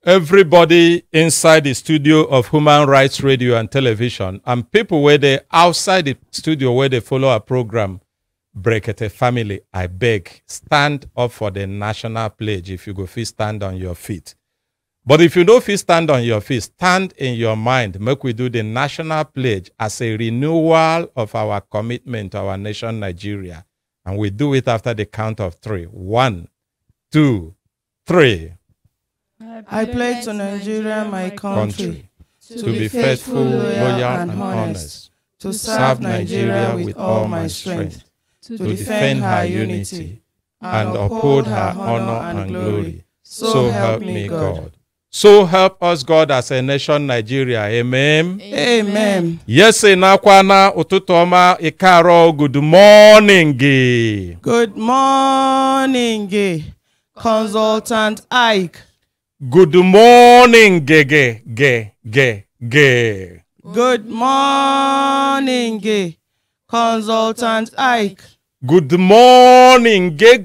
Everybody inside the studio of Human Rights Radio and Television, and people where they outside the studio where they follow our program, Brekete Family, I beg, stand up for the national pledge if you go fit stand on your feet. But if you don't fit stand on your feet, stand in your mind. Make we do the national pledge as a renewal of our commitment to our nation, Nigeria. And we do it after the count of 3. 1, 2, 3. I pledge to Nigeria, my country, to be faithful, loyal, and honest, to serve Nigeria with all my strength, to defend her unity, and uphold her honor and glory. So help me God. So help us God as a nation, Nigeria. Amen. Amen. Yes, nakwana ututoma ikaro. Good morning. Good morning, Consultant Ike. Good morning, ge. Good morning, Consultant Ike. Good morning, ge.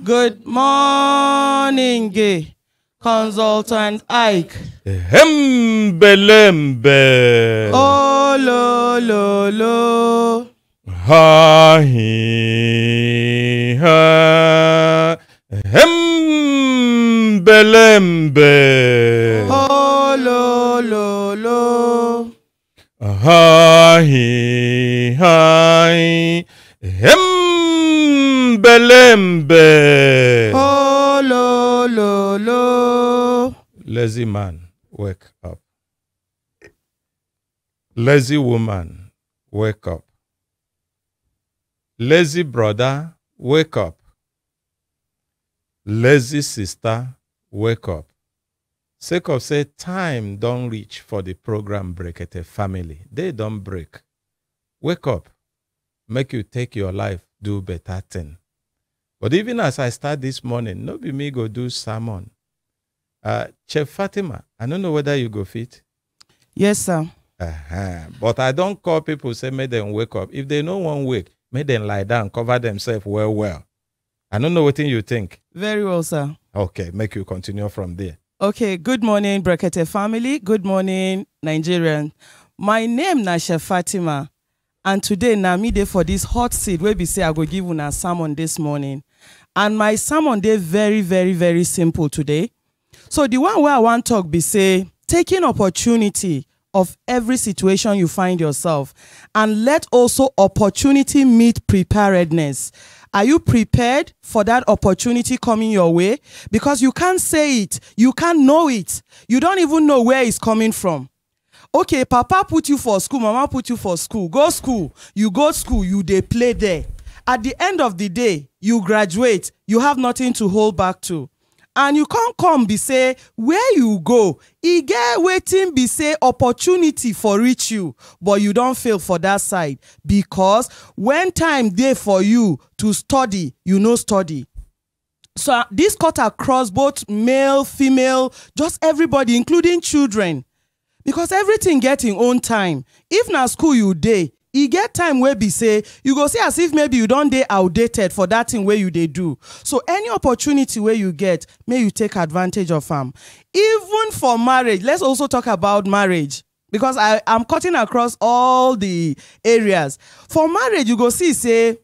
Good morning, Consultant Ike. Belembe. Oh, lo. Ha, he, ha. Belembe. Oh, lo. Ha, he, hi. Belembe. Oh, lo. Lazy man, wake up. Lazy woman, wake up. Lazy brother, wake up. Lazy sister, wake up. Sake of say time don't reach for the program Brekete Family. They don't break. Wake up. Make you take your life, do better thing. But even as I start this morning, no be me go do sermon. Chef Fatima, I don't know whether you go fit. Yes, sir. But I don't call people, say, make them wake up. If they no one wake, make them lie down, cover themselves well. I don't know what you think. Very well, sir. Okay, make you continue from there. Okay, good morning, Brekete Family. Good morning, Nigerian. My name is Chef Fatima. And today, na me dey for this hot seat where we say I go give una sermon this morning. And my sermon dey very simple today. So the one where I want to talk be say, taking opportunity of every situation you find yourself, and let also opportunity meet preparedness. Are you prepared for that opportunity coming your way? Because you can't say it, you can't know it, you don't even know where it's coming from. Okay, papa put you for school, mama put you for school, go school, you dey play there. At the end of the day, you graduate, you have nothing to hold back to. And you can't come be say, where you go, e get waiting be say opportunity for reach you, but you don't fail for that side. Because when time there for you to study, you no study. So this cut across both male, female, just everybody, including children. Because everything get in own time. If na school you dey, e get time where be say, you go see as if maybe you don't dey outdated for that thing where you dey do. So any opportunity where you get, may you take advantage of them. Even for marriage, let's also talk about marriage. Because I'm cutting across all the areas. For marriage, you go see say,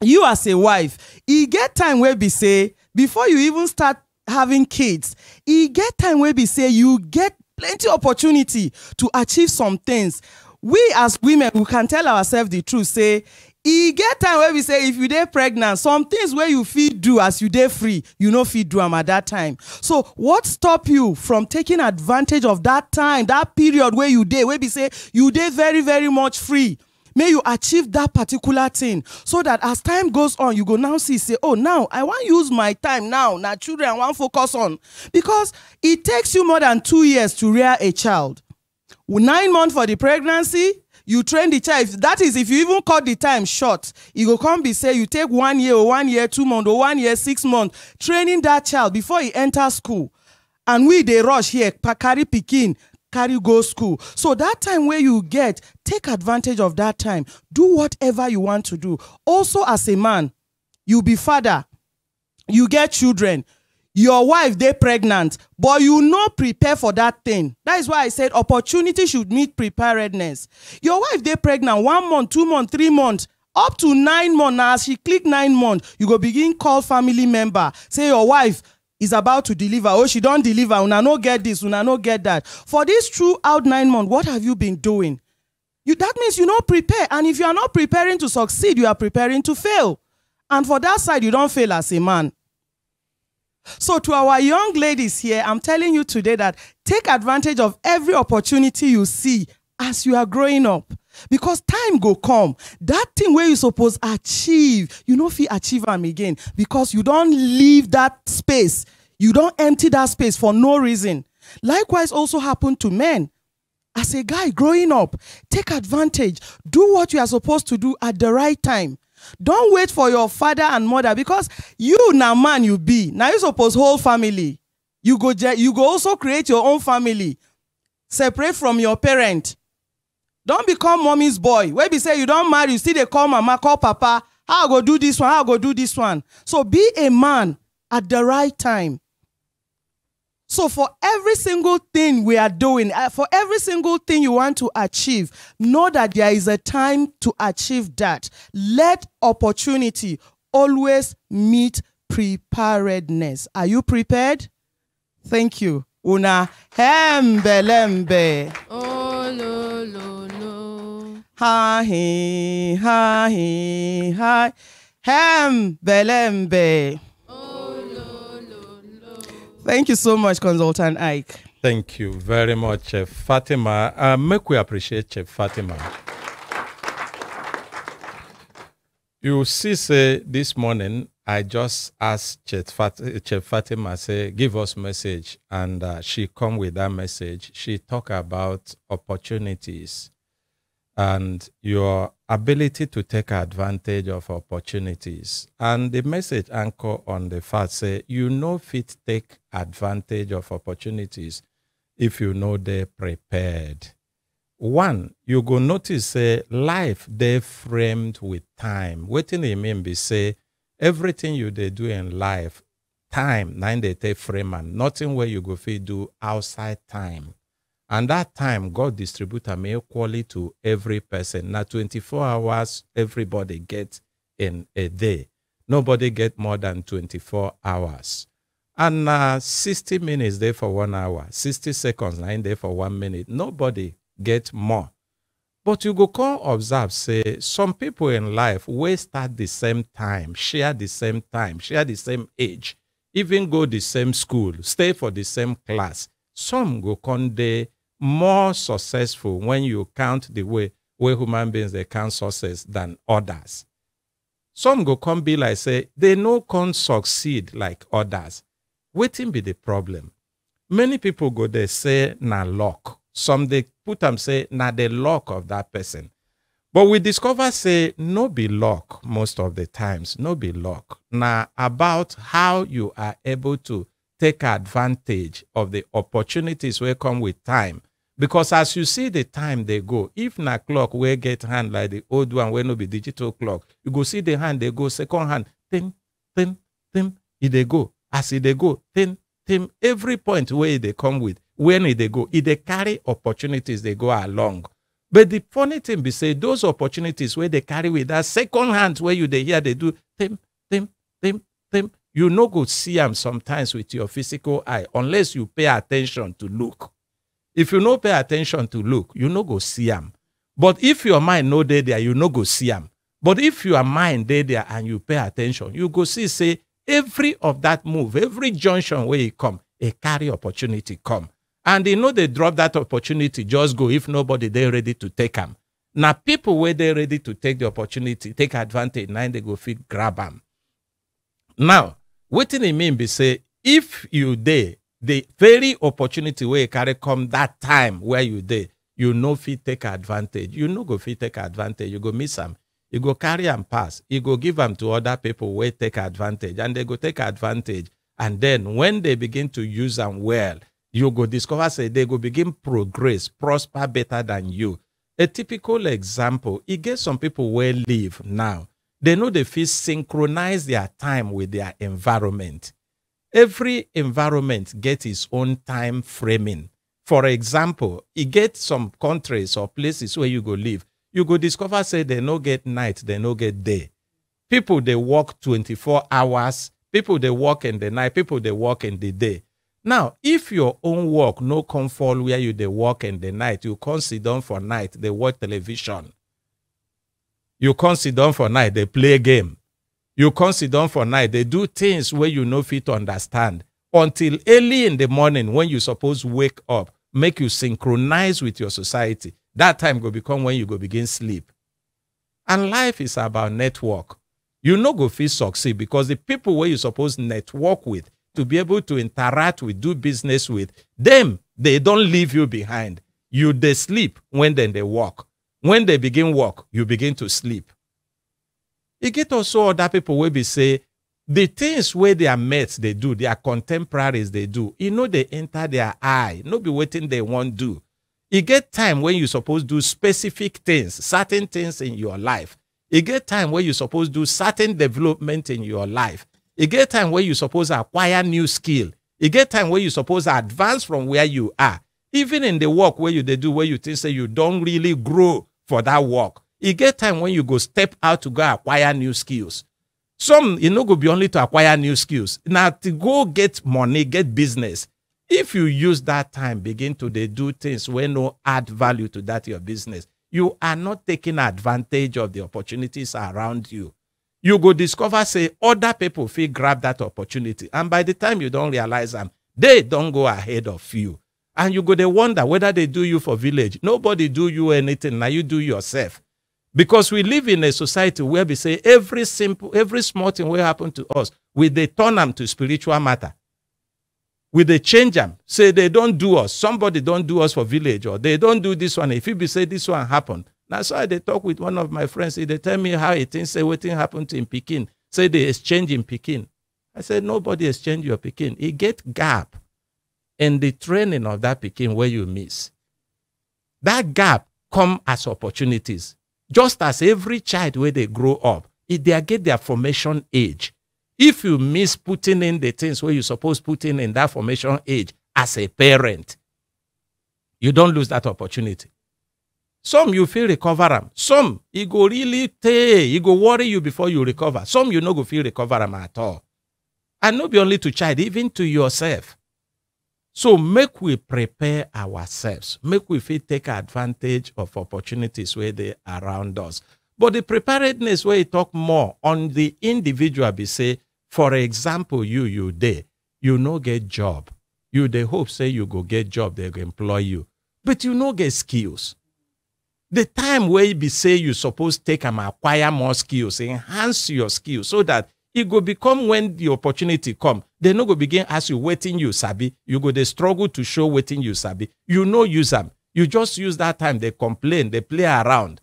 you as a wife, e get time where be say, before you even start having kids, e get time where be say, you get plenty opportunity to achieve some things. We as women, we can tell ourselves the truth, say, e get time where we say, if you dey pregnant, some things where you fit do as you dey free, you no fit do them at that time. So what stop you from taking advantage of that time, that period where you dey, where we say, you dey very much free? May you achieve that particular thing, so that as time goes on, you go now see, say, oh, now I want to use my time now children I want to focus on. Because it takes you more than 2 years to rear a child. 9 months for the pregnancy, you train the child. That is, if you even cut the time short, it will come be say you take 1 year or 1 year, 2 months or 1 year, 6 months, training that child before he enters school. And we dey rush here, carry pikin, carry go school. So that time where you get, take advantage of that time. Do whatever you want to do. Also as a man, you be father, you get children. your wife dey pregnant, but you no prepare for that thing. That is why I said opportunity should meet preparedness. Your wife dey pregnant 1 month, 2 months, 3 months, up to 9 months. Now as she click 9 months, you go begin call family member, say your wife is about to deliver. Oh, she don't deliver. Una no get this, una no get that. For this throughout 9 months, what have you been doing? That means you don't prepare. And if you are not preparing to succeed, you are preparing to fail. And for that side, you don't fail as a man. So to our young ladies here, I'm telling you today that take advantage of every opportunity you see as you are growing up. Because time go come. That thing where you suppose achieve, you know if you achieve them again. Because you don't leave that space. You don't empty that space for no reason. Likewise also happen to men. As a guy growing up, take advantage. Do what you are supposed to do at the right time. Don't wait for your father and mother, because you now man you be. Now you suppose whole family. You go also create your own family. Separate from your parent. Don't become mommy's boy. Where be say you don't marry, you still they call mama, call papa. How I go do this one? How I go do this one? So be a man at the right time. So for every single thing we are doing, for every single thing you want to achieve, know that there is a time to achieve that. Let opportunity always meet preparedness. Are you prepared? Thank you. Una hembelembe. Oh no no no. Ha he ha he ha hembelembe. Thank you so much, Consultant Ike. Thank you very much, Chef Fatima. Make we appreciate Chef Fatima. You see, say this morning, I just asked Chef Fatima, say, give us message. And she come with that message. She talk about opportunities and your ability to take advantage of opportunities. And the message anchor on the fact say, you know fit take advantage of opportunities if you know they're prepared. One, you go notice say life they framed with time. Waiting I mean be say everything you they do in life, time, nine they take frame and nothing where you go fit do outside time. And that time, God distribute them equally to every person. Now, 24 hours, everybody gets in a day. Nobody get more than 24 hours. And 60 minutes there for 1 hour. 60 seconds, 9 there for 1 minute. Nobody get more. But you go come observe, say, some people in life will start the same time, share the same time, share the same age, even go the same school, stay for the same class. Some go come there more successful when you count the way human beings they count success than others. Some go come be like say they no can succeed like others. Waiting be the problem. Many people go there say na luck. Some they put them say na the luck of that person. But we discover say no be luck most of the times. No be luck. Na about how you are able to take advantage of the opportunities will come with time. Because as you see the time they go, if na clock will get hand like the old one will not be digital clock, you go see the hand they go, second hand, tin, tin, tin, it they go. As it they go, tin, tin, every point where they come with, when it they go, it they carry opportunities they go along. But the funny thing be say, those opportunities where they carry with that second hand where you they hear they do, tim, tim, tim, tim, you no go see them sometimes with your physical eye unless you pay attention to look. If you no pay attention to look, you no go see them. But if your mind no dey there, you no go see them. But if your mind dey there and you pay attention, you go see, say, every of that move, every junction where you come, a carry opportunity come. And they know they drop that opportunity, just go if nobody they ready to take them. Now people where they ready to take the opportunity, take advantage, now they go fit grab them. Now, what do they mean be say, if you dey, the very opportunity where you carry come that time where you dey, you no fit take advantage. You no go fit take advantage. You go miss them. You go carry and pass. You go give them to other people where take advantage. And they go take advantage. And then when they begin to use them well, you go discover, say, they go begin progress, prosper better than you. A typical example, it gets some people where live now. They know they feel synchronize their time with their environment. Every environment gets its own time framing. For example, you get some countries or places where you go live, you go discover, say, they no get night, they no get day. People, they work 24 hours. People, they work in the night. People, they work in the day. Now, if your own work no come fall where you they work in the night, you come sit down for night, they watch television. You come sit down for night, they play game. You come sit down for night, they do things where you no fit to understand. Until early in the morning when you suppose wake up, make you synchronize with your society. That time go become when you go begin sleep. And life is about network. You no go fit succeed because the people where you suppose network with, to be able to interact with, do business with, them, they don't leave you behind. You they sleep when then they work. When they begin work, you begin to sleep. You get also other people where be say, the things where their mates they do, their contemporaries they do, you know they enter their eye, no be waiting they won't do. You get time when you suppose do specific things, certain things in your life. You get time where you suppose do certain development in your life. You get time where you suppose acquire new skill. You get time where you suppose advance from where you are. Even in the work where you they do, where you think say you don't really grow for that work. You get time when you go step out to go acquire new skills. Some, you know, go be only to acquire new skills. Now, to go get money, get business. If you use that time, begin to do things where no add value to that your business, you are not taking advantage of the opportunities around you. You go discover, say, other people feel grab that opportunity. And by the time you don't realize them, they don't go ahead of you. And you go they wonder whether they do you for village. Nobody do you anything. Now you do yourself. Because we live in a society where we say every small thing will happen to us, we they turn them to spiritual matter. We they change them. Say they don't do us. Somebody don't do us for village, or they don't do this one. If you be say this one happened. That's why they talk with one of my friends. They tell me how it things say what thing happened to in Pekin. Say they exchange in Pekin. I said nobody exchange your Pekin. It get gap in the training of that Pekin where you miss. That gap come as opportunities. Just as every child where they grow up, if they get their formation age, if you miss putting in the things where you're supposed to put in that formation age as a parent, you don't lose that opportunity. Some you feel recover them. Some, it go really take, it go worry you before you recover. Some you no go feel recover them at all. And not be only to child, even to yourself. So make we prepare ourselves. Make we feel take advantage of opportunities where they are around us. But the preparedness where you talk more on the individual, be say, for example, you there, you no get job. You they hope say you go get job, they go employ you. But you no get skills. The time where you be say you supposed take and acquire more skills, enhance your skills so that it go become when the opportunity come, they no go begin ask you waiting you sabi. You go they struggle to show waiting you sabi. You no use them. You just use that time, they complain, they play around.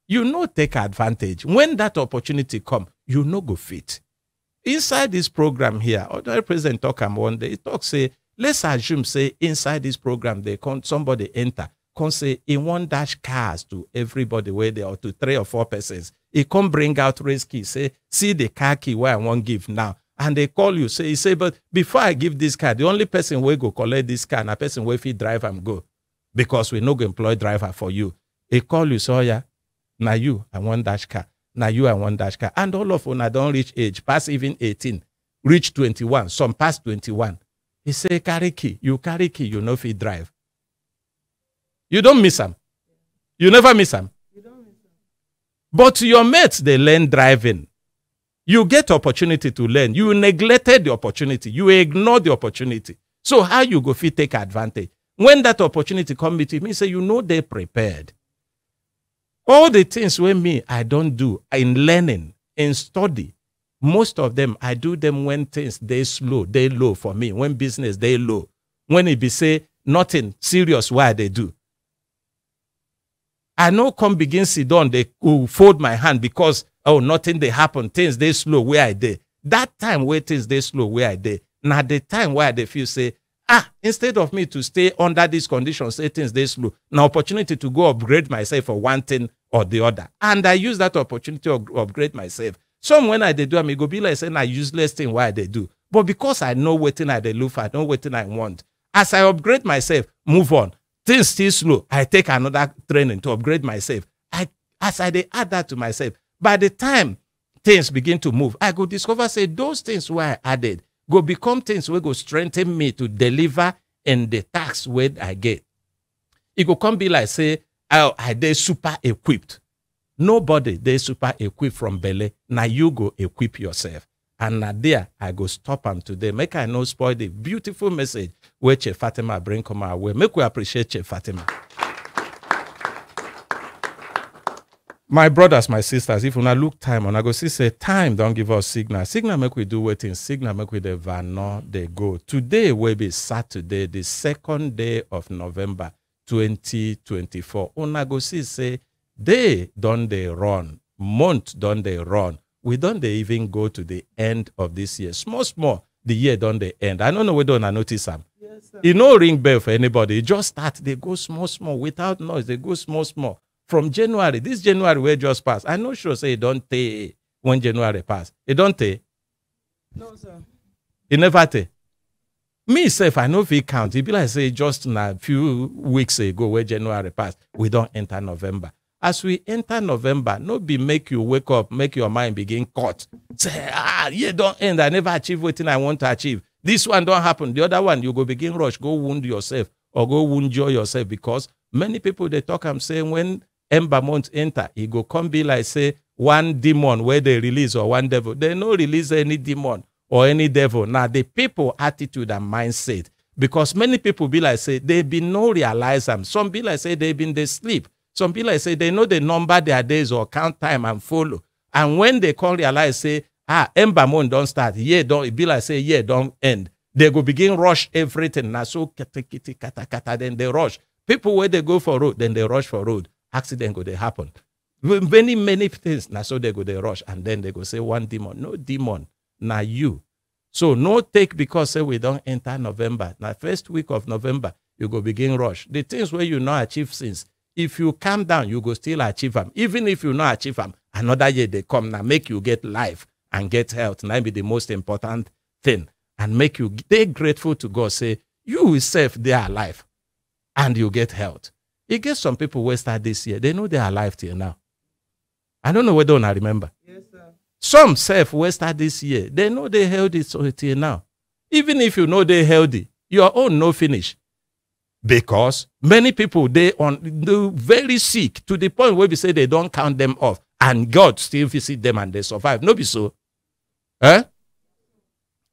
You no take advantage. When that opportunity come, you no go fit. Inside this program here, ordinary president talk one day, he talk say, let's assume say inside this program, they come somebody enter. Can say he won't dash cars to everybody where they are to 3 or 4 persons. He come bring out race key, say, see the car key where I won't give now. And they call you, say, he say, but before I give this car, the only person will go collect this car, and a person will fit drive and go. Because we no go employ driver for you. He call you, so yeah, now you, I want dash car. Now you, I want dash car. And all of them don't reach age, pass even 18, reach 21, some pass 21. He say, carry key, you know fit drive. You don't miss them. You never miss them. But your mates, they learn driving. You get opportunity to learn. You neglected the opportunity. You ignored the opportunity. So how you go fit take advantage? When that opportunity come to me, say, you know they're prepared. All the things with me, I don't do in learning, in study. Most of them, I do them when things, they slow, they low for me. When business, they low. When it be say, nothing serious, why they do. I know come begin sit down, they will fold my hand because, oh, nothing they happen, things they slow where I did. That time where things they slow where I did. Now the time where they feel say, instead of me to stay under these conditions, say things they slow, now opportunity to go upgrade myself for one thing or the other. And I use that opportunity to upgrade myself. Some when I they do, I go be like saying a useless thing why they do. But because I know wetin I dey look for, I know wetin I want. As I upgrade myself, move on. Things still slow. I take another training to upgrade myself. As I dey add that to myself, by the time things begin to move, I go discover, say, those things where I added go become things wey go strengthen me to deliver in the task where I get. It go come be like, say, I dey super equipped. Nobody dey super equipped from belle. Now you go equip yourself. And now there, I go stop am today. Make I no spoil the beautiful message where Che Fatima bring come our way. Make we appreciate Che Fatima. My brothers, my sisters, if una look time on, I go see say time don't give us signal. Signal make we do waiting. Signal make we the vano they go. Today will be Saturday, the 2nd day of November 2024. Una go see say day don't they run, month don't they run. We don't they even go to the end of this year. Small, the year don't they end. I don't know whether I notice them. Yes, sir. It no ring bell for anybody. It just start. They go small, without noise. They go small. From January, this January we just passed. I'm not sure say it don't take when January pass. It don't take. No, sir. It never take. Me self, I know if it count. It be like say just a few weeks ago where January passed, we don't enter November. As we enter November, no be make you wake up, make your mind begin cut. Say, yeah, don't end. I never achieve what I want to achieve. This one don't happen. The other one, you go begin rush, go wound yourself or go wound yourself, because many people they talk and say when Ember month enter, it go come be like say one demon where they release or one devil. They no release any demon or any devil. Now the people attitude and mindset, because many people be like say they be no realize them. Some be like say they been they sleep. Some be like say they know they number their days or count time and follow. And when they can't realize say Ember month don't start, yeah don't it be like say yeah don't end. They go begin rush everything. Now so kata then they rush. People where they go for road, then they rush for road. Accident go they happen. Many things. Now so they go they rush, and then they go say one demon. No demon. Now you. So no take because say we don't enter November. Now first week of November, you go begin rush. The things where you not achieve since, if you calm down, you go still achieve them. Even if you not achieve them, another year they come now make you get life and get health. Now be the most important thing. And make you they grateful to God. Say you yourself they are alive and you get health. It gets some people who start this year. They know they are alive till now. I don't know whether I remember. Yes, sir. Some self who start this year. They know they healthy till now. Even if you know they healthy, your own no finish. Because many people they very sick to the point where we say they don't count them off, and God still visit them and they survive. No be so.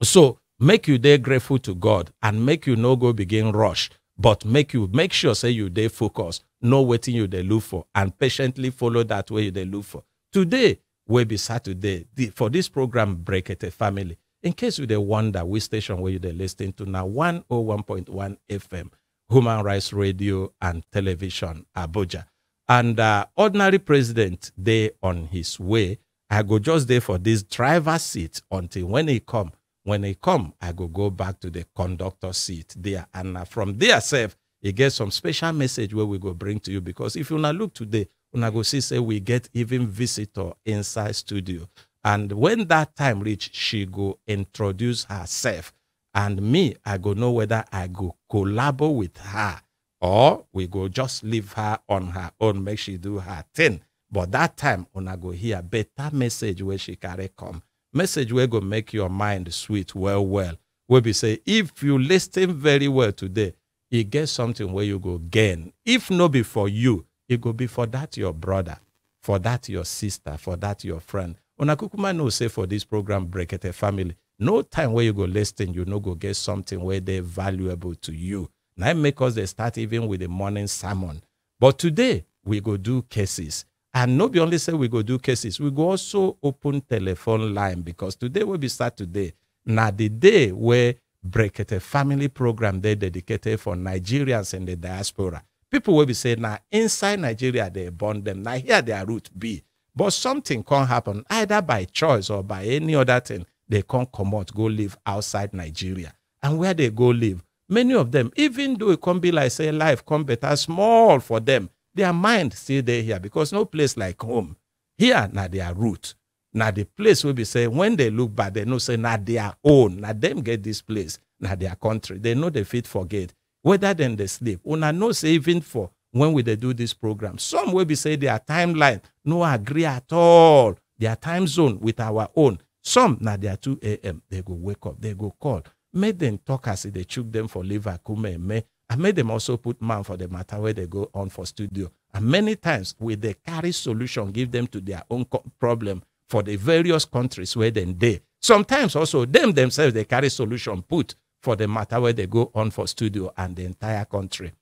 So make you they grateful to God and make you no go begin rush. But make sure say you they focus, know what you they look for, and patiently follow that way you they look for. Today will be Saturday for this program Brekete Family. In case you they wonder which station where you they listening to now, 101.1 FM, Human Rights Radio and Television, Abuja. And ordinary president they on his way. I go just there for this driver seat until when he come. When they come, I go back to the conductor seat there. And from there, self, you get some special message where we go bring to you. Because if you now look today, you go see, say, we get even visitor inside studio. And when that time reach, she go introduce herself. And me, I go know whether I go collaborate with her or we go just leave her on her own, make she do her thing. But that time, I go hear better message where she carry come. Message where go make your mind sweet well. Where we say, if you listen very well today, you get something where you go gain. If no be for you, it go be for that your brother, for that your sister, for that your friend. Unakukuma no say for this program, Brekete Family, no time where you go listen, you no go get something where they're valuable to you. Now make us they start even with the morning sermon. But today, we go do cases. And not be only say we go do cases, we go also open telephone line, because today will be start today. Now the day where Brekete Family program they dedicated for Nigerians in the diaspora. People will be saying now inside Nigeria they born them. Now here their root be. But something can happen either by choice or by any other thing. They can't come out, go live outside Nigeria. And where they go live, many of them, even though it can be like say life come better small for them, their mind still there here, because no place like home. Here, now their root. Now the place will be say when they look back, they know say now their own, now them get this place, now their country. They know they fit forget. Whether then they sleep. Una know say even for when we they do this program, some will be say their timeline no agree at all. Their time zone with our own. Some now they are 2 a.m. They go wake up, they go call. Make them talk as if they chook them for liver, kume, and me. I made them also put man for the matter where they go on for studio. And many times with the carry solution, give them to their own problem for the various countries where they. Sometimes also them themselves, they carry solution put for the matter where they go on for studio and the entire country.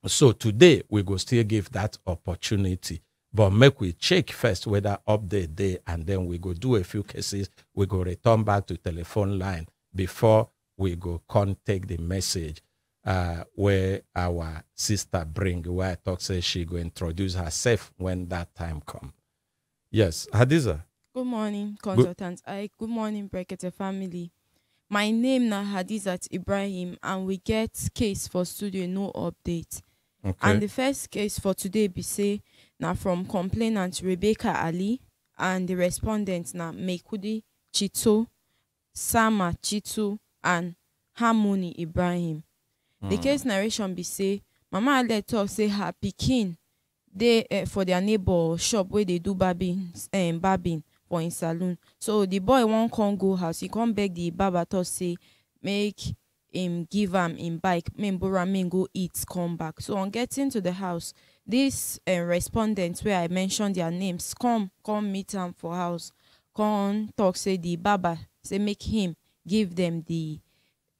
So today we go still give that opportunity. But make we check first whether update day, and then we go do a few cases. We go return back to telephone line before we go contact the message where our sister bring, where I talk say she go introduce herself when that time come. Yes, Hadiza. Good morning, consultant. Good morning, Brekete family. My name na Hadizat Ibrahim, and we get case for studio no update. Okay. And the first case for today be say now from complainant Rebecca Ali, and the respondent na Mekudi Chito, Sama Chitu, and Harmony Ibrahim. The case narration be say Mama Ale talk say her pikin they for their neighbor shop where they do barbing for in saloon. So the boy won't come go house. He come beg the barber to say make him give him in bike, go eat, come back. So on getting to the house, these respondents where I mentioned their names come meet him for house. Come talk say the barber say make him give them the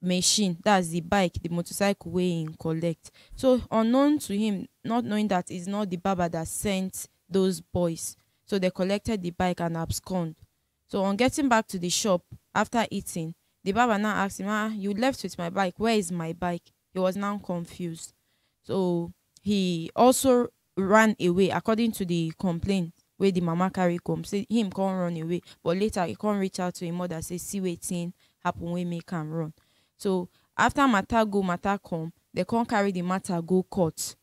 machine, that's the bike, the motorcycle weighing collect. So unknown to him, not knowing that it's not the barber that sent those boys, so they collected the bike and abscond. So on getting back to the shop after eating, the barber now asked him, you left with my bike, where is my bike? He was now confused. So he also ran away according to the complaint where the mama carry come, say him can't run away, but later he can't reach out to him mother, say see waiting happen we make him run. So after matter go, matter come, they can't carry the matter go court.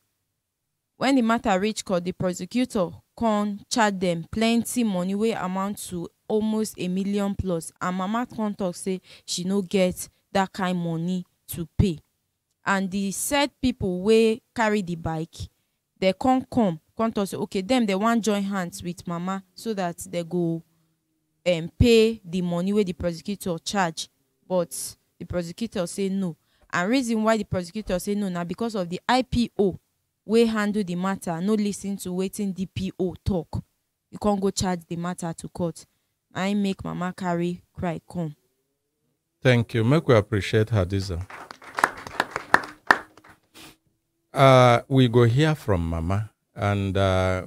When the matter reach court, the prosecutor can't charge them plenty money wey amount to almost $1 million plus. And mama can't talk say she no get that kind money to pay. And the said people wey carry the bike, they can't talk say okay, them they want join hands with mama so that they go pay the money where the prosecutor charge. But the prosecutor say no. And reason why the prosecutor say no now because of the IPO we handle the matter, no listen to waiting DPO talk. You can't go charge the matter to court. I make mama carry cry come. Thank you. Make we appreciate Hadiza. We go hear from mama. And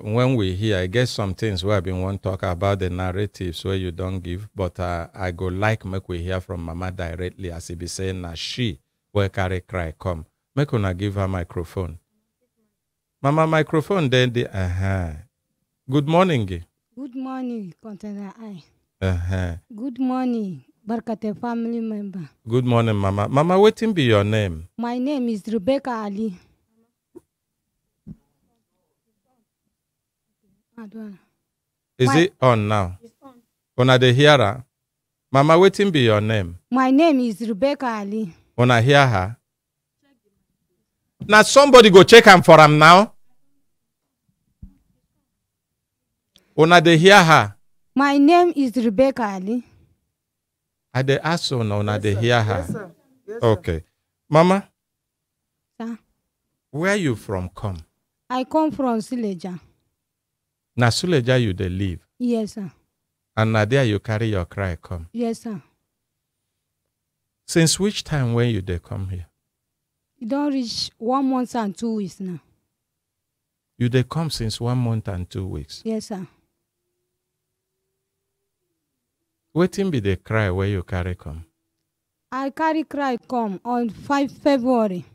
when we hear, I guess some things where I've been want to talk about the narratives where you don't give, but I go like make we hear from mama directly as he be saying na she where carry cry come. Make una give her microphone. Mama microphone then the Good morning. Good morning, Container I. Good morning, Brekete family member. Good morning, mama. Mama, what be your name? My name is Rebecca Ali. Is it on now? It's on. Una the hearer? Mama, what be your name? My name is Rebecca Ali. Una hear her? Now somebody go check him for him now. Una the hear her? My name is Rebecca Ali. I they ask una the hear her? Yes, sir. Yes, okay. Mama? Sir? Where you from come? I come from Suleja. Na Suleja you they live? Yes, sir. And na there you carry your cry come? Yes, sir. Since which time when you they come here? You don't reach 1 month and 2 weeks now. You they come since 1 month and 2 weeks? Yes, sir. Waiting be the cry where you carry come? I carry cry come on 5 February.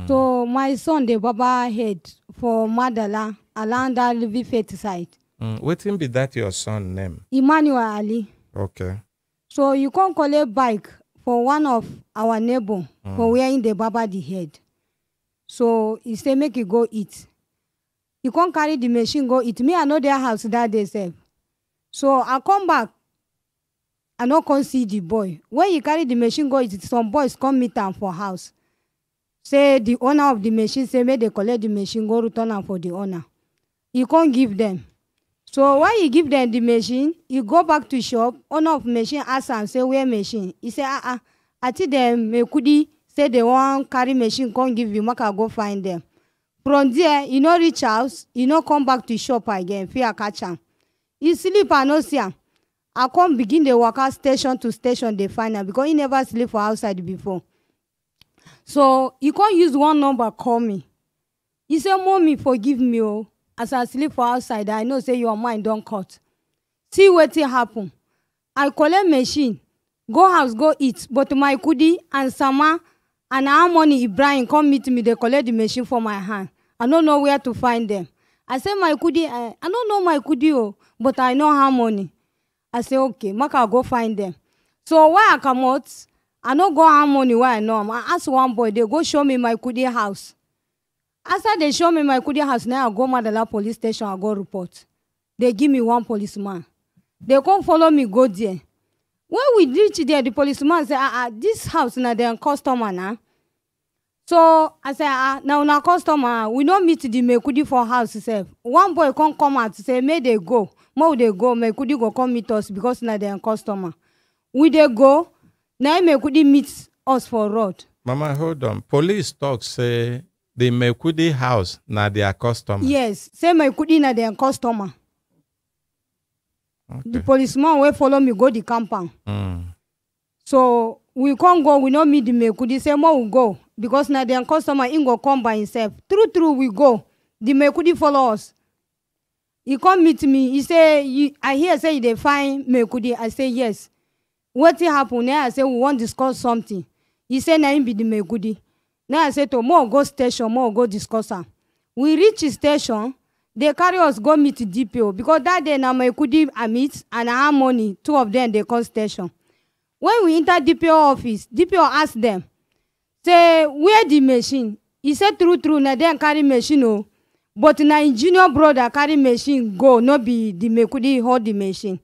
So my son the Baba head for Madala Alanda Livi Faith side. Waiting be that your son name? Emmanuel Ali. Okay. So you can't collect bike for one of our neighbor for wearing the Baba the head. So he say make you go eat. You can't carry the machine go eat. Me I know their house that they say. So I come back, I no come see the boy. When he carry the machine go, some boys come meet am for house. Say the owner of the machine say make they collect the machine, go return am for the owner. He can't give them. So when he give them the machine, he go back to shop. Owner of machine ask am say where machine? He say I think them Mekudi say they want carry machine, can't give you, make I go find them. From there, he no reach house, he no come back to shop again. Fear catch am. He sleep and no see am. I come begin the worker station to station they find am because he never sleep for outside before. So he can't use one number call me. He say, "Mommy, forgive me, oh. As I sleep for outside, I know say your mind don't cut. See what happen. I collect machine, go house, go eat. But my Kudi and Sama and Harmony Ibrahim come meet me. They collect the machine for my hand. I don't know where to find them. I say, my Kudi, I don't know my Kudi, oh, but I know Harmony. I say, okay, Maka go find them. So where I come out, I no go Harmony where I know them. I ask one boy, they go show me my Kudi house. After they show me my Kudi house, now I go Madala police station, I go report. They give me one policeman. They come follow me, go there. When we reach there, the policeman say, this house now they're customer now. So I say, now na customer, we don't meet the Mekudi for house itself. One boy come out to say, may they go. More they go, Mekudi go come meet us because now they're customer. We they go, now Mekudi meets us for road. Mama, hold on. Police talk say the Mekudi house na their customer. Yes, say Mekudi na their customer. Okay. The policeman will follow me go the compound. So we can't go, we don't meet the Mekudi. Say more we go because now their customer in go come by himself. True, we go. The Mekudi follow us. He come meet me. He say, I hear say they find Mekudi. I say yes. What happened? Now I say we want to discuss something. He say na him be the Mekudi. Now I say to more go station, more go discuss her. We reach the station. They carry us go meet the DPO because that day now Mekudi meet and Harmony, two of them they come station. When we enter DPO office, DPO ask them, say where the machine? He said true, now they carry machine oh. But na junior brother carry machine go, no be the Mekudi hold the machine.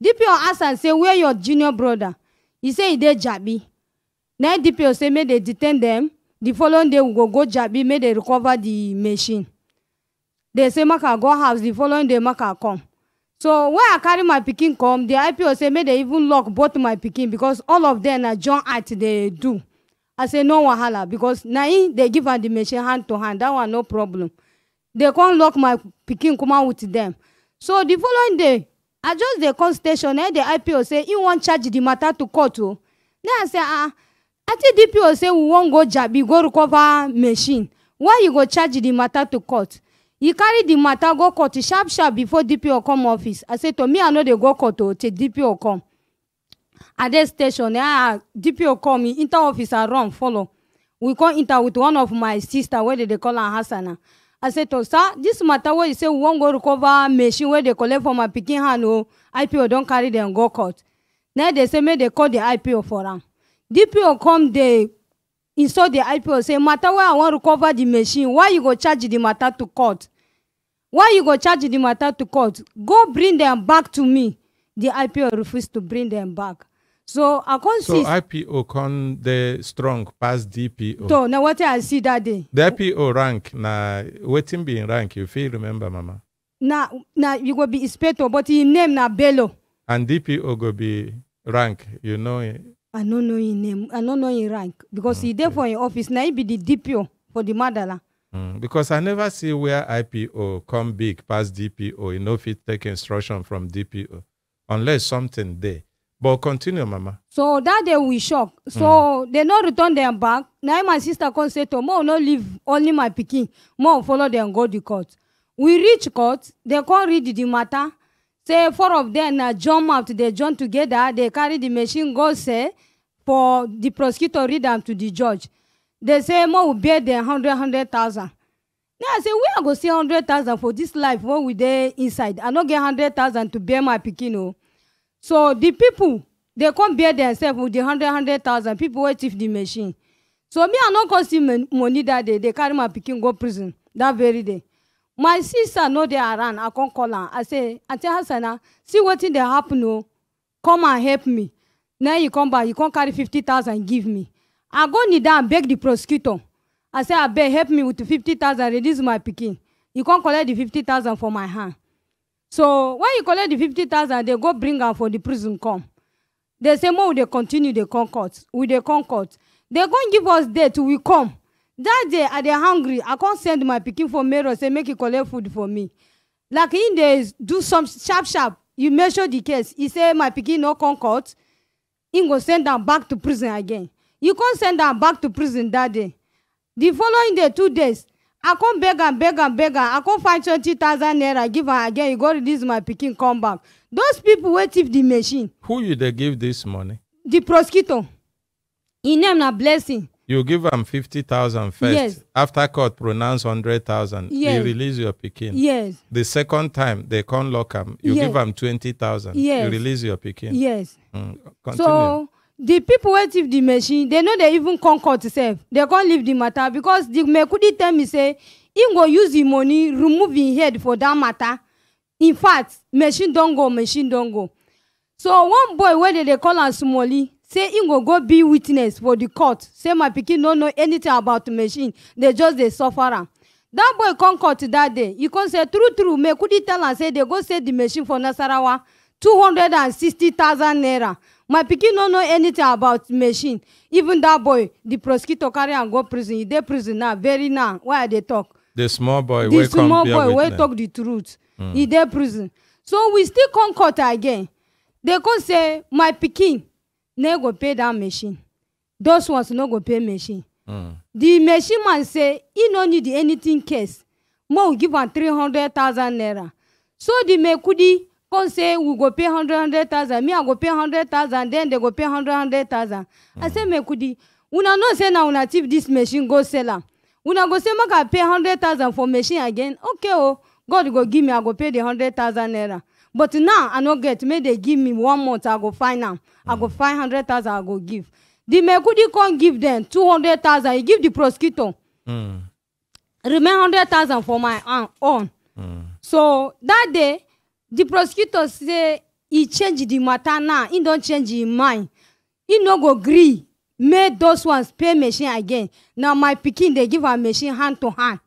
DPO ask and say, where your junior brother? He say he dey Jabi. Now DPO say, may they detain them. The following day we go Jabi, may they recover the machine. They say, Maka go house, the following day Maka come. So when I carry my pikin come, the IPO say, may they even lock both my pikin because all of them are John Art they do. I say, no wahala, because now they give her the machine hand to hand. That one no problem. They can't lock my pikin come out with them. So the following day, I just the call station and the IPO say he won't charge the matter to court. Now I say, I think DPO say we won't go Jabi, go recover machine. Why you go charge the matter to court? He carry the matter go court sharp before DPO come office. I say to me, I know they go court till DPO come. At that station, DPO come, inter office I run, follow. We come inter with one of my sister, where they call her Hassana. I said to sir, this matter where you say we won't go recover machine where they collect from my picking hand, oh, IPO don't carry them go court. Now they say, may they call the IPO for them. DPO come, they insult the IPO, say, matter where I want to recover the machine, why you go charge the matter to court? Why you go charge the matter to court? Go bring them back to me. The IPO refused to bring them back. So I can't see. So IPO con the strong past DPO. So now what I see that day. The IPO rank na waiting be in rank. You feel remember, Mama? Now you go be inspector, but his name na Bello. And DPO go be rank. You know it. I don't know his name. I don't know his rank because he there for his office. Now he be the DPO for the Madala. Because I never see where IPO come big past DPO. You know if it take instruction from DPO unless something there. But continue, Mama. So that day we shock. So they not return them back. Now my sister come say to Mo no leave only my pikin. Mo follow them go to court. We reach court. They can't read the matter. Say 4 of them jump out. They join together. They carry the machine go say for the prosecutor read them to the judge. They say Mo will bear them 100,000. Now I say we are go see 100,000 for this life when we there inside. I not get 100,000 to bear my pikin. Oh. So the people, they can't bear themselves with the 100,000. People wait if the machine. So me, I not cost him money that day. They carry my pikin go prison that very day. My sister no dey around. I come call her. I say, Auntie Hassana, see wetin dey happen o. Come and help me. Now you come back, you come carry 50,000 give me. I go kneel down and beg the prosecutor. I say, I beg, help me with the 50,000, release my pikin. You come collect the 50,000 for my hand. So when you collect the 50,000, they go bring her for the prison come. They say, more they continue the concord. We the concord. They go give us date we come. That day, I dey hungry. I can't send my pikin for Mero, say, make you collect food for me. Like in days, do some sharp. You measure the case. He say, my pikin no concord. He go send them back to prison again. You can't send them back to prison that day. The following day, 2 days, I come beg her. I come find 20,000 naira, give her again. You go release my pikin, come back. Those people wait thief the machine. Who you they give this money? The prosecutor. His name na Blessing. You give him 50,000 first. Yes. After court pronounce 100,000. Yes. You release your pikin. Yes. The second time they can't lock him. You Yes. give him 20,000. Yes. You release your pikin. Yes. Continue. So the people wait thief the machine, they know they even come court itself. They can't leave the matter because the Mekudi tell me say he go use the money, remove his head for that matter. In fact, machine don't go. So one boy where they call am Smally, say he go be witness for the court. Say my pikin don't know anything about the machine. They just they suffer am. That boy come court that day. You can say true. Mekudi tell am say they go sell the machine for Nasarawa 260,000 naira. My pikin don't know anything about machine. Even that boy, the prosecutor carry and go prison. He dey prison now, very now. Why they talk? The small boy The will come small bear boy will witness. talk the truth. He dey prison. So we still come court again. They come say, my pikin, no go pay that machine. Those ones no go pay machine. The machine man say, he no need anything case. Mo give am 300,000 naira. So the Mekudi come say, we go pay 100,000. Me, I go pay 100,000. Then they go pay 100,000. I say, Mekudi, una no say na una thief this machine go sell am. Una go say, make I pay 100,000 for machine again. Okay, oh, God go give me, I go pay the 100,000 naira. But now, I no get, may they give me 1 month, I go find am. I go find 100,000, I go give. The Mekudi can't give them 200,000. He give the prosecutor. Remain 100,000 for my own. So that day, the prosecutor say he change the matter now. He don't change his mind. He no go agree. Make those ones pay machine again. Now my pikin, they give a machine hand to hand.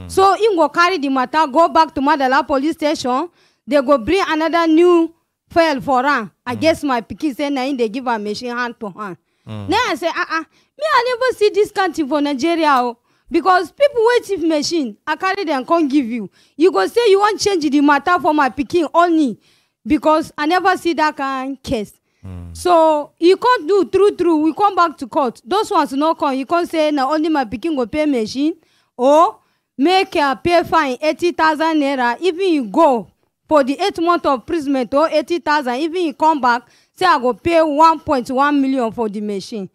So he go carry the matter, go back to Madala police station. They go bring another new file for her. I guess my pikin say now they give a machine hand to hand. Now I say, me I never see this country for Nigeria. Because people wait if machine, I carry them, can't give you. You go say you want change the matter for my pikin only. Because I never see that kind of case. So you can't do true. We come back to court. Those ones no come. You can't say now only my pikin go pay machine or make a pay fine 80,000 naira. Even you go for the 8 months of imprisonment or 80,000, even you come back, say I go pay 1.1 million for the machine.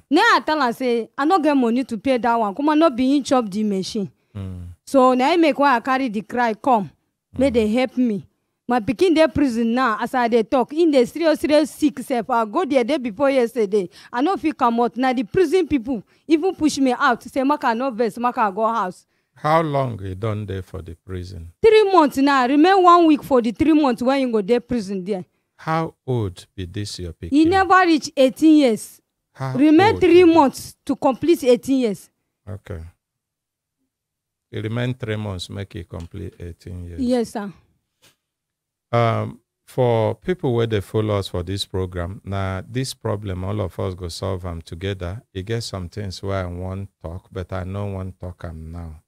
Now I tell her say I no get money to pay that one. Come on, not be in chop the machine. So now I make why I carry the cry come. May they help me. My pikin dey prison now as I dey talk. In the serious sick self. I go there day before yesterday. I no fit come out. Now the prison people even push me out. Say Maka no vex, Maka go house. How long you done there for the prison? 3 months now. Remain 1 week for the 3 months when you go there prison there. How old be this your pikin? He never reach 18 years. How Remain old 3 is- months to complete 18 years. Okay. It remain 3 months, make it complete 18 years. Yes, sir. For people where they follow us for this program, now this problem, all of us go solve them together. You get some things where I want talk, but I no want talk them now.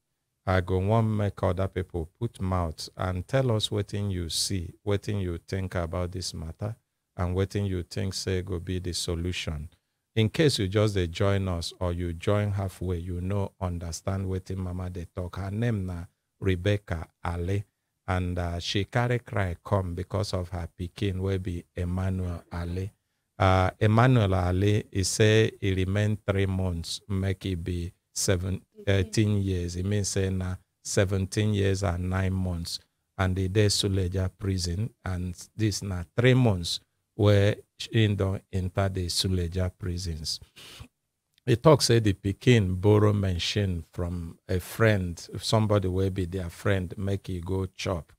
I go want make other people put mouths and tell us what thing you see, what thing you think about this matter, and what thing you think say go be the solution. In case you just they join us or you join halfway, you know, understand what thing Mama they talk. Her name na Rebecca Ali. And she carry cry come because of her pikin will be Emmanuel Ali. Emmanuel Ali, he say he remain 3 months, make it be 18 years. It means say na 17 years and 9 months. And he dey Suleja prison. And this na 3 months where she don't enter the Suleja prisons. He talks say the pikin borrow machine from a friend, somebody will be their friend, make he go chop.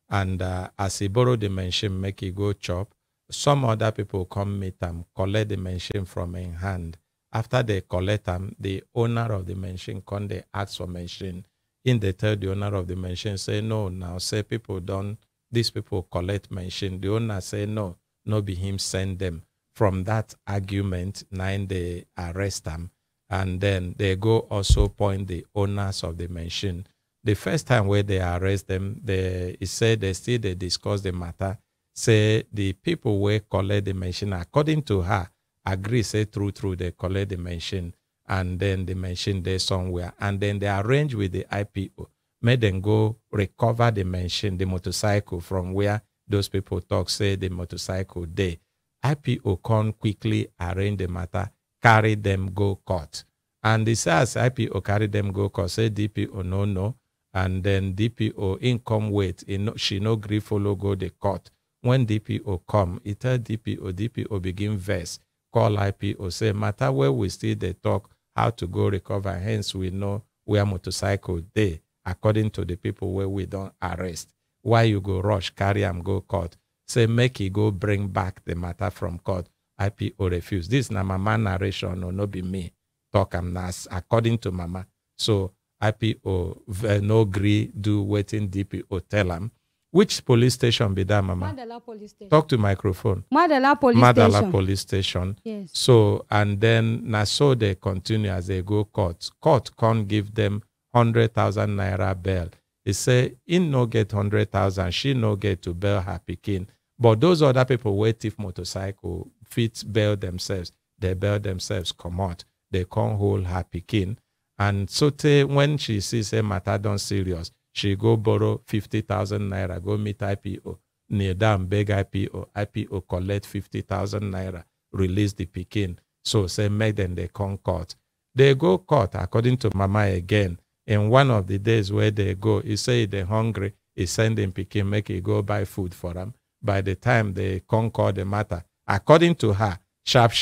And as he borrow the machine, make he go chop, some other people come meet him, collect the machine from in hand. After they collect them, the owner of the machine come, they ask for machine. In the third, the owner of the machine say, no, now say people don't, these people collect machine. The owner say, no be him send them. From that argument, nine they arrest them, and then they go also point the owners of the machine. The first time where they arrest them, they said they discuss the matter. Say the people where collect the machine, according to her, agree say true they collect the machine, and then the machine there somewhere, and then they arrange with the IPO, make them go recover the machine, the motorcycle from where those people talk say the motorcycle there. IPO can quickly arrange the matter, carry them go court. And it says IPO carry them go court, say DPO no. And then DPO income wait, she no agree follow go the court. When DPO come, it tell DPO begin verse, call IPO, say matter where we still they talk how to go recover, hence we know where motorcycle they, according to the people where we don't arrest. Why you go rush, carry them go court? Say make he go bring back the matter from court. IPO refuse. This na mama narration, no be me. Talk am nas according to mama. So IPO no agree do waiting DPO tell him. Which police station be that, mama? Madala police station. Talk to microphone. Madala police station. Yes. So, and then na so they continue as they go court. Court can't give them 100,000 naira bail. He say, in no get 100,000, she no get to bail her pikin. But those other people wait if motorcycle fit bail themselves. They bail themselves, come out. They can't hold her pikin. And so when she sees a matter done serious, she go borrow 50,000 naira, go meet IPO, kneel down, beg IPO. IPO collect 50,000 naira, release the pikin. So say make them they come court. They go court according to mama again. In one of the days where they go, he say they're hungry, he send them pikin, make he go buy food for them. By the time they conquer the matter, according to her, sharp,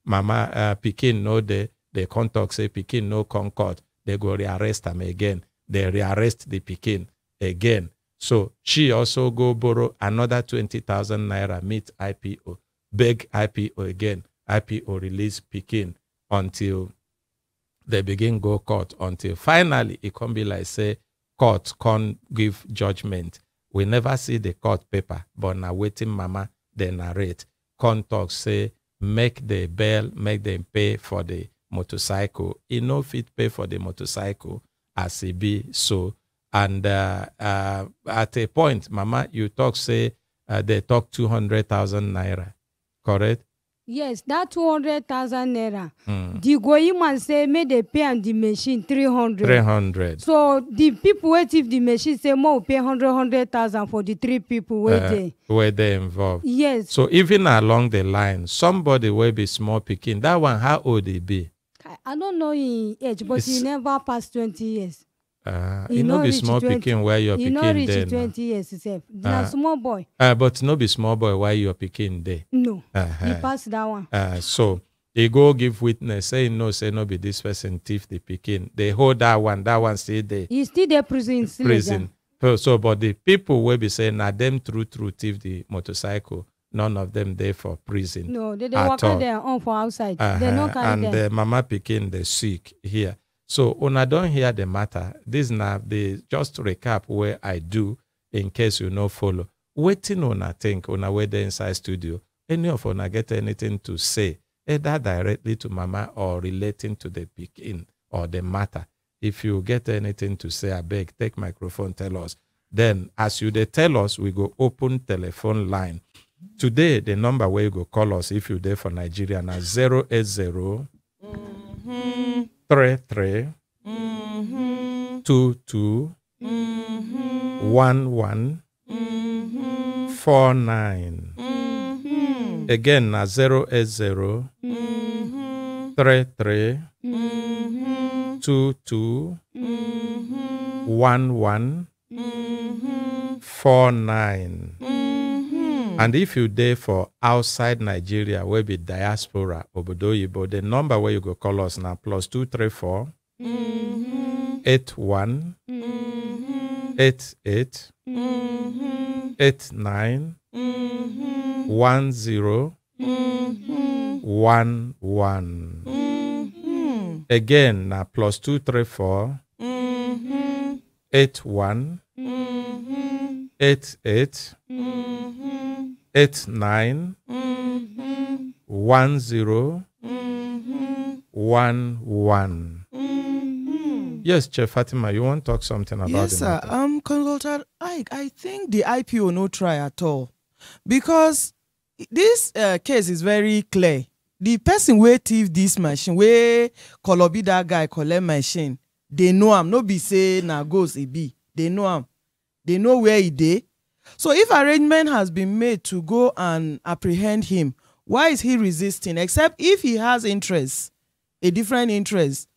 mama pikin no they contact say pikin no concord, they go rearrest them again. They rearrest the pikin again. So she also go borrow another 20,000 naira, meet IPO, beg IPO again. IPO release pikin until they begin go court, until finally it can be like say court can't give judgment. We never see the court paper, but now waiting mama they narrate. Can't talk say make the bail, make them pay for the motorcycle. He no fit pay for the motorcycle as he be so. And at a point, mama, you talk say they talk 200,000 naira, correct? Yes, that 200,000 naira. The goyim say make they pay on the machine 300. 300. So the people wait if the machine say more pay 100,000 for the three people where they involved. Yes. So even along the line, somebody will be small picking. That one, how old he be? I don't know in age, but he never passed 20 years. He no be small picking where you're picking there. He no reach 20 years himself. He's small boy. But no be small boy why you're picking there. No. He passed that one. So he go give witness, say no be this person thief the picking. They hold that one stay there. He still there prison. So but the people will be saying na them true thief the motorcycle. None of them there for prison. No, they work on their own for outside. They no carry and them. the mama picking the sick here. So when I don't hear the matter, this now the just to recap where I do in case you no follow. Waiting on I think on a way there inside studio. Any of una get anything to say, either directly to mama or relating to the picking or the matter. If you get anything to say, I beg, take microphone, tell us. Then as you they tell us, we go open telephone line. Today, the number where you go call us if you're there for Nigeria now 080 33 22 11 49. Again now 080 33 22 11 49. And if you there for outside Nigeria, where be diaspora, obodoyibo, the number where you go call us now, +234 81 88 89 10 11. Again, now +234 81 88 89 10 11. Yes, Chef Fatima, you want to talk something about yes, the sir. matter? Consultant Ike, I think the IPO no try at all, because this case is very clear. The person wey thief this machine, wey Kolobi that guy collect machine, they know am. No be say na ghost e be. They know am. They know where he dey. So if arrangement has been made to go and apprehend him, why is he resisting? Except if he has interest, a different interest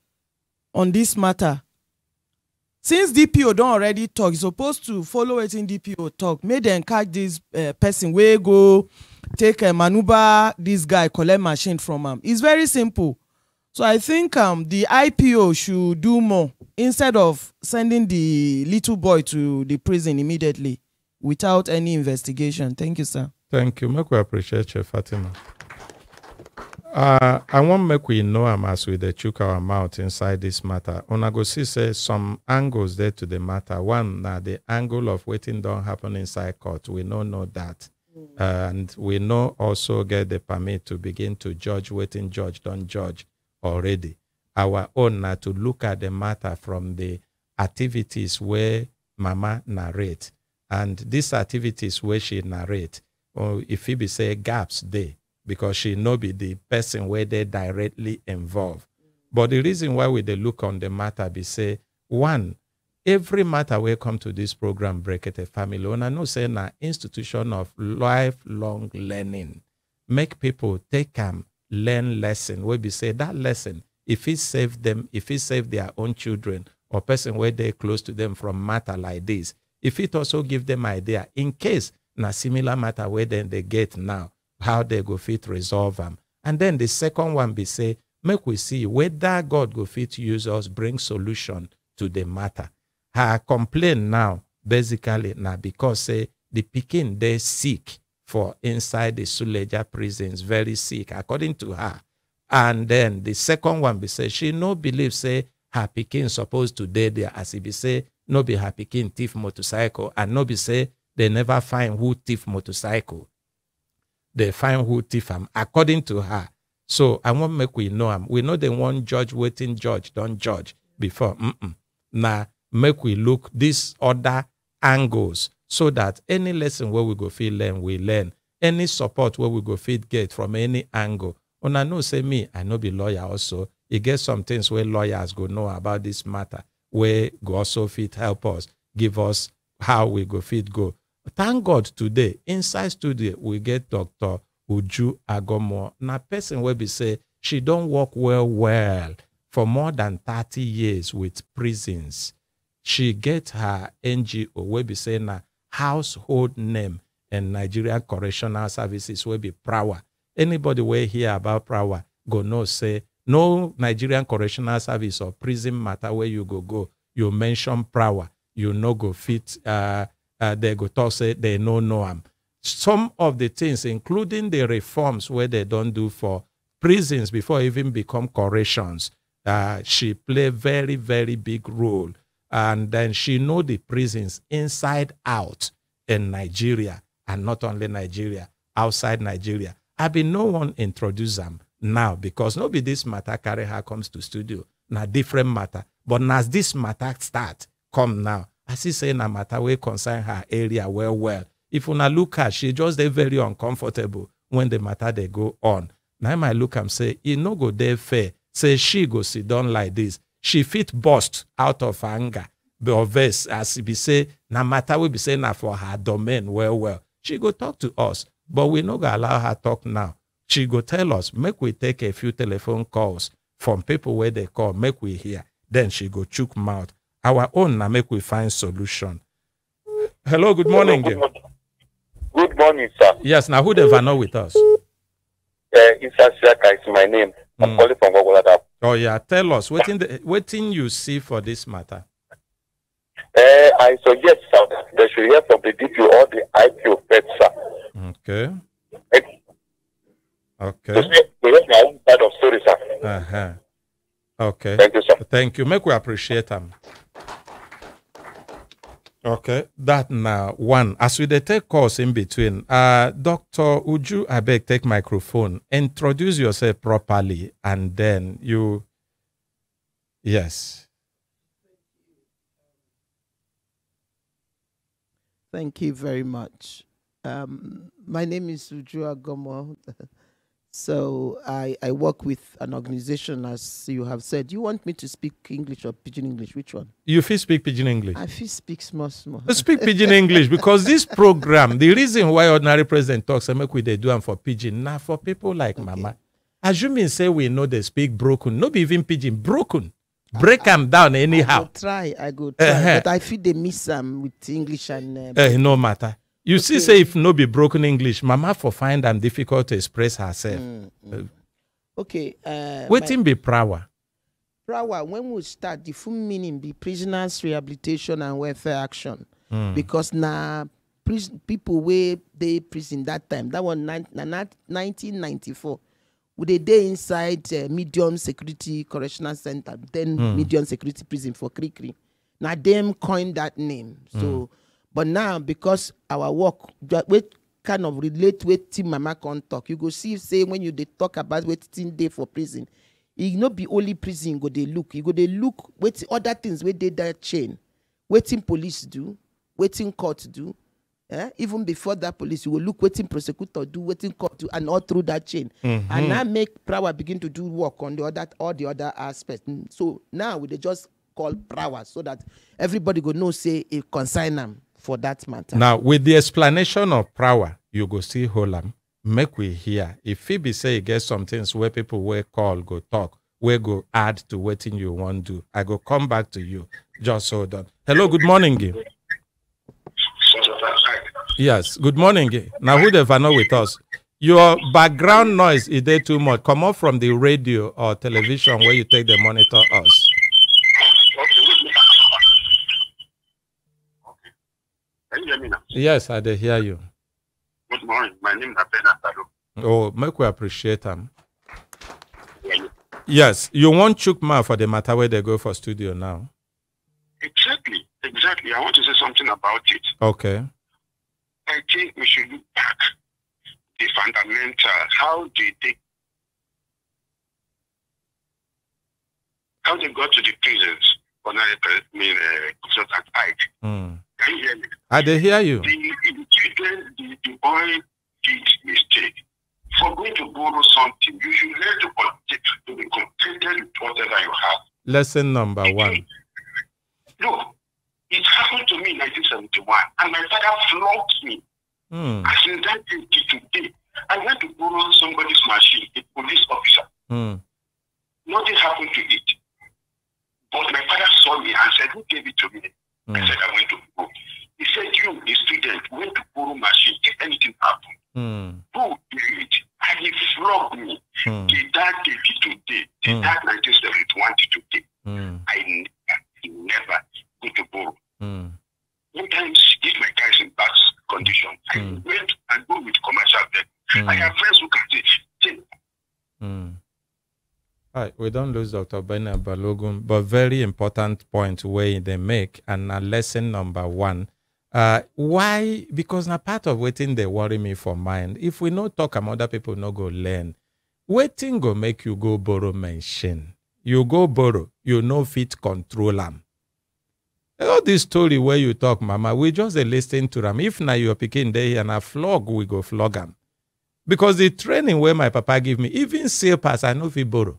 on this matter. Since DPO don't already talk, he's supposed to follow wetin DPO talk. Make dem catch this person wey go take a maneuver this guy collect machine from him. It's very simple. So I think the IPO should do more instead of sending the little boy to the prison immediately without any investigation. Thank you, sir. Thank you. Make we appreciate you, Fatima. I want make we know as we dey chook our mouth inside this matter. Una go see say some angles there to the matter. One, na the angle of waiting don't happen inside court. We no know that. And we know also get the permit to begin to judge waiting judge don't judge already. Our own na to look at the matter from the activities where mama narrate. And these activities where she narrate, or if he be say gaps there, because she no be the person where they directly involved. But the reason why we dey look on the matter be say, one, every matter will come to this program, Brekete Family, and I know say na institution of lifelong learning. Make people take learn lesson, where be say that lesson, if it save them, if it save their own children or person where they close to them from matter like this, if it also give them idea, in case na similar matter where then they get now, how they go fit resolve them. And then the second one be say, make we see whether God go fit use us, bring solution to the matter. Her complaint now, basically, now because say the pikin they sick for inside the Suleja prisons, very sick, according to her. And then the second one be say, she no believe say her pikin supposed to dey there, as he be say, no be her pikin thief motorcycle, and no be say they never find who thief motorcycle. They find who thief him, according to her. So I want make we know him. We know they want judge waiting judge, don't judge before. Now make we look these other angles so that any lesson where we go feel learn, we learn. Any support where we go fit get from any angle. And I know say me, I know be lawyer also. You get some things where lawyers go know about this matter, where go also fit help us, give us how we go fit go. Thank God today, inside studio, we get Dr. Uju Agomo. Now, person will be say, she don't work well for more than 30 years with prisons. She get her NGO, will be saying a household name in Nigerian Correctional Services, will be Prawa. Anybody will hear about Prawa, go know, say, no Nigerian Correctional Service or prison matter where you go, you mention Prawa, you no go fit, they go talk, say they no know them. Some of the things, including the reforms where they don't do for prisons before even become corrections, she play very, very big role. And then she know the prisons inside out in Nigeria, and not only Nigeria, outside Nigeria. I been no one introduce them now, because nobody this matter carry her comes to studio. Now different matter. But as this matter start, come now. I see say na matter wey concern her area well. If una look her, she just dey very uncomfortable when the matter they go on. Now I might look and say, e no go there fair. Say she go sit down like this. She fit burst out of anger. But verse, as he be say, na matter we be say na for her domain well. She go talk to us, but we no go allow her talk now. She go tell us, make we take a few telephone calls from people where they call, make we hear. Then she go chook mouth. Our own now make we find solution. Hello, good morning. Good morning, sir. Yes, now who ever know with us? Isa Siaka is my name. I'm calling from Gogolada. Oh yeah, tell us what thing you see for this matter. I suggest, sir, that they should hear from the DPO or the IPO first, sir. Okay. Okay. So we have my own side of story, sir. Okay. Thank you, sir. Thank you. Make we appreciate them. Okay, that now one. As we take calls in between, Dr. Uju, I beg take microphone. Introduce yourself properly, and then you. Yes. Thank you very much. My name is Uju Agomo. So I work with an organization, as you have said. You want me to speak English or Pidgin English? Which one? You feel speak Pidgin English? I feel speak small. Speak Pidgin English, because this program, the reason why Ordinary President talks, I make we they do them for Pidgin. Now for people like Mama, assuming say we know they speak broken, not even Pidgin, broken. Break them down anyhow. I go try. But I feel they miss them with English and... no matter. You see, say if no be broken English, Mama for find them difficult to express herself. Okay. Waiting be prawa. Prawa, when we start, the full meaning be prisoners rehabilitation and welfare action. Because now people where they prison that time, that was 1994. Would they day inside medium security correctional center, then medium security prison for Krikri. Now them coined that name. So. But now, because our work, we kind of relate with Team Mama can talk. You go see, say, when you they talk about waiting day for prison, it not be only prison go they look. You go they look with other things where they that chain. Waiting police do, waiting court do. Even before that police, you will look waiting prosecutor do, waiting court do, and all through that chain. And now make Prawa begin to do work on all the other aspects. So now we they just call Prawa so that everybody go know say it consign them. For that matter. Now, with the explanation of power, you go see Holam, make we hear. If Phoebe say you get some things where people will call, go talk, we go add to what you want to do. I go come back to you. Just hold on. Hello, good morning, Gil. Yes, good morning, Gil. Now, who the know with us? Your background noise is there too much. Come off from the radio or television where you take the monitor us. Can you hear me now? Yes, I did hear you. Good morning. My name is Abena Salo. Oh, make we appreciate them. Yes, you want Chukma for the matter where they go for studio now. Exactly. I want to say something about it. Okay. I think we should look back the fundamental. How they got to the prisons for consultant Ike. Can you hear me? I did hear you. The boy did mistake. For going to borrow something, you should learn to be contented with whatever you have. Lesson number one. Look, it happened to me in 1971, and my father flogged me. As in that day to today, I went to borrow somebody's machine, a police officer. Nothing happened to it. But my father saw me and said, "Who gave it to me?" I said, "I went to borrow." He said, "You, the student, went to borrow machine. If anything happened, who did it?" And he flogged me. Did that day to today? Did that 1971 to today? I never go to borrow. Sometimes, if my car is in bad condition, I went and go with commercial vehicle. I have friends who can say, All right, we don't lose Dr. Bena Balogun, but very important point where they make, and lesson number one. Why? Because na part of waiting they worry me for mind. If we no talk, other people no go learn. Waiting go make you go borrow machine. You go borrow, you no fit control them. All this story where you talk, Mama, we just listen to them. If now you're picking there and a flog, we go flog them. Because the training where my papa give me, even sale pass, I know fit borrow.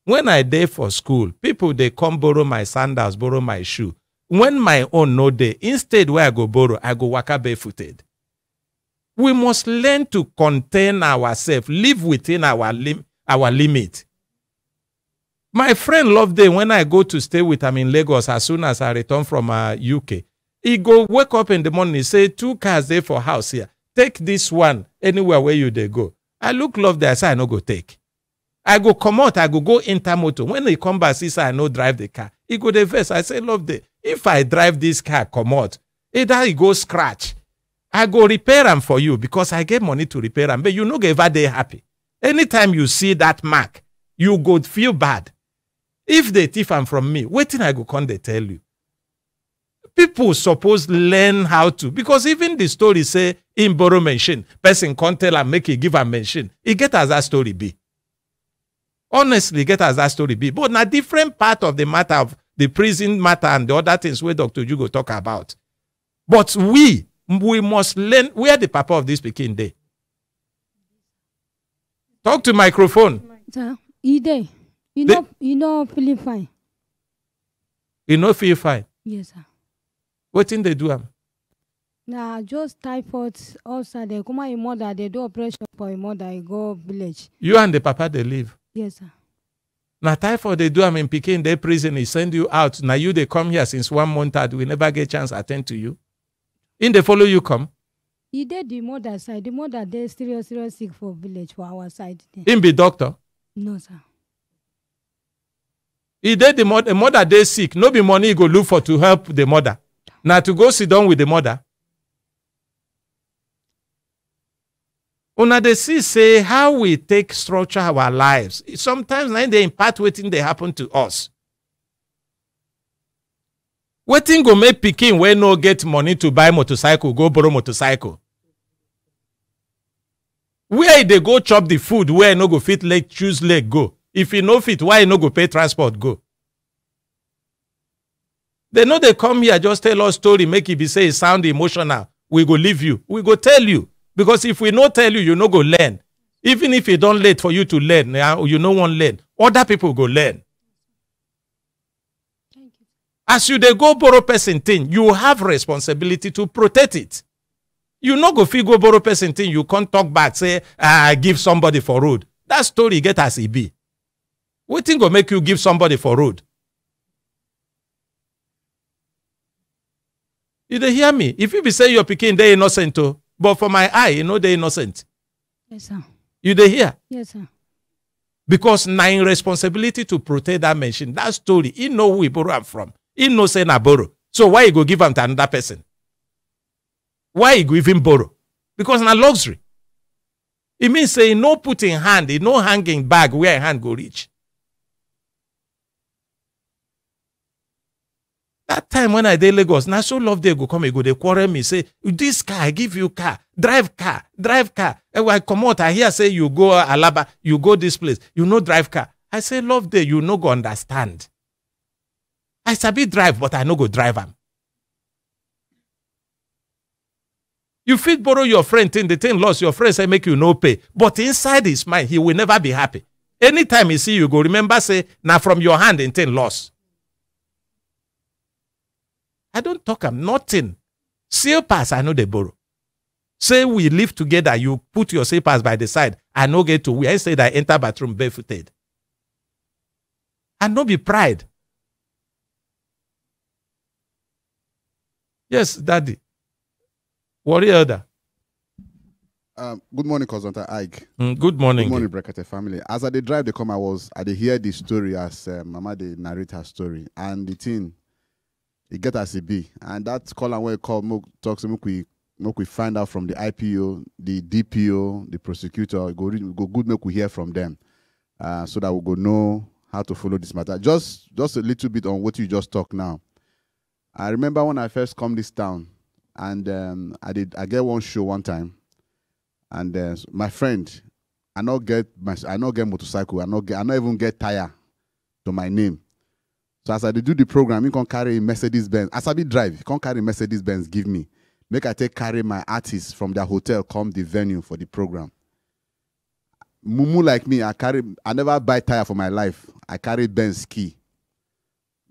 When I dey for school, people they come borrow my sandals, borrow my shoe. When my own no day, instead where I go borrow, I go waka barefooted. We must learn to contain ourselves, live within our limit. My friend loved day when I go to stay with him in Lagos as soon as I return from UK. He go wake up in the morning, he say, 2 cars there for house here. Take this one anywhere where you they go. I look love there, I say I no go take. I go come out, I go enter motor. When he come back, he say I no drive the car. He go the verse. I say, love the. If I drive this car, come out, either he go scratch. I go repair them for you because I get money to repair them. But you no ever they happy. Anytime you see that mark, you go feel bad. If they thief am from me, waiting I go come they tell you. People suppose learn how to, because even the story say in borrow mention, person can't tell and make it give a mention. It get as that story be. Honestly, get as that story be. But na different part of the matter of the prison matter and the other things where Dr. Jugo talk about. But we must learn where the papa of this speaking day. Talk to microphone. Sir, you know feeling fine. You know feel fine. Yes, sir. What thing they do? Nah, just typhoid also. They come my mother, they do operation for a mother, I go village. You and the papa they live. Yes, sir. Now typhoid they do in Peking, they prison, he send you out. Now you they come here since 1 month and we never get chance to attend to you. In they follow you come. He did the mother side. The mother they serious sick for village for our side. In be doctor. No, sir. He did the mother they sick. No be money he go look for to help the mother. Now to go sit down with the mother. Una they see say how we take structure our lives. Sometimes now they impart waiting they happen to us. Waiting go make pikin when no get money to buy motorcycle, go borrow motorcycle. Where they go chop the food, where no go fit leg, choose leg go. If you no fit, why no go pay transport go? They know they come here, just tell us story, make it be say it sound emotional. We go leave you. We go tell you. Because if we no tell you, you no go learn. Even if it don't late for you to learn, you no want learn. Other people go learn. Thank you. As you they go borrow person thing, you have responsibility to protect it. You no go fit go borrow person thing, you can't talk back, say, give somebody for road. That story get as it be. What thing go make you give somebody for road? You dey hear me? If you be say your pikin they innocent too, but for my eye, you know they innocent. Yes, sir. You dey hear? Yes, sir. Because na in responsibility to protect that machine, that story, he know who he borrow am from. He know say na borrow. So why you go give am to another person? Why you go even borrow? Because na luxury. It means say no put in hand, he no hanging bag where hand go reach. That time when I dey Lagos, na so love they go come, they quarrel me, say, this car, I give you car, drive car. And when I come out, I hear say you go Alaba, you go this place, you no drive car. I say, love day, you no go understand. I sabi drive, but I no go drive am. You fit borrow your friend thing, the thing lost, your friend say make you no pay. But inside his mind, he will never be happy. Anytime he see you go, remember say, now from your hand, the thing lost. I don't talk am nothing. Seal pass, I know they borrow. Say we live together, you put your seal pass by the side. I no get to where I said I enter bathroom barefooted. And no be pride. Yes, daddy. Warrior elder. Good morning, Cousin Ike. Good morning. Good morning, Brekete family. As I dey drive, they come. I dey hear the story as Mama dey narrate her story, and the thing. It get as it be, and that call and where call talk so we find out from the IPO, the DPO, the prosecutor. Go good make we hear from them, so that we go know how to follow this matter. Just a little bit on what you just talked now. I remember when I first come this town, and I get one show one time, and my friend, I not get motorcycle, I not even get tire to my name. So as I do the program, you can carry Mercedes-Benz. As I be drive, you can carry Mercedes-Benz, give me. Make I carry my artists from their hotel, come the venue for the program. Mumu like me, I never buy tire for my life. I carry Benz key.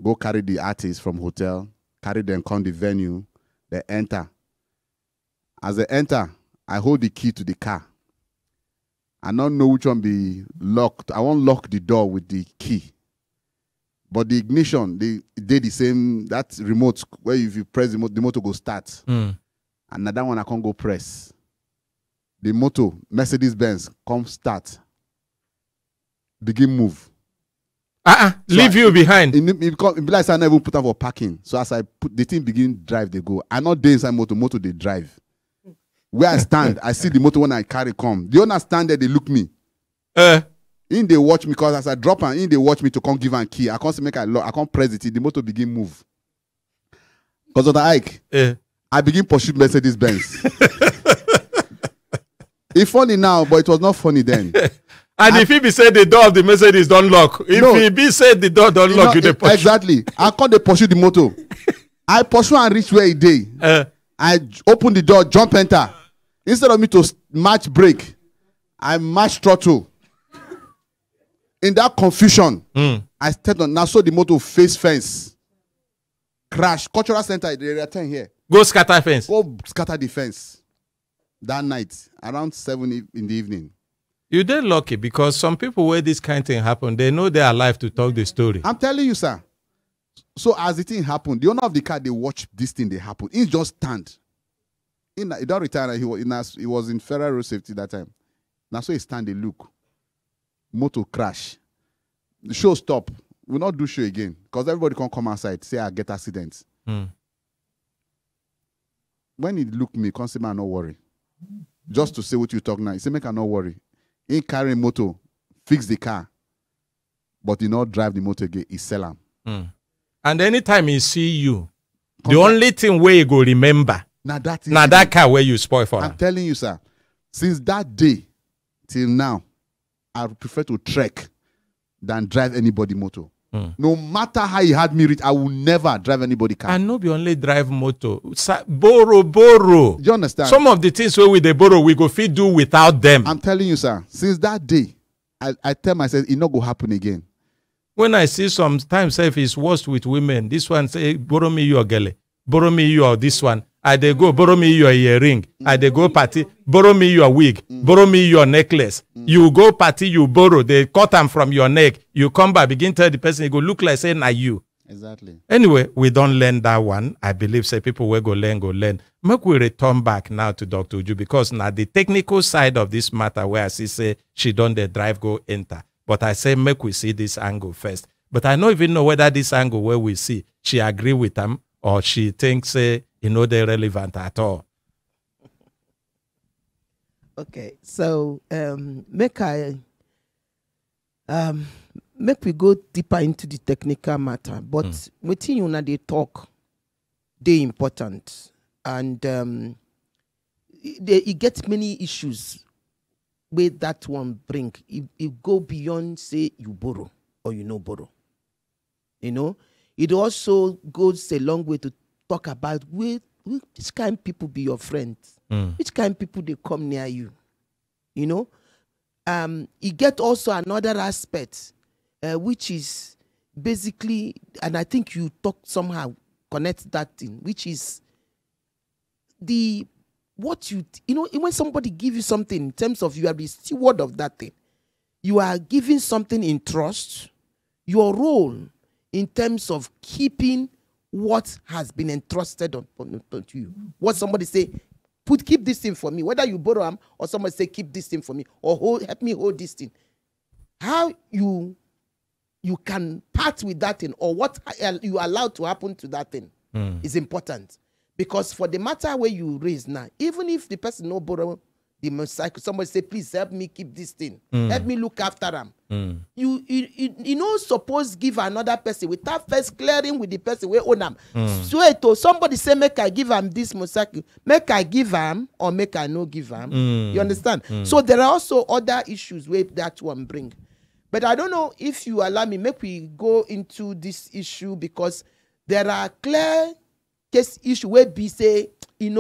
Go carry the artists from hotel, carry them, come the venue, they enter. As they enter, I hold the key to the car. I don't know which one be locked. I won't lock the door with the key. But the ignition, they did the same, that remote, where if you press the motor go start. And that one I can't go press. The motor, Mercedes-Benz, come start. Begin move. Leave you behind. It be like I never put up for parking. So as I put the thing begin drive, they go. I not dey inside motor they drive. Where I stand, I see the motor when I carry come. The owner stand there, they look me. In they watch me because as I drop and in they watch me to come give and key. I can't make a lock. I can't press it. The motor begin move. Because of the hike, I begin pursue Mercedes-Benz. It's funny now, but it was not funny then. And if he be said the door of the Mercedes don't lock, if he be said the door don't lock, you pursue. Exactly. I can't pursue the motor. I pursue and reach where he dey. I open the door, jump enter. Instead of me to match brake, I match throttle. In that confusion, I stepped on. Now saw the motor face fence. Crash. Cultural center, they return here. Go scatter fence. Go scatter the fence. That night, around 7 in the evening. You did lucky because some people where this kind of thing happen, they know they are alive to talk the story. I'm telling you, sir. So as the thing happened, the owner of the car, they watch this thing, they happen. He just stand. He don't retire. He was in Federal Road Safety that time. Now so he stand, they look. Motor crash. The show stop. We'll not do show again. Because everybody can come outside, say I get accidents. When he look me, come say, man, no worry. Just to say what you talk now. He say, make her not worry. He carry motor, fix the car. But he not drive the motor again. He sell him. And anytime he see you, the only thing where you go remember, now that car where you spoil for I'm him. telling you, sir, since that day till now, I prefer to trek than drive anybody motor. No matter how he had me reach, I will never drive anybody car. And no be only drive motor. Borrow. Do you understand? Some of the things where we they borrow, we go fit do without them. I'm telling you, sir, since that day, I tell myself it not go happen again. When I see sometimes if it's worse with women, this one say, borrow me your gele, borrow me your this one. I they go, borrow me your earring. I they go party, borrow me your wig, borrow me your necklace. You go party, you borrow, they cut them from your neck. You come back, begin tell the person, you go look like saying, nah, you. Exactly. Anyway, we don't learn that one. I believe say people will go learn. Make we return back now to Dr. Uju because now the technical side of this matter where I see say she done the drive go enter. But I say make we see this angle first. But I don't even know whether this angle where we see, she agree with them or she thinks say, they're relevant at all. Okay, so make we go deeper into the technical matter. But within you now they talk, they important, and it gets many issues where that one bring. It go beyond say you borrow or you no borrow. It also goes a long way to talk about which kind of people be your friends, which kind of people they come near you. It get also another aspect, which is basically, and I think you talk somehow connect that thing, which is when somebody give you something in terms of you are the steward of that thing, you are giving something in trust. Your role in terms of keeping what has been entrusted upon you. What somebody say, keep this thing for me. Whether you borrow them or somebody say, keep this thing for me or help me hold this thing. How you can part with that thing or what you allow to happen to that thing is important. Because for the matter where you raise now, even if the person no borrow the motorcycle, somebody say, please help me keep this thing. Help me look after them. You suppose give another person without first clearing with the person we own them. So somebody say, make I give them this motorcycle. Make I give them or make I no give them. You understand? So there are also other issues where that one bring. But I don't know if you allow me, make we go into this issue because there are clear case issue where be say,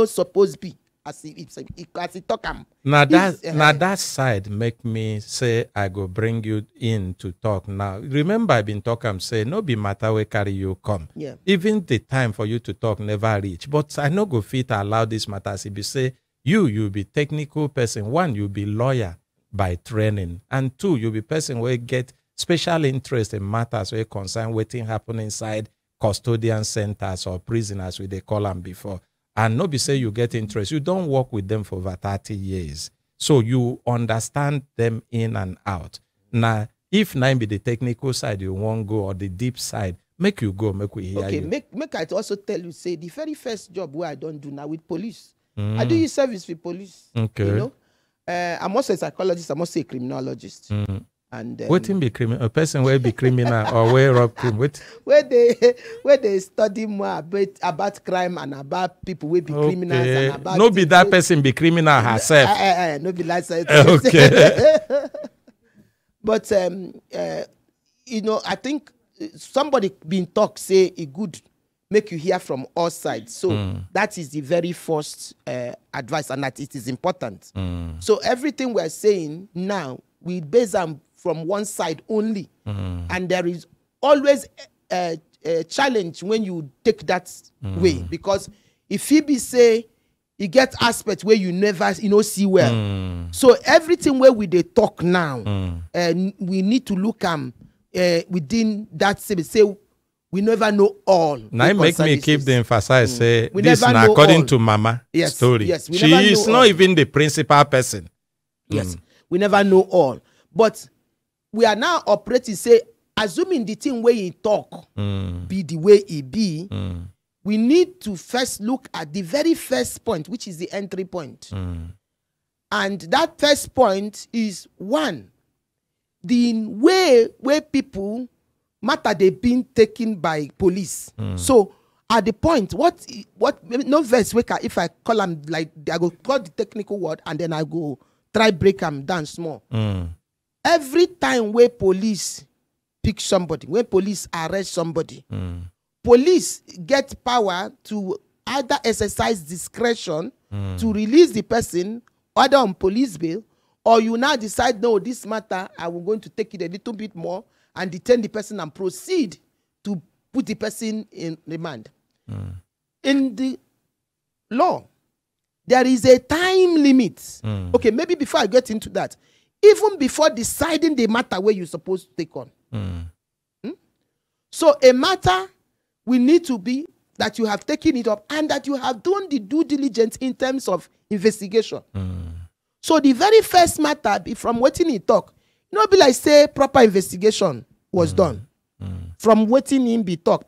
supposed be. As he talk now that side make me say I go bring you in to talk now. Remember I been talking say no be matter where carry you come. Yeah. Even the time for you to talk never reach. But I no go fit allow this matter. As be say you be technical person. One, you be lawyer by training, and two, you be person where get special interest in matters where concern wetin happen inside custodian centers or prisoners, we they call them before. And no be say you get interest. You don't work with them for over 30 years. So you understand them in and out. Now, if now be the technical side you won't go or the deep side, make you go, make we hear you. Okay, make I also tell you, say, the very first job where I don't do now with police. I do use service with police. Okay. You know? I'm also a psychologist, I'm also a criminologist. And what be criminal? A person will be criminal or where rob criminal? where they study more about crime and about people will be criminals and about no be that person be criminal herself. No be like that. Okay. But you know, I think somebody been talk say it good make you hear from all sides. So that is the very first advice, and that it is important. So everything we're saying now, we base them from one side only. And there is always a challenge when you take that way. Because if he be say, you get aspects where you never see well. So everything where we they talk now, we need to look within that say we never know all. Now make me keep the emphasize say this is according to Mama story. Yes, she is not even the principal person. Yes, we never know all. But we are now operating, say, assuming the thing where he talk be the way he be, we need to first look at the very first point, which is the entry point. And that first point is one, the way where people matter they been taken by police. So at the point, what no verse if I call them like I go call the technical word and then I go try break them down small. Every time where police pick somebody, when police arrest somebody, police get power to either exercise discretion to release the person, either on police bail, or you now decide, no, this matter, I will going to take it a little bit more and detain the person and proceed to put the person in remand. In the law, there is a time limit. Okay, maybe before I get into that, even before deciding the matter where you're supposed to take on. So a matter will need to be that you have taken it up and that you have done the due diligence in terms of investigation. So the very first matter, from waiting he talk, be like say proper investigation was done. From waiting him be talk.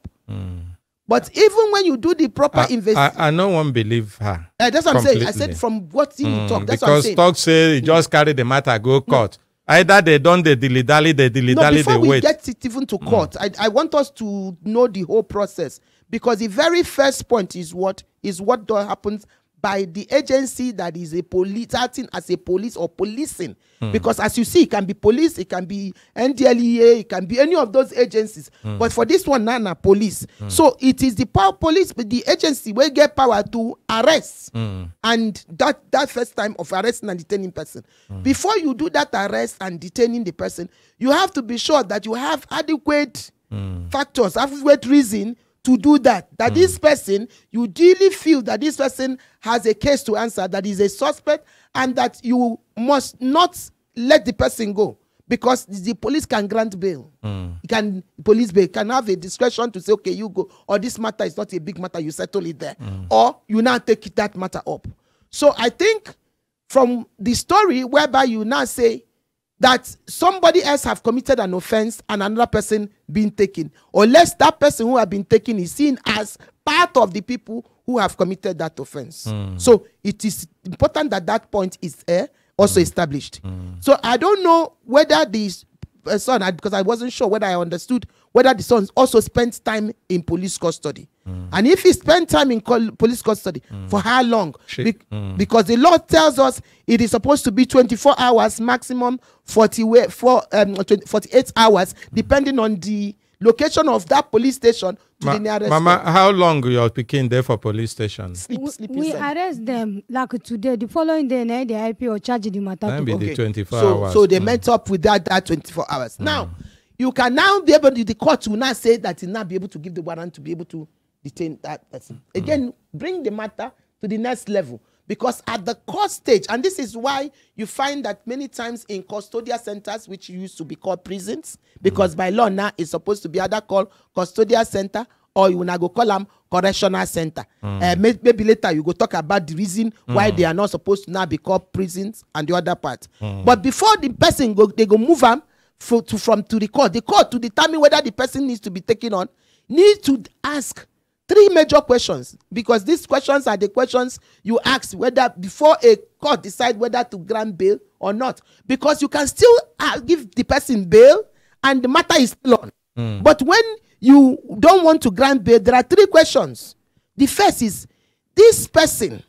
But even when you do the proper investigation, I no one believe her. That's what I'm saying. I said from what he talk. That's what I'm saying. Because talk say just carry the matter go court. Either they don't they dilly-dally, they dilly-dally, before they we wait. get it even to court, I want us to know the whole process, because the very first point is what happens by the agency that is a police acting as a police or policing. Because as you see, it can be police, it can be NDLEA, it can be any of those agencies. But for this one, Nana, police. So it is the police, but the agency will get power to arrest. And that first time of arresting and detaining person. Before you do that arrest and detaining the person, you have to be sure that you have adequate factors, adequate reason to do that. That this person, you really feel that this person has a case to answer, that is a suspect, and that you must not let the person go, because the police can grant bail. Police bail can have a discretion to say, okay, you go, or this matter is not a big matter, you settle it there, or you now take that matter up. So I think from the story whereby you now say that somebody else have committed an offense and another person being taken, unless that person who have been taken is seen as part of the people who have committed that offense. So it is important that that point is also established. So I don't know whether this son, because I wasn't sure whether I understood whether the son also spent time in police custody. And if he spent time in police custody, for how long? Because the law tells us it is supposed to be 24 hours, maximum 48 hours, depending on the location of that police station to the nearest. Mama, how long you are picking there for police station? We arrest them like today. The following day, the IP or charge the matter. Maybe the 24 hours. So they met up with that 24 hours. Now, you can now be able to, the court will now say that you now be able to give the warrant to be able to detain that person. Again, bring the matter to the next level. Because at the court stage, and this is why you find that many times in custodial centers, which used to be called prisons, because by law now it's supposed to be either called custodial center or you will go call them correctional center. Maybe later you go talk about the reason why they are not supposed to now be called prisons and the other part. But before the person they go move them to the court to determine whether the person needs to be taken on, need to ask 3 major questions, because these questions are the questions you ask whether before a court decide whether to grant bail or not, because you can still give the person bail and the matter is still on. But when you don't want to grant bail, there are 3 questions. The first is, this person,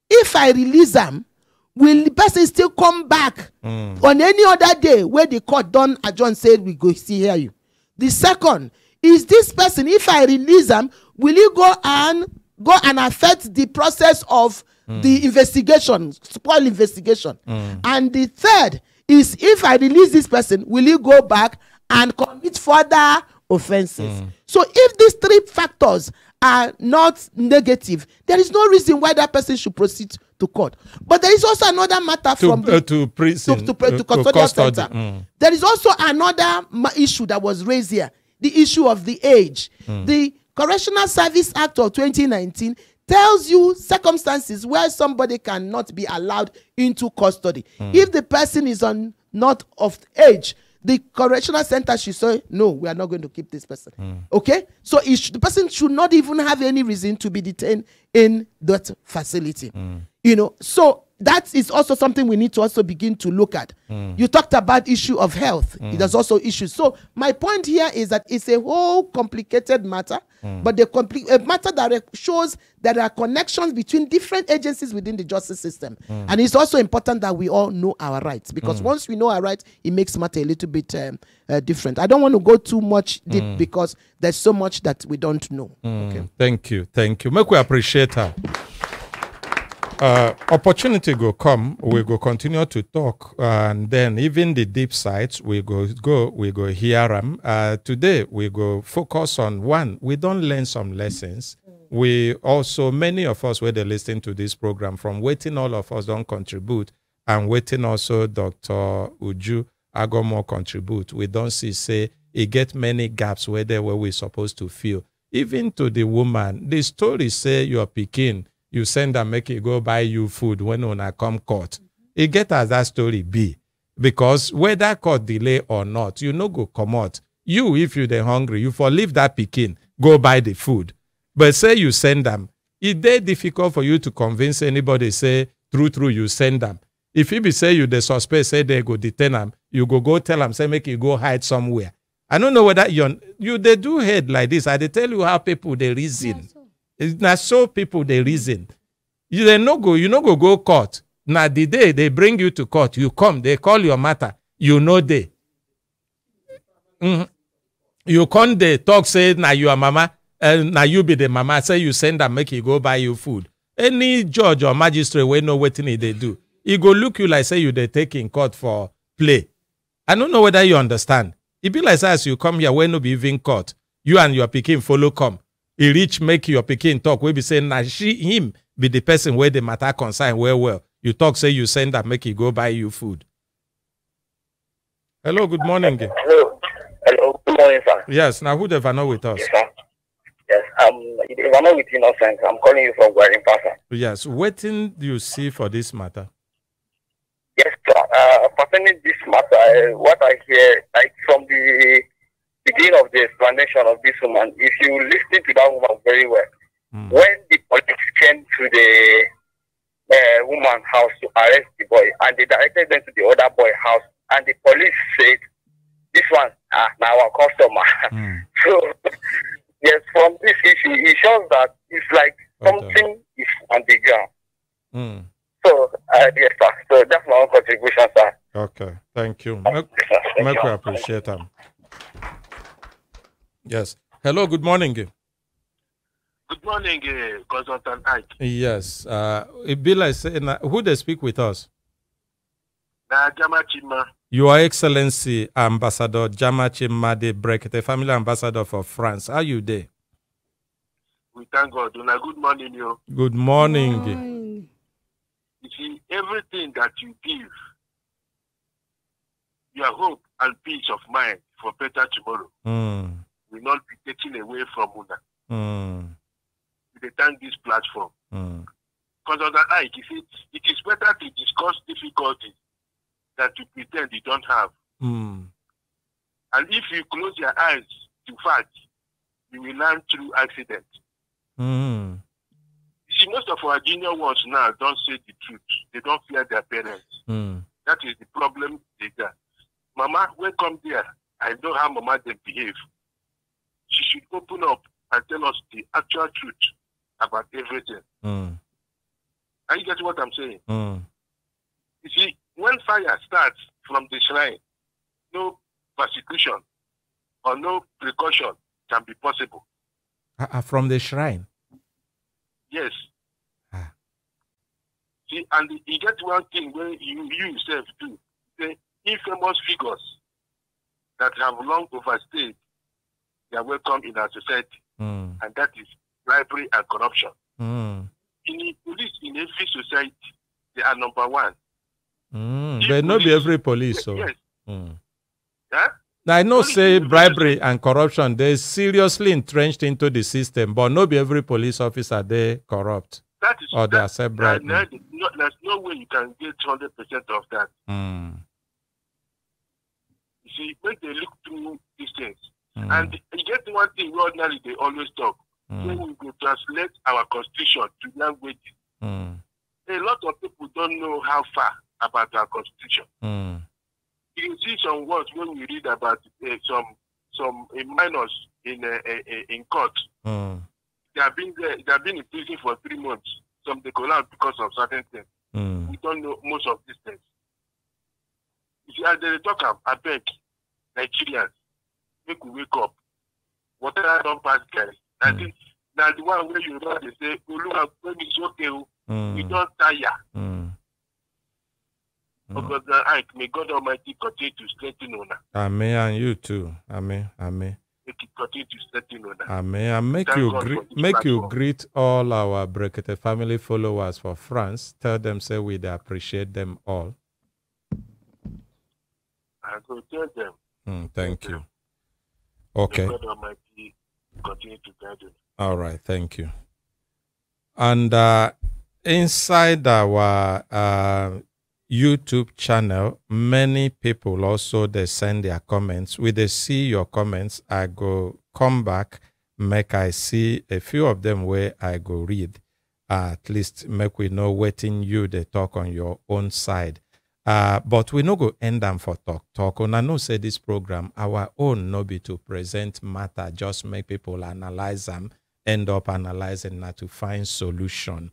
if I release them, will the person still come back on any other day where the court done adjourn said we go see hear you? The second is, this person, if I release them, will you go and affect the process of the investigation, spoil investigation? And the third is, if I release this person, will you go back and commit further offenses? So if these 3 factors are not negative, there is no reason why that person should proceed to court. But there is also another matter to prison, to custodial center. There is also another issue that was raised here, the issue of the age. The Correctional Service Act of 2019 tells you circumstances where somebody cannot be allowed into custody. If the person is not of age, the correctional center should say, no, we are not going to keep this person. Okay? So the person should not even have any reason to be detained in that facility. You know, so that is also something we need to also begin to look at. You talked about issue of health. There's also issues. So my point here is that it's a whole complicated matter, but a matter that shows that there are connections between different agencies within the justice system. And it's also important that we all know our rights, because once we know our rights, it makes matter a little bit different. I don't want to go too much deep because there's so much that we don't know. Okay. Thank you. Make we appreciate her. Opportunity go come, we go continue to talk, and then even the deep sides we go hear them. Today we go focus on one. We don't learn some lessons. We also, many of us where they listen to this program, from waiting all of us don't contribute, and waiting also Dr. Uju Agomo contribute. We don't see say it get many gaps where we supposed to fill. Even to the woman, the story say your pikin, you send them, make it go buy you food when una come court. It get as that story be. Because whether court delay or not, you no go come out. You, if you dey hungry, you for leave that pikin, go buy the food. But say you send them, it dey difficult for you to convince anybody, say, true, you send them. If you be say you the suspect, say they go detain them, you go tell them, say make you go hide somewhere. I don't know whether you they do head like this. I dey tell you how people they reason. It's not so people they reason. You no go court. Now the day they bring you to court, you come, they call your matter. You know they. You come they talk, say now you are mama, now you be the mama, say you send them, make you go buy you food. Any judge or magistrate will know what they do. He go look you like say you they take in court for play. I don't know whether you understand. It be like as you come here when no be even court. You and your pikin follow come. He reach make your pikin talk. We be saying now him be the person where the matter concern well. You talk, say you send that, make you go buy you food. Hello, good morning. Hello, good morning, sir. Yes, now who the Vano with us? Yes, sir. Yes, Vano with Innocent. I'm calling you from Guarin Pasa. Yes, what do you see for this matter? Yes, sir. Pertaining this matter, what I hear, like from the beginning of the explanation of this woman, if you listen to that woman very well, when the police came to the woman's house to arrest the boy, and they directed them to the other boy's house, and the police said, this one, now our customer. So, yes, from this issue, it shows that it's like something is on the ground. So, yes, sir. So that's my own contribution, sir. Okay, thank you. Make we appreciate them. Yes. Hello, good morning. Good morning, Consultant Ike. Yes. It be like saying, who they speak with us? Jama Chima. Your Excellency, Ambassador Jama Chima, the Brekete Family Ambassador for France. How are you there? We thank God. Good morning, you. Good morning. You see, everything that you give, your hope and peace of mind for better tomorrow will not be taken away from Una. They thank this platform. Because on that like, it is better to discuss difficulties than to pretend you don't have. And if you close your eyes to fact, you will learn through accident. You see, most of our junior ones now don't say the truth. They don't fear their parents. That is the problem they got. Mama, when come there, I know how Mama they behave. She should open up and tell us the actual truth about everything. Are you get what I'm saying? You see, when fire starts from the shrine, no persecution or no precaution can be possible. From the shrine? Yes. See, and you get one thing where you yourself do. The infamous figures that have long overstayed their welcome in our society. And that is bribery and corruption. In the police, in every society, they are number one. But not be every police. So. Yes. Huh? I know say bribery and corruption, they're seriously entrenched into the system, but not be every police officer they corrupt. That is, or they accept bribery. There's no way you can get 100% of that. You see, when they look through these things, and you get one thing ordinarily they always talk, when we go translate our constitution to languages, a lot of people don't know how far about our constitution. You can see some words when we read about some minors in court. They have been there. They have been in prison for 3 months. Some they go out because of certain things. We don't know most of these things. You see, as they talk, I beg Nigerians, make we wake up. Whatever don't pass, guys. I think now the one where you know they say, "Oluwa, when it's okay, we don't tire." Because may God Almighty continue to strengthen on us. Amen, and you too. Amen, amen. Make it continue to strengthen on us. Amen, and make you greet all our Brekete family followers for France. Tell them say we appreciate them all. I go tell them. Thank you. Okay. May God Almighty continue to guide us. All right, thank you. And inside our YouTube channel, many people also they send their comments. When they see your comments, I go come back, make I see a few of them where I go read. At least make we know waiting you they talk on your own side. But we no go end them for talk. And I know say this program, our own no be to present matter, just make people analyze them, end up analyzing that to find solution.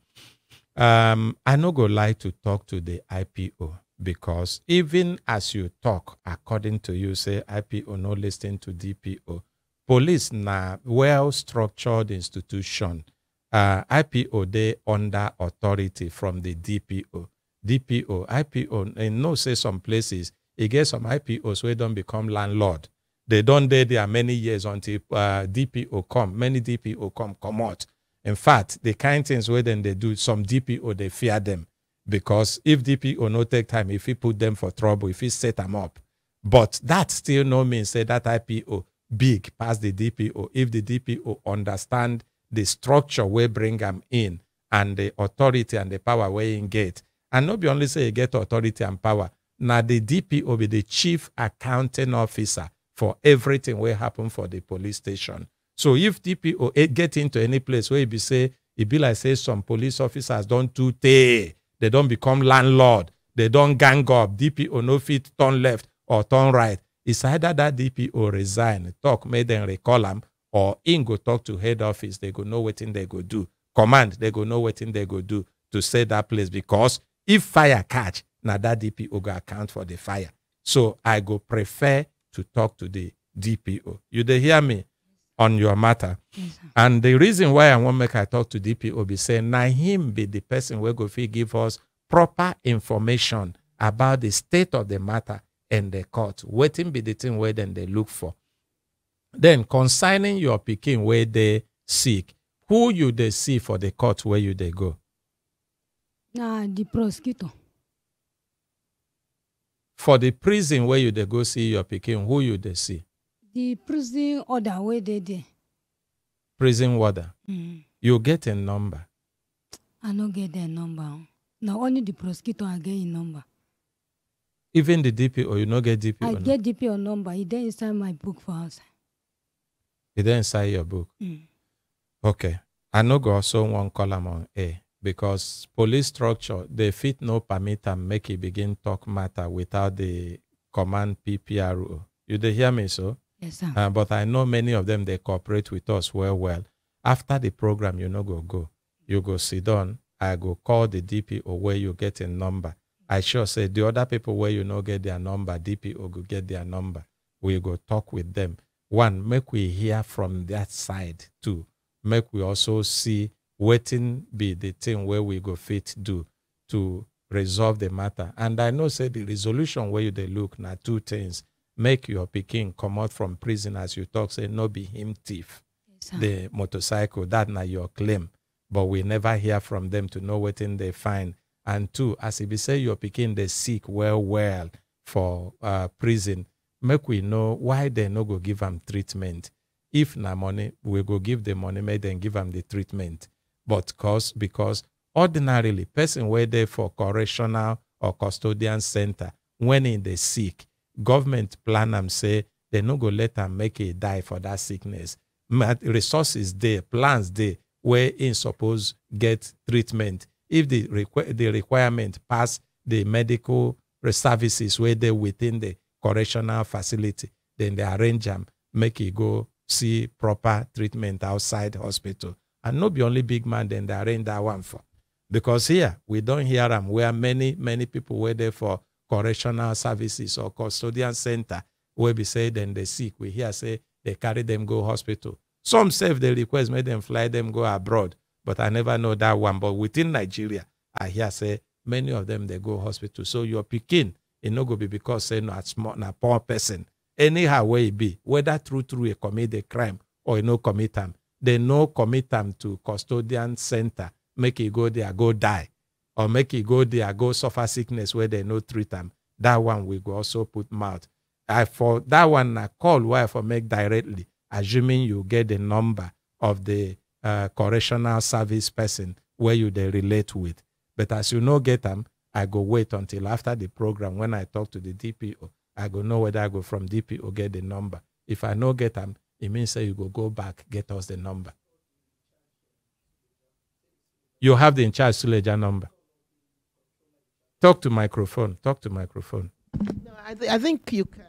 I no go lie to talk to the IPO because even as you talk, according to you, say IPO no listen to DPO. Police na well-structured institution. IPO they under authority from the DPO. IPO, and no say some places, it get some IPOs where don't become landlord. They don't there many years until DPO come. Many DPO come out. In fact, the kind things where then they do, some DPO, they fear them. Because if DPO no take time, if he put them for trouble, if he set them up. But that still no means say that IPO big past the DPO. If the DPO understand the structure we bring them in and the authority and the power we get. And not be only say you get authority and power. Now the DPO be the chief accounting officer for everything will happen for the police station. So if DPO get into any place where it be like say some police officers don't do they don't become landlord, they don't gang up, DPO no fit turn left or turn right. It's either that DPO resign, talk, make them recall them, or in go talk to head office, they go know what thing they go do. Command, they go know what thing they go do to say that place because if fire catch, now that DPO go account for the fire. So I go prefer to talk to the DPO. You they hear me? On your matter. Yes, and the reason why I want make I talk to DPO be saying now him be the person where go give us proper information about the state of the matter and the court. Waiting be the thing where then they look for. Then concerning your picking where they seek, who you they see for the court where you they go? Nah, the prosecutor. For the prison where you dey go see your pikin, who you dey see? The prison order where they there. Prison warder. You get a number. I no get their number. Now only the prosecutor I get a number. Even the DPO, you no get DPO? I get DPO number. He there inside my book for us. He there inside your book? Okay. I no go also one column on A because police structure, they fit no permit and make it begin talk matter without the command PPRO. You dey hear me, so? Yes, sir. But I know many of them, they cooperate with us well. After the program, you no go. You go sit down. I go call the DPO where you get a number. I sure say the other people where you no get their number, DPO go get their number. We go talk with them. One, make we hear from that side. Two, make we also see wetin be the thing where we go fit do to resolve the matter. And I know say the resolution where you dey look na two things. Make your pikin come out from prison as you talk, say no be him thief. Yes, the motorcycle, that na your claim. But we never hear from them to know wetin they find. And two, as it be say your pikin they sick well for prison, make we know why they no go give them treatment. If na money, we go give the money, make them give them the treatment. But because ordinarily, person where they for correctional or custodian center, when in the sick, government plan them say they no go let them make it die for that sickness. Resources there, plans there, where in suppose get treatment. If the requirement pass the medical services where they within the correctional facility, then they arrange them, make it go see proper treatment outside hospital. And not be only big man, then they arrange that one for. Because here, we don't hear them where many people were there for correctional services or custodian center, where we say then they sick. We hear say they carry them go hospital. Some say if they request, make them fly them go abroad. But I never know that one. But within Nigeria, I hear say many of them, they go hospital. So your pikin, it no go be because say not small, not poor person. Anyhow way it be, whether true he commit the crime or no commit them, they no commit them to custodian center, make it go there, go die. Or make it go there, go suffer sickness where they no treat them. That one we go also put mouth. For that one, I call why for make directly, assuming you get the number of the correctional service person where you they relate with. But as you no get them, I go wait until after the program. When I talk to the DPO, I go know whether I go from DPO get the number. If I no get them, it means say you go back, get us the number. You have the in charge Suleja number. Talk to microphone. Talk to microphone. No, I think you can.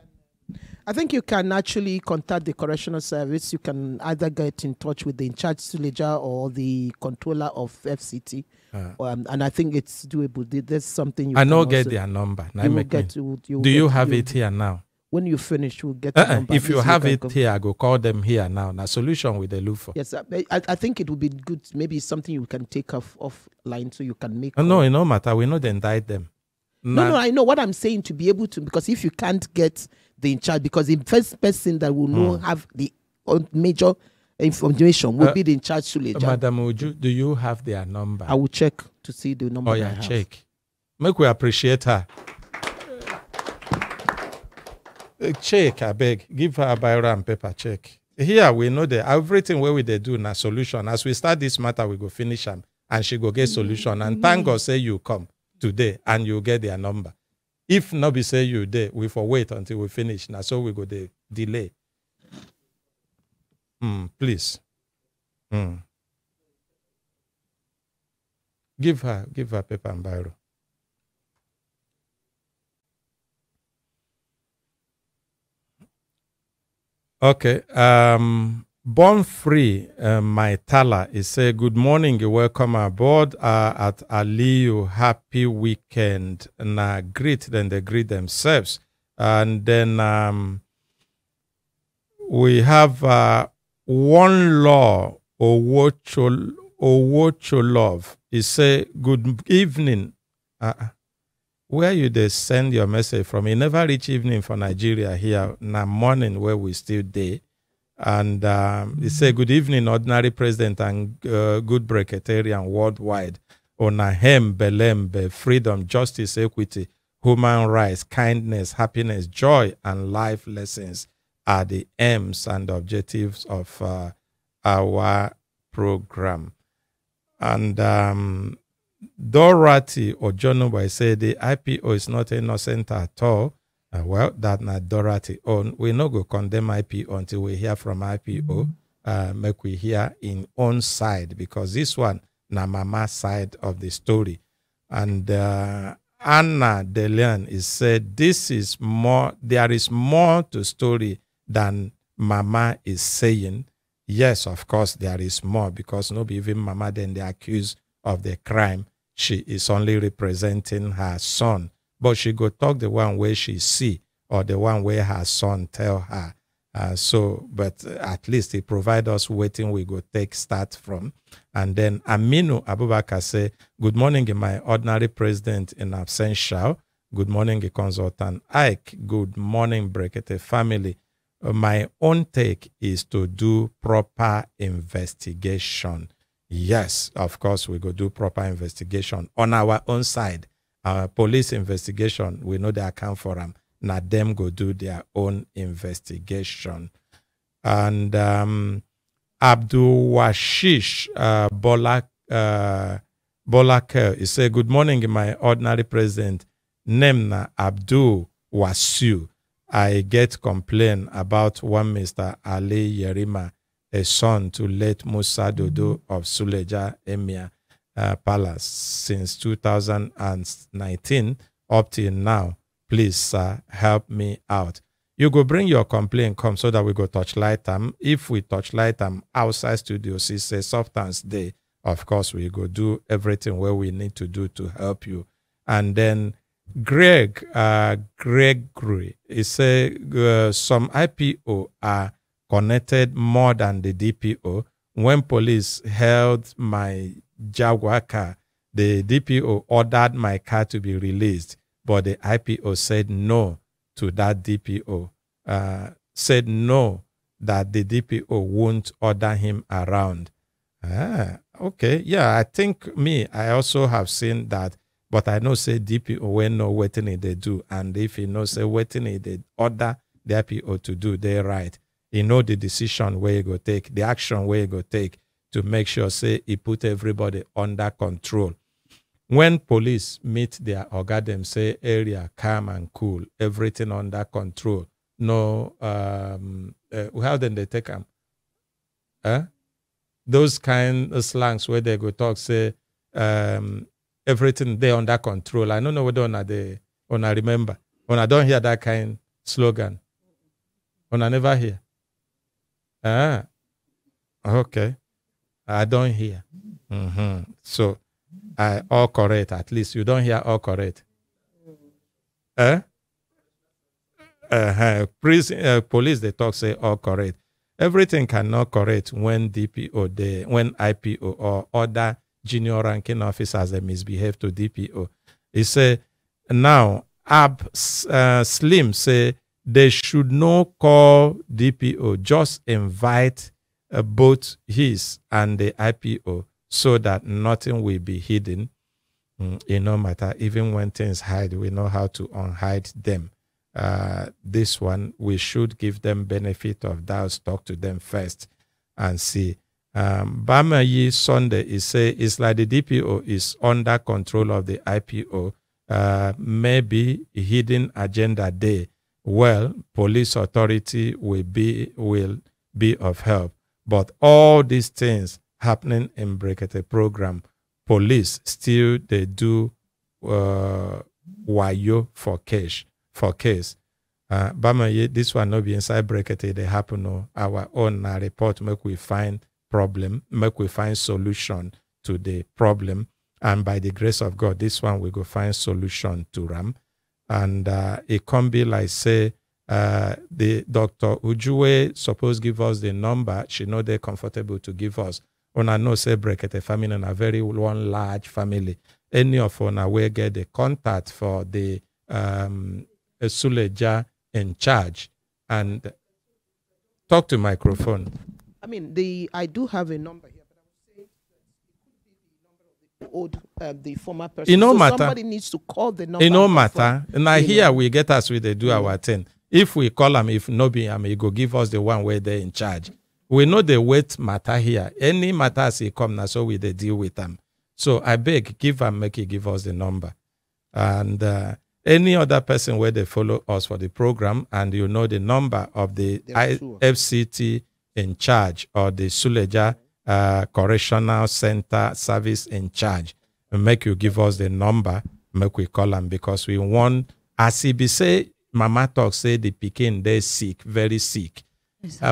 I think you can actually contact the correctional service. You can either get in touch with the in charge Suleja or the controller of FCT. And I think it's doable. There's something you I can know also, get their number. You will get to, do you have it here now? When you finish, we'll get the number. If you have it here, I go call them here now. Now, solution with the look for. Yes, I think it would be good. Maybe something you can take offline so you can make. No, it no matter. We know they indict them. No, I know what I'm saying to be able to, because if you can't get the in charge, because the first person that will know have the major information will be the in charge Suleja. Madam Uju, do you have their number? I will check to see the number. Oh yeah, check. Make we appreciate her. Check, I beg. Give her a biro and paper check. Here we know that everything where we they do na solution. As we start this matter, we go finish them and she go get solution. And thank God say you come today and you get their number. If not be say you there, we for wait until we finish. Now so we go the delay. Please. Give her paper and biro. Okay. Born Free, my Tala, is say, good morning, welcome aboard at Aliyu, happy weekend. Na greet, then they greet themselves. And then we have one law, Owocholov. He say, good evening. Where you they send your message from? It never reach evening for Nigeria here. Now morning where we still there. And he say, good evening, ordinary president and good Breketarian worldwide. Onahem Belembe, freedom, justice, equity, human rights, kindness, happiness, joy, and life lessons are the aims and objectives of our program. And Dorothy Ojonuba said the IPO is not innocent at all. Well, that's not Dorothy own. We no go condemn IPO until we hear from IPO. Make we hear in own side, because this one na mama side of the story. And Anna DeLeon is said this is more. There is more to story than mama is saying. Yes, of course there is more, because no be even mama then they accuse of the crime. She is only representing her son, but she go talk the one where she see or the one where her son tell her. But at least he provide us waiting we go take start from. And then Aminu Abubakar say, good morning, my ordinary president in absentia. Good morning, consultant Ike. Good morning, Brekete family. My own take is to do proper investigation. Yes, of course, we go do proper investigation on our own side. Our police investigation, we know they account for them. Now them go do their own investigation. And Abdul Washish Bolaker, he say, good morning, my ordinary president. Nemna Abdul Wasu. I get complaint about one Mr. Ali Yerima, a son to late Musa Dodo of Suleja Emir Palace since 2019 up till now. Please, sir, help me out. You go bring your complaint, come so that we go touchlight them. If we touchlight them outside studio, see say substance day, of course we go do everything where we need to do to help you. And then Gregory, he say some IPO are connected more than the DPO. When police held my Jaguar car, the DPO ordered my car to be released, but the IPO said no to that DPO. Said no, that the DPO won't order him around. Okay, yeah, I think I also have seen that. But I know say DPO when no waiting they do, and if he knows say waiting they order the IPO to do, they're right. He know the decision where he go take, the action where he go take to make sure say he put everybody under control. When police meet their oga, them say area calm and cool, everything under control. No, how then they take them? Those kind of slangs where they go talk say. Everything they under control. I don't know whether I remember. When I don't hear that kind slogan. When I never hear. Okay. I don't hear. So I all correct. At least you don't hear all correct. Police they talk say all correct. Everything cannot correct when DPO when IPO or other junior ranking officers they misbehave to DPO. He say now Slim say they should not call DPO, just invite both his and the IPO so that nothing will be hidden. It no matter, even when things hide, we know how to unhide them. This one, we should give them benefit of doubt, talk to them first and see. Bamayi Sunday is say it's like the DPO is under control of the IPO. Maybe hidden agenda day. Well, police authority will be of help. But all these things happening in Brekete program, police still they do wayo for case. Bamayi, this one no be inside Brekete. They happen no our own report make we find problem, make we find solution to the problem, and by the grace of God, this one we go find solution to them. And it can be like say the Dr. Ujue suppose give us the number. She know they're comfortable to give us. Una know say Brekete family and a very one large family. Any of una will get the contact for the Suleja in charge and talk to microphone. I mean, I do have a number here, but I would say it could be the number of hold the former person. It no so matter. Somebody needs to call the number. It no matter. Now here know. we get us with the do our thing. If we call him, if no be him, he go give us the one where they're in charge. We know the weight matter here. Any matter as he come now, so we they deal with them. So I beg, give him, make he give us the number. And any other person where they follow us for the program and you know the number of the FCT in charge or the Suleja Correctional Center Service in charge, make you give us the number, make we call them because we want, as he be say, Mama talk say the pikin they sick, very sick.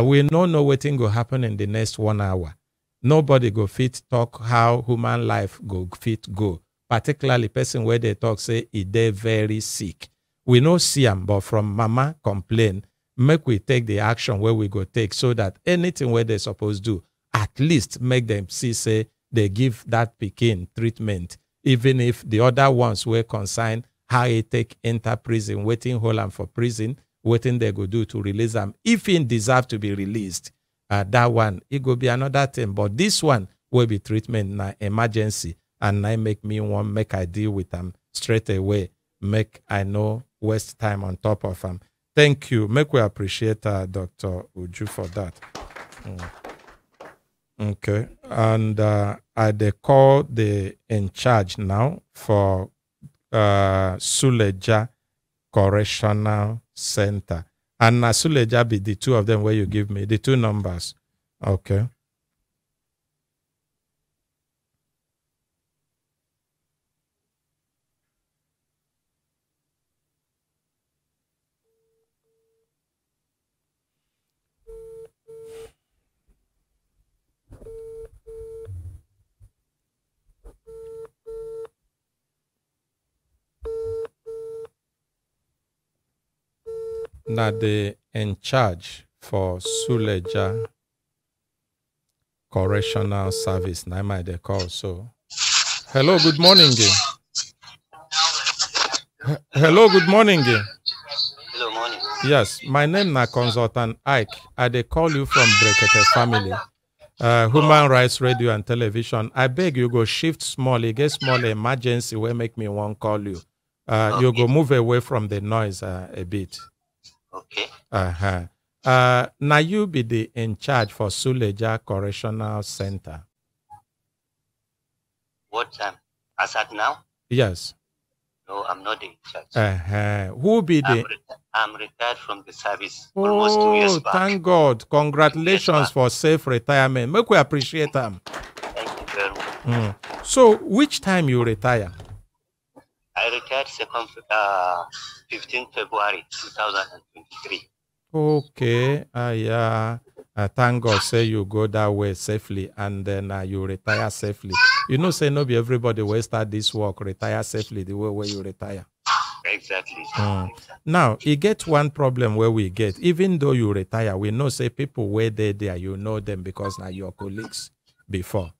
We no know what thing go happen in the next 1 hour. Nobody go fit talk how human life go fit go. Particularly person where they talk say they very sick. We no see them, but from Mama complain, make we take the action where we go take so that anything where they supposed to do, at least make them see say they give that pikin treatment, even if the other ones were concerned how he take enter prison, waiting hold him for prison, waiting they go do to release them. If he deserve to be released, that one, it go be another thing. But this one will be treatment na emergency. And I make me want make I deal with them straight away. Make I no waste time on top of them. Thank you. Make we appreciate Dr. Uju for that. Okay. And I call the in charge now for Suleja Correctional Center. And Suleja be the two of them where you give me, the two numbers. Okay. Now the in charge for Suleja Correctional Service. Now might they call so. Hello, good morning. Hello, good morning. Hello, morning. Yes, my name na Consultant Ike. I they call you from Brekete Family, Human Rights Radio and Television. I beg you go shift small. It get small emergency where make me want call you. Okay. You go move away from the noise a bit. Okay. Now you be the in charge for Suleja Correctional Center. What time? As at now? Yes. No, I'm not in charge. Who be the? I'm retired from the service almost 2 years back. Thank God. Congratulations for safe retirement. Make we appreciate them. Thank you very much. So, which time you retire? I retired 15 February 2023. Okay. Yeah. Thank God say you go that way safely and then you retire safely. You know, say no be everybody will start this work, retire safely the way where you retire. Exactly. Now, you get one problem where we get, even though you retire, we know say people where they there, you know them because now your colleagues before.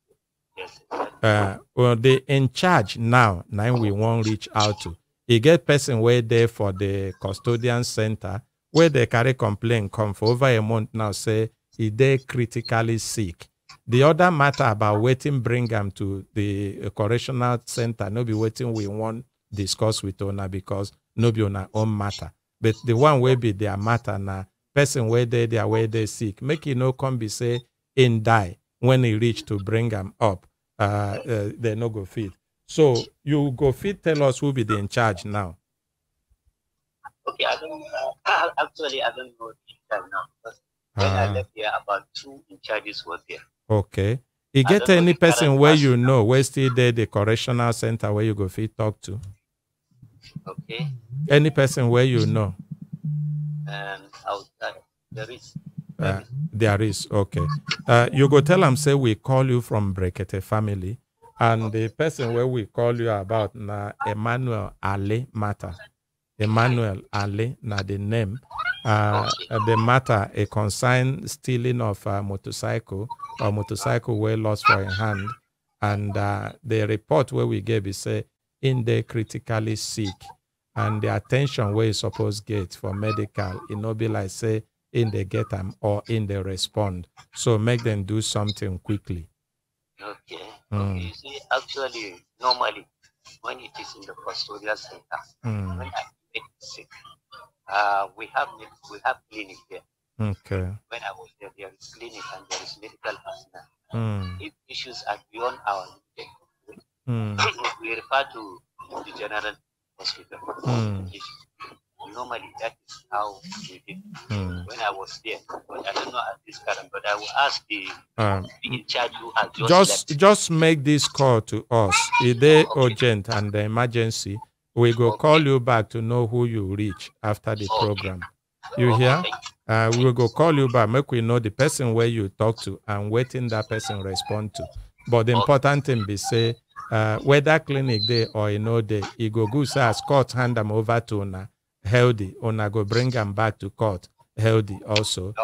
Yes. Well, they in charge now we won't reach out to. You get person where they for the custodian center where they carry complaint come for over a month now say they critically sick. The other matter about waiting bring them to the correctional center, no be waiting we want discuss with owner because no be on our own matter. But the one where be their matter now, person where they sick, make it no come be say in die when he reach to bring them up. They no go fit. So you go fit tell us who be the in charge now. Okay, I don't actually I don't know the time now because when I left here about 2 in charges was there. Okay. You get any person where you know where still there the correctional center where you go fit talk to? Okay. Any person where you know? Outside there is. There is, okay. You go tell them say we call you from Brekete Family, and the person where we call you about na Emmanuel Ale matter. Emmanuel Ale na the name. The matter a concern stealing of a motorcycle or motorcycle where lost for a hand, and the report where we gave is say in the critically sick, and the attention where you supposed get for medical, it no be like say in they get them or in they respond. So make them do something quickly. Okay. Okay. You see, actually, normally, when it is in the custodial center, when I get sick, we have clinic there. Okay. When I was there, there is clinic and there is medical personnel. If issues are beyond our we refer to the general hospital. Normally, that is how we did when I was there. But I don't know at this current, but I will ask the in charge who has just make this call to us. If they urgent and the emergency, we go call you back to know who you reach after the program. You hear? We will go call you back, make we know the person where you talk to and waiting that person respond to. But the important thing be say, whether clinic day or no day, he go good say as court hand them over to una healthy, una go bring them back to court healthy also.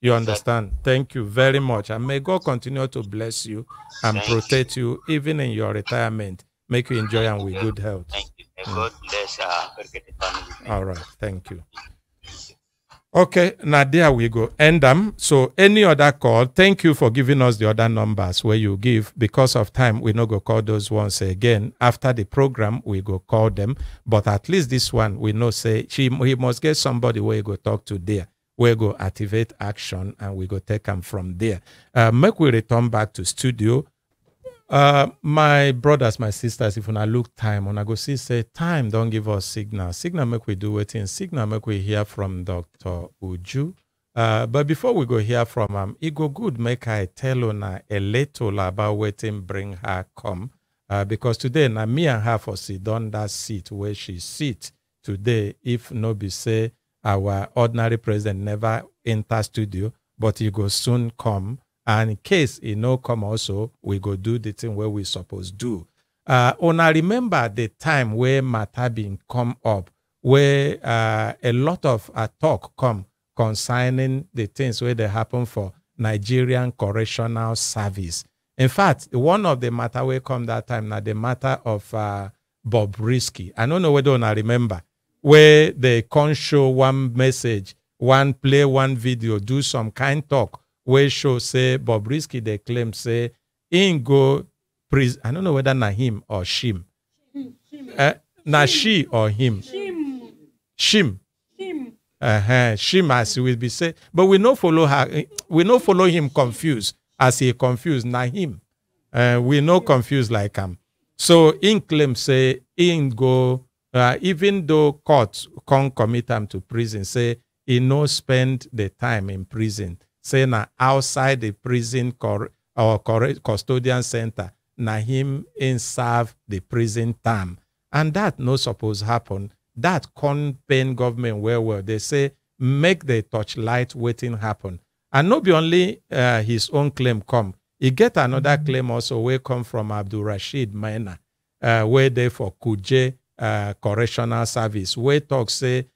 You understand? Thank you very much. And may God continue to bless you and protect you even in your retirement. Make you enjoy and with good health. Thank you. God bless Brekete Family. All right. Thank you. Okay, now there we go. End them. So any other call, thank you for giving us the other numbers where you give. Because of time, we no go call those ones again. After the program, we go call them. But at least this one, we know say he must get somebody where you go talk to there. We go activate action and we go take them from there. Make we return back to studio. My brothers, my sisters, if I look time, when I go see say time don't give us signal. Signal make we do waiting. Signal make we hear from Dr. Uju. But before we go hear from him, it go good make I tell una a little about waiting bring her come. Because today na me and her for sit on that seat where she sit today. If no be say our ordinary president never enter studio, but he go soon come. And in case he no come also, we go do the thing where we supposed do. Una remember the time where matter been come up, where a lot of talk come concerning the things where they happen for Nigerian Correctional Service. In fact, one of the matter where come that time, now the matter of Bobrisky. I don't know whether una remember, where they can show one message, one play one video, do some kind talk, where show say Bobrisky they claim say in go prison. I don't know whether na him or shim. Na she or him. Shim. Shim as will be say, but we no follow her. We no follow him confused as he confused. Na him. We no confused like him. So in claim say in go even though court can't commit him to prison, say he no spend the time in prison. Say na outside the prison or custodian center, na him in serve the prison term. And that no suppose happen. That con pain government well. They say make the torchlight waiting happen. And not be only his own claim come. He get another claim also where come from Abdul Rashid Maina, where they for Kuje Correctional Service, where talk say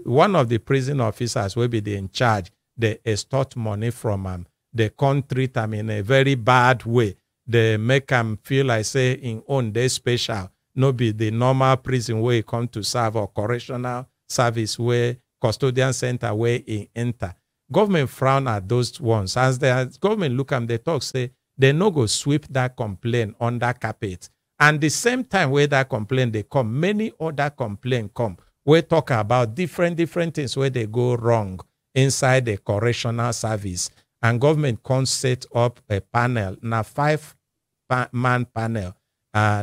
one of the prison officers will be the in charge. They extort money from him. They can't treat him in a very bad way. They make him feel like say in own day special. No be the normal prison where he come to serve or correctional service where custodian center where he enter. Government frown at those ones. As the government look at them, they talk say they no go sweep that complaint under carpet. And the same time where that complaint they come, many other complaints come. We talk about different things where they go wrong inside the correctional service, and government can set up a panel, na 5-man panel.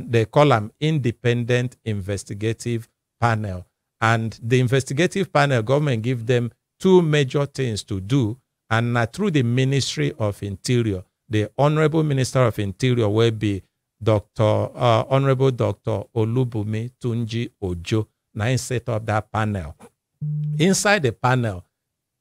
They call them independent investigative panel. And the investigative panel, government give them 2 major things to do, and through the Ministry of Interior, the Honorable Minister of Interior will be Honorable Dr. Olubumi Tunji Ojo. Now set up that panel. Inside the panel,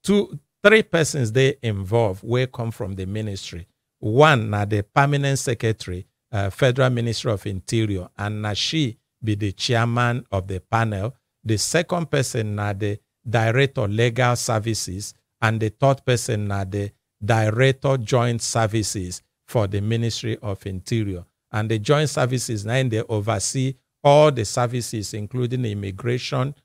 3 persons they involved will come from the ministry. One, the permanent secretary, Federal Ministry of Interior, and she be the chairman of the panel. The second person, the director legal services, and the third person, the director joint services for the Ministry of Interior. And the joint services, now they oversee all the services, including immigration,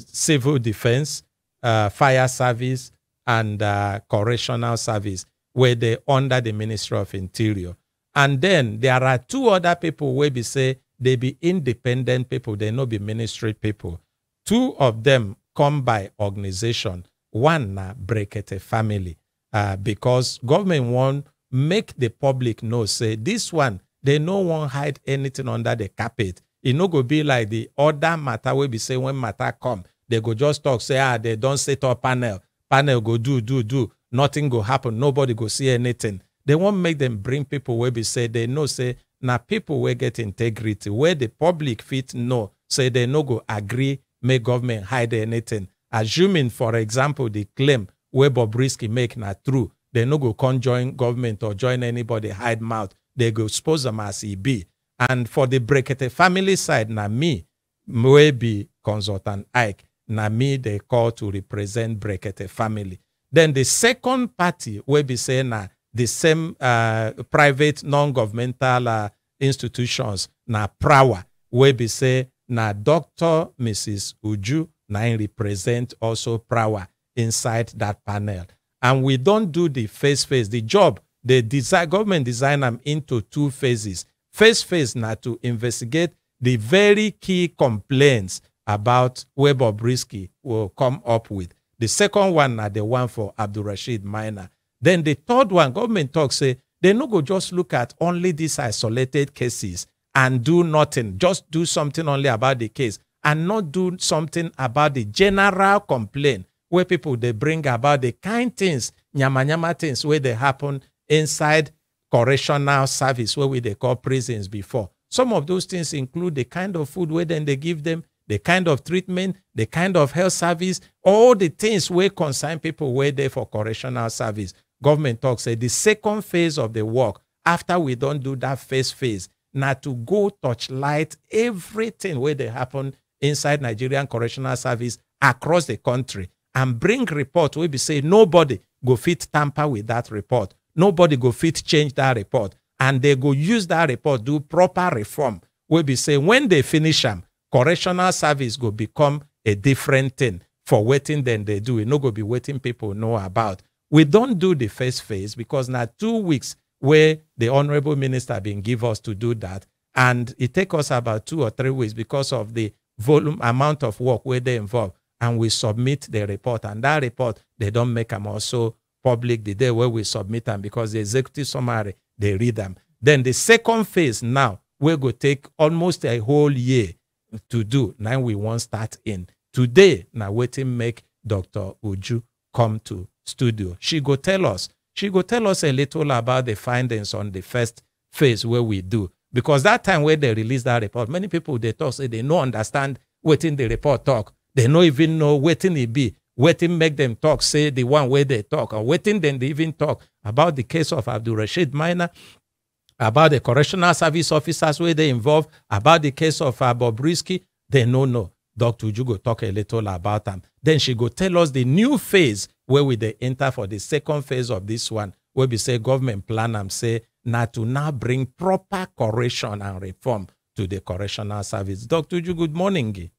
civil defense, fire service, and correctional service. where they under the Ministry of Interior. And then there are 2 other people where we say they be independent people, they no be ministry people. 2 of them come by organization. One na Brekete Family, because government won't make the public know, say this one, they no one hide anything under the carpet. It no go be like the other matter where we say when matter come, they go just talk, say, they don't set up panel go do, nothing go happen, nobody go see anything. They won't make them bring people where we say, they know, say, now people will get integrity, where the public fit know, say they no go agree, make government hide anything. Assuming, for example, the claim where Bobrisky make na true, they no go conjoin government or join anybody hide mouth. They go expose them as he be. And for the Brekete family side, na me, may be consultant Ike, na me they call to represent Brekete family. Then the second party will be saying na the same private non-governmental institutions na Prawa will be say na Dr. Mrs. Uju na represent also Prawa inside that panel. And we don't do the phase. The job, the government design them into 2 phases. First phase na to investigate the very key complaints about where Bobrisky will come up with. The second one na the one for Abdul Rashid Minor. Then the third one, government talks say, they no go just look at only these isolated cases and do nothing. Just do something only about the case and not do something about the general complaint where people they bring about the kind things, nyama things where they happen inside correctional service where they call prisons before. Some of those things include the kind of food where then they give them, the kind of treatment, the kind of health service, all the things where concern people where they for correctional service. Government talks say the second phase of the work, after we don't do that first phase, now to go touchlight everything where they happen inside Nigerian correctional service across the country and bring report where we say nobody go fit tamper with that report. Nobody go fit change that report. And they go use that report, do proper reform. Where we say when they finish them, correctional service go become a different thing for waiting than they do. It no go be waiting people know about. We don't do the first phase because now 2 weeks where the Honorable Minister been give us to do that. And it take us about 2 or 3 weeks because of the volume amount of work where they involve. And we submit the report. And that report, they don't make them also public the day where we submit them because the executive summary, they read them. Then the second phase now, we go take almost a whole year to do. Now we won't start in. Today, now waiting make Dr. Uju come to studio. She go tell us a little about the findings on the first phase where we do. Because that time where they release that report, many people they talk, say they no understand waiting the report talk. They no even know waiting it be. Waiting make them talk, say the one where they talk, or waiting then they even talk about the case of Abdul Rashid Minor, about the correctional service officers where they involved, about the case of Bobrisky. They no. Dr. Uju go talk a little about them. Then she go tell us the new phase where we they enter for the second phase of this one, where we say government plan and say to now bring proper correction and reform to the correctional service. Dr. Uju, good morning.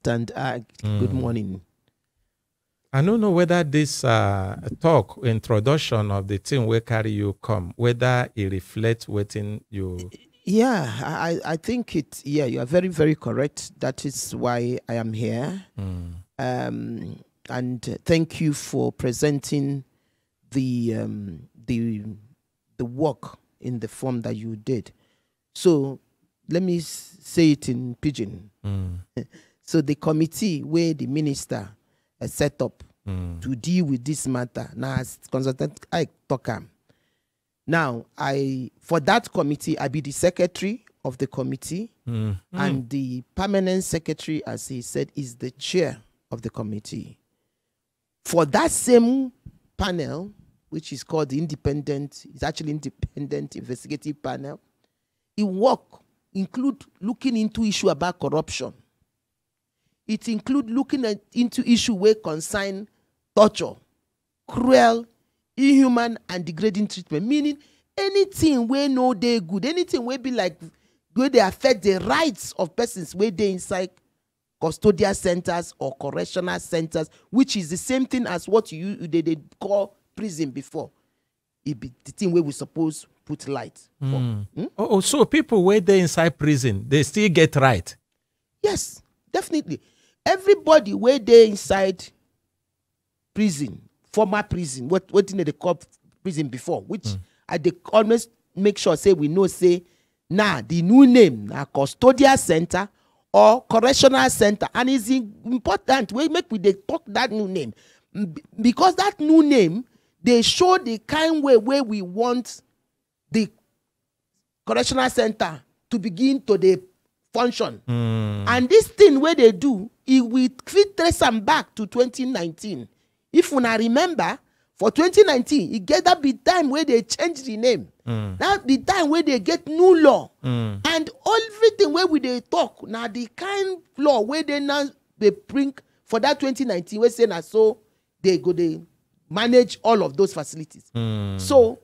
And good morning. I don't know whether this talk, introduction of the thing where carry you come, whether it reflects within you. Yeah, I think it, you are very, very correct. That is why I am here. And thank you for presenting the work in the form that you did. So let me say it in pidgin. So the committee where the minister set up to deal with this matter, now as consultant I talk now, for that committee, I be the secretary of the committee, and the permanent secretary, as he said, is the chair of the committee. For that same panel, which is called the independent investigative panel, it include looking into issue about corruption. It include looking into issue where concern torture, cruel, inhuman and degrading treatment, meaning anything where no they good, anything where be like where they affect the rights of persons where they inside custodial centers or correctional centers, which is the same thing as what they call prison before. It be the thing where we suppose put light for. Oh, so people where they inside prison, they still get right? Yes, definitely. Everybody where they inside prison, former prison, what they call prison before, which they always make sure say we know say the new name custodial center or correctional center, and it's important we make we talk that new name because that new name they show the kind way where we want the correctional center to begin to the function. And this thing where they do, it will fit trace them back to 2019. If you remember, for 2019, it get that be time where they change the name. That be time where they get new law. And everything where we they talk, now the kind law where they now they bring for that 2019, we say now so they go they manage all of those facilities. So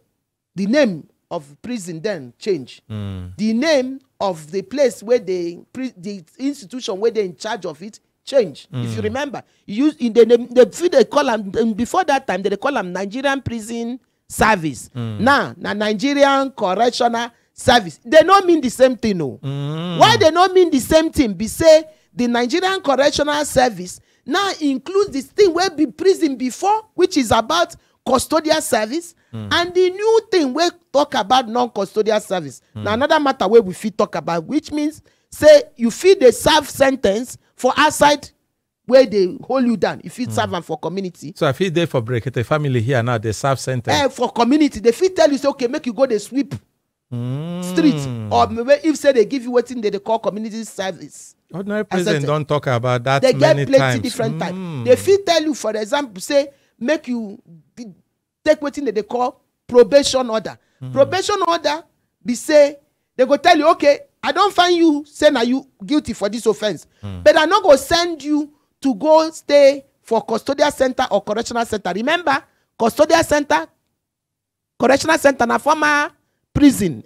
the name of prison then change. The name of the place where the institution where they in charge of it change. If you remember, they call them before that time they call them Nigerian Prison Service. Now Nigerian Correctional Service. They don't mean the same thing, no. Why they don't mean the same thing? Be say the Nigerian Correctional Service now includes this thing where be prison before, which is about custodial service, and the new thing we talk about non-custodial service. Now another matter where we fit talk about, which means say you fit the serve sentence for outside where they hold you down. If you serve them for community. So I feel there for Brekete Family here now, they serve sentence. For community, they fit tell you say okay, make you go the sweep street, or maybe if say they give you what they call community service. Ordinary president don't talk about that they many get plenty times. Different times. They fit tell you, for example, say make you take what they call probation order. Probation order be say they go tell you okay, I don't find you say now you guilty for this offense, but I not go send you to go stay for custodial center or correctional center. Remember, custodial center, correctional center, na former prison.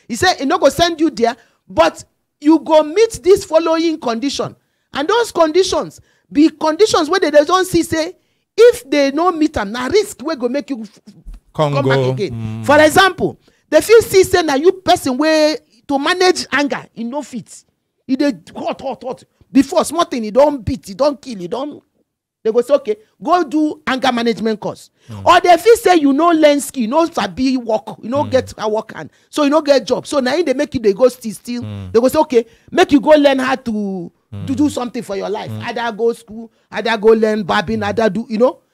He said he not go send you there, but you go meet this following condition, and those conditions be conditions where they don't see say if they don't meet them, na risk we go make you come back again. For example, the feel see say now you person where to manage anger, you no fit. You dey hot. Before small thing, you don't beat, you don't kill, you don't. They go say okay, go do anger management course. Or they feel say you know learn skill, you know sabi work, you know get a work hand, so you know get job. So now they make you they go still. They go say okay, make you go learn how to do something for your life. Either go school, either go learn barbing, either do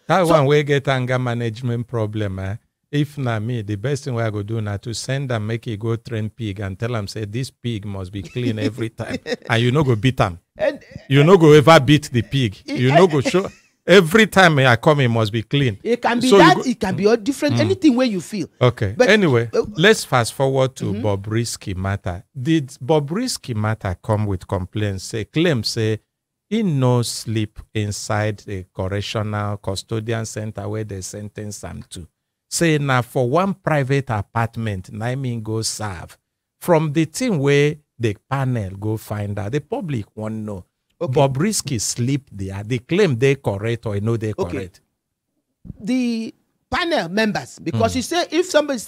That one way get anger management problem. If not me, the best thing I go do now to send them, make it go train pig and tell them say this pig must be clean every time, and you no go beat them. You no go ever beat the pig. You no go show every time I come, it must be clean. It can be so that. It can be all different. Anything where you feel. Okay. But anyway, let's fast forward to Bobrisky matter. Did Bobrisky matter come with complaints? Claim say he no sleep inside the correctional custodian center where they sentence him to. Say now for one private apartment, I mean go serve. From the thing where the panel go find out, the public won't know. Okay. Bobrisky sleep there. They claim they correct or know they correct. The panel members, because you say if somebody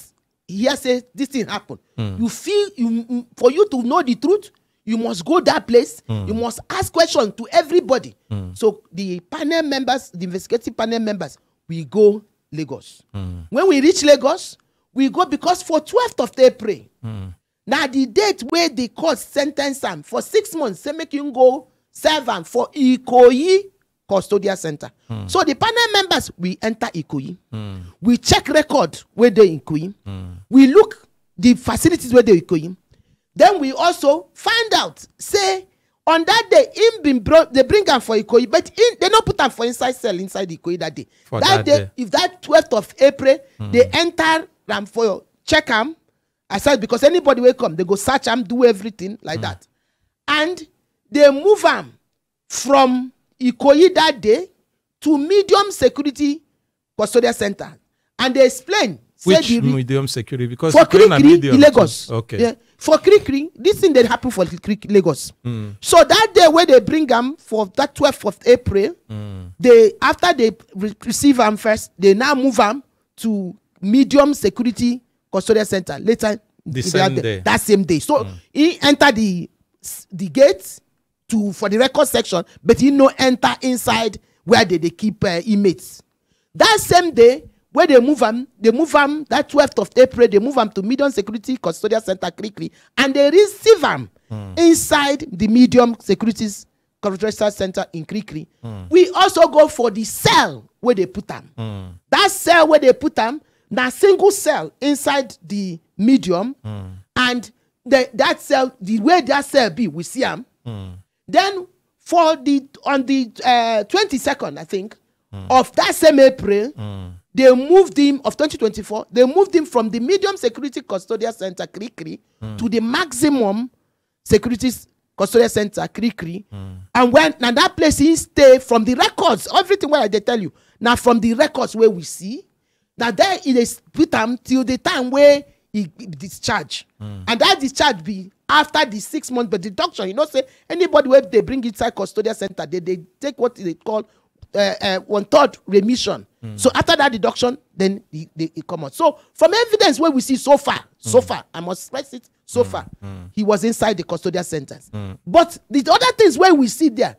here says this thing happened, you feel for you to know the truth, you must go that place. You must ask questions to everybody. So the panel members, the investigative panel members, we go Lagos. When we reach Lagos, we go because for 12th of April, now the date where the court sentence them for 6 months, say make you go serve them for Ikoyi Custodial Center. So the panel members, we enter Ikoyi. We check record where they in Ikoyi. We look the facilities where they Ikoyi. Then we also find out, say, on that day, they bring them for Ikoyi, but they don't put them for inside cell inside Ikoyi that day. For that day, if that 12th of April, they enter them for check them aside, because anybody will come, they go search them, do everything like that. And they move them from Ikoyi that day to medium security custodial center. And they explain, Which medium security? Because for Krikri, Lagos. Okay. Yeah. For Krikri, this thing that happened for Krikri, Lagos. So that day where they bring them for that 12th of April, after they receive them first, they now move them to medium security custodial center later that same day. So he entered the gate for the record section, but he no enter inside where they keep inmates. That same day, where they move them that 12th of April, they move them to medium security custodial center Krikri, and they receive them inside the medium security custodial center in Krikri. We also go for the cell where they put them. That cell where they put them, now single cell inside the medium, and that cell, the way that cell be, we see them. Then on the 22nd, I think, of that same April, they moved him, of 2024, they moved him from the medium security custodial center Krikri to the maximum security custodial center Krikri. And now that place he stay from the records, everything where they tell you, now from the records where we see, that there is put him till the time where he discharged. And that discharge be after the 6 months, but deduction, you know, say anybody where they bring inside custodial center, they take what they call 1/3 remission. So after that deduction, then they come out. So from evidence where we see so far, I must stress it, so far, he was inside the custodial centers. But the other things where we see there,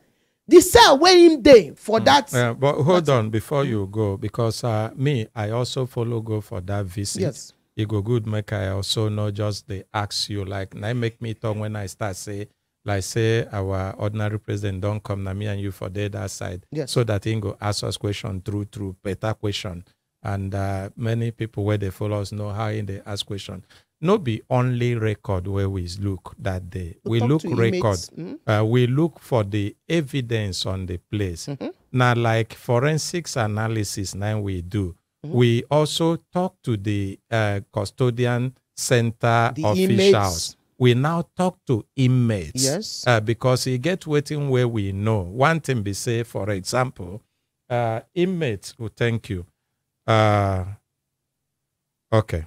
the cell where him there for that. But hold on before you go, because I also go for that visit. Yes. It go good make I also not just they ask you, like, now make me talk when I start say, like say our ordinary president don't come na me and you for the other side. Yes. So that he go ask us question through better question. And many people where they follow us know how they ask question. No be only record where we look that day. We look record. We look for the evidence on the place. Now like forensics analysis now we do. We also talk to the custodian center officials. Inmates. We now talk to inmates. Yes. Because he get waiting where we know. One thing be say, for example, inmates, thank you. Okay.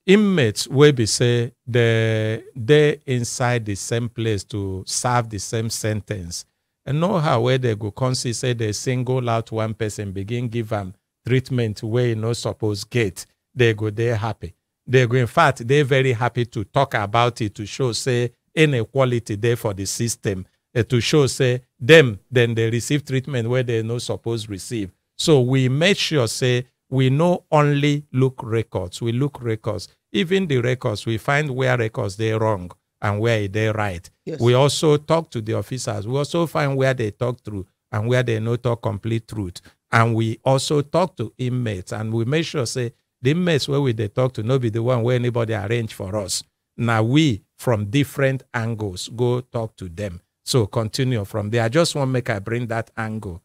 Inmates will be say they inside the same place to serve the same sentence. And know how where they go consider say they single out one person, begin give them treatment where you no suppose get. They go there happy. They go, in fact, they're very happy to talk about it, to show, say, inequality there for the system, to show, say, them, then they receive treatment where they no supposed receive. So we make sure, say, we no only look records, we look records. Even the records, we find where records they're wrong and where they're right. Yes. We also talk to the officers. We also find where they talk through and where they no talk complete truth. And we also talk to inmates, and we make sure, say, the inmates where we they talk to, not be the one where anybody arrange for us. Now we, from different angles, go talk to them. So continue from there. I just want to make I bring that angle.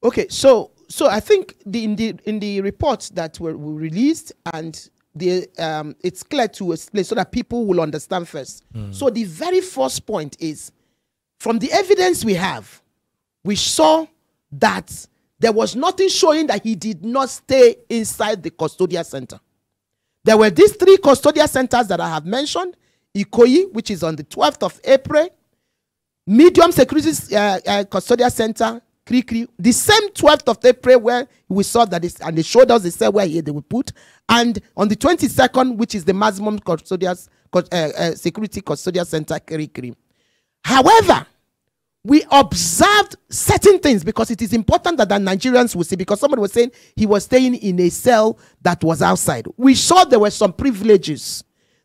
Okay, so I think in the reports that were released, and it's clear to explain so that people will understand first. So the very first point is, from the evidence we have, we saw that there was nothing showing that he did not stay inside the custodial center. There were these 3 custodial centers that I have mentioned. Ikoyi, which is on the 12th of April. Medium security custodial center, Krikri. The same 12th of April where we saw that, and they showed us the cell where they would put. And on the 22nd, which is the maximum security custodial center, Krikri. However, we observed certain things, because it is important that the Nigerians will see, because somebody was saying he was staying in a cell that was outside. We saw there were some privileges.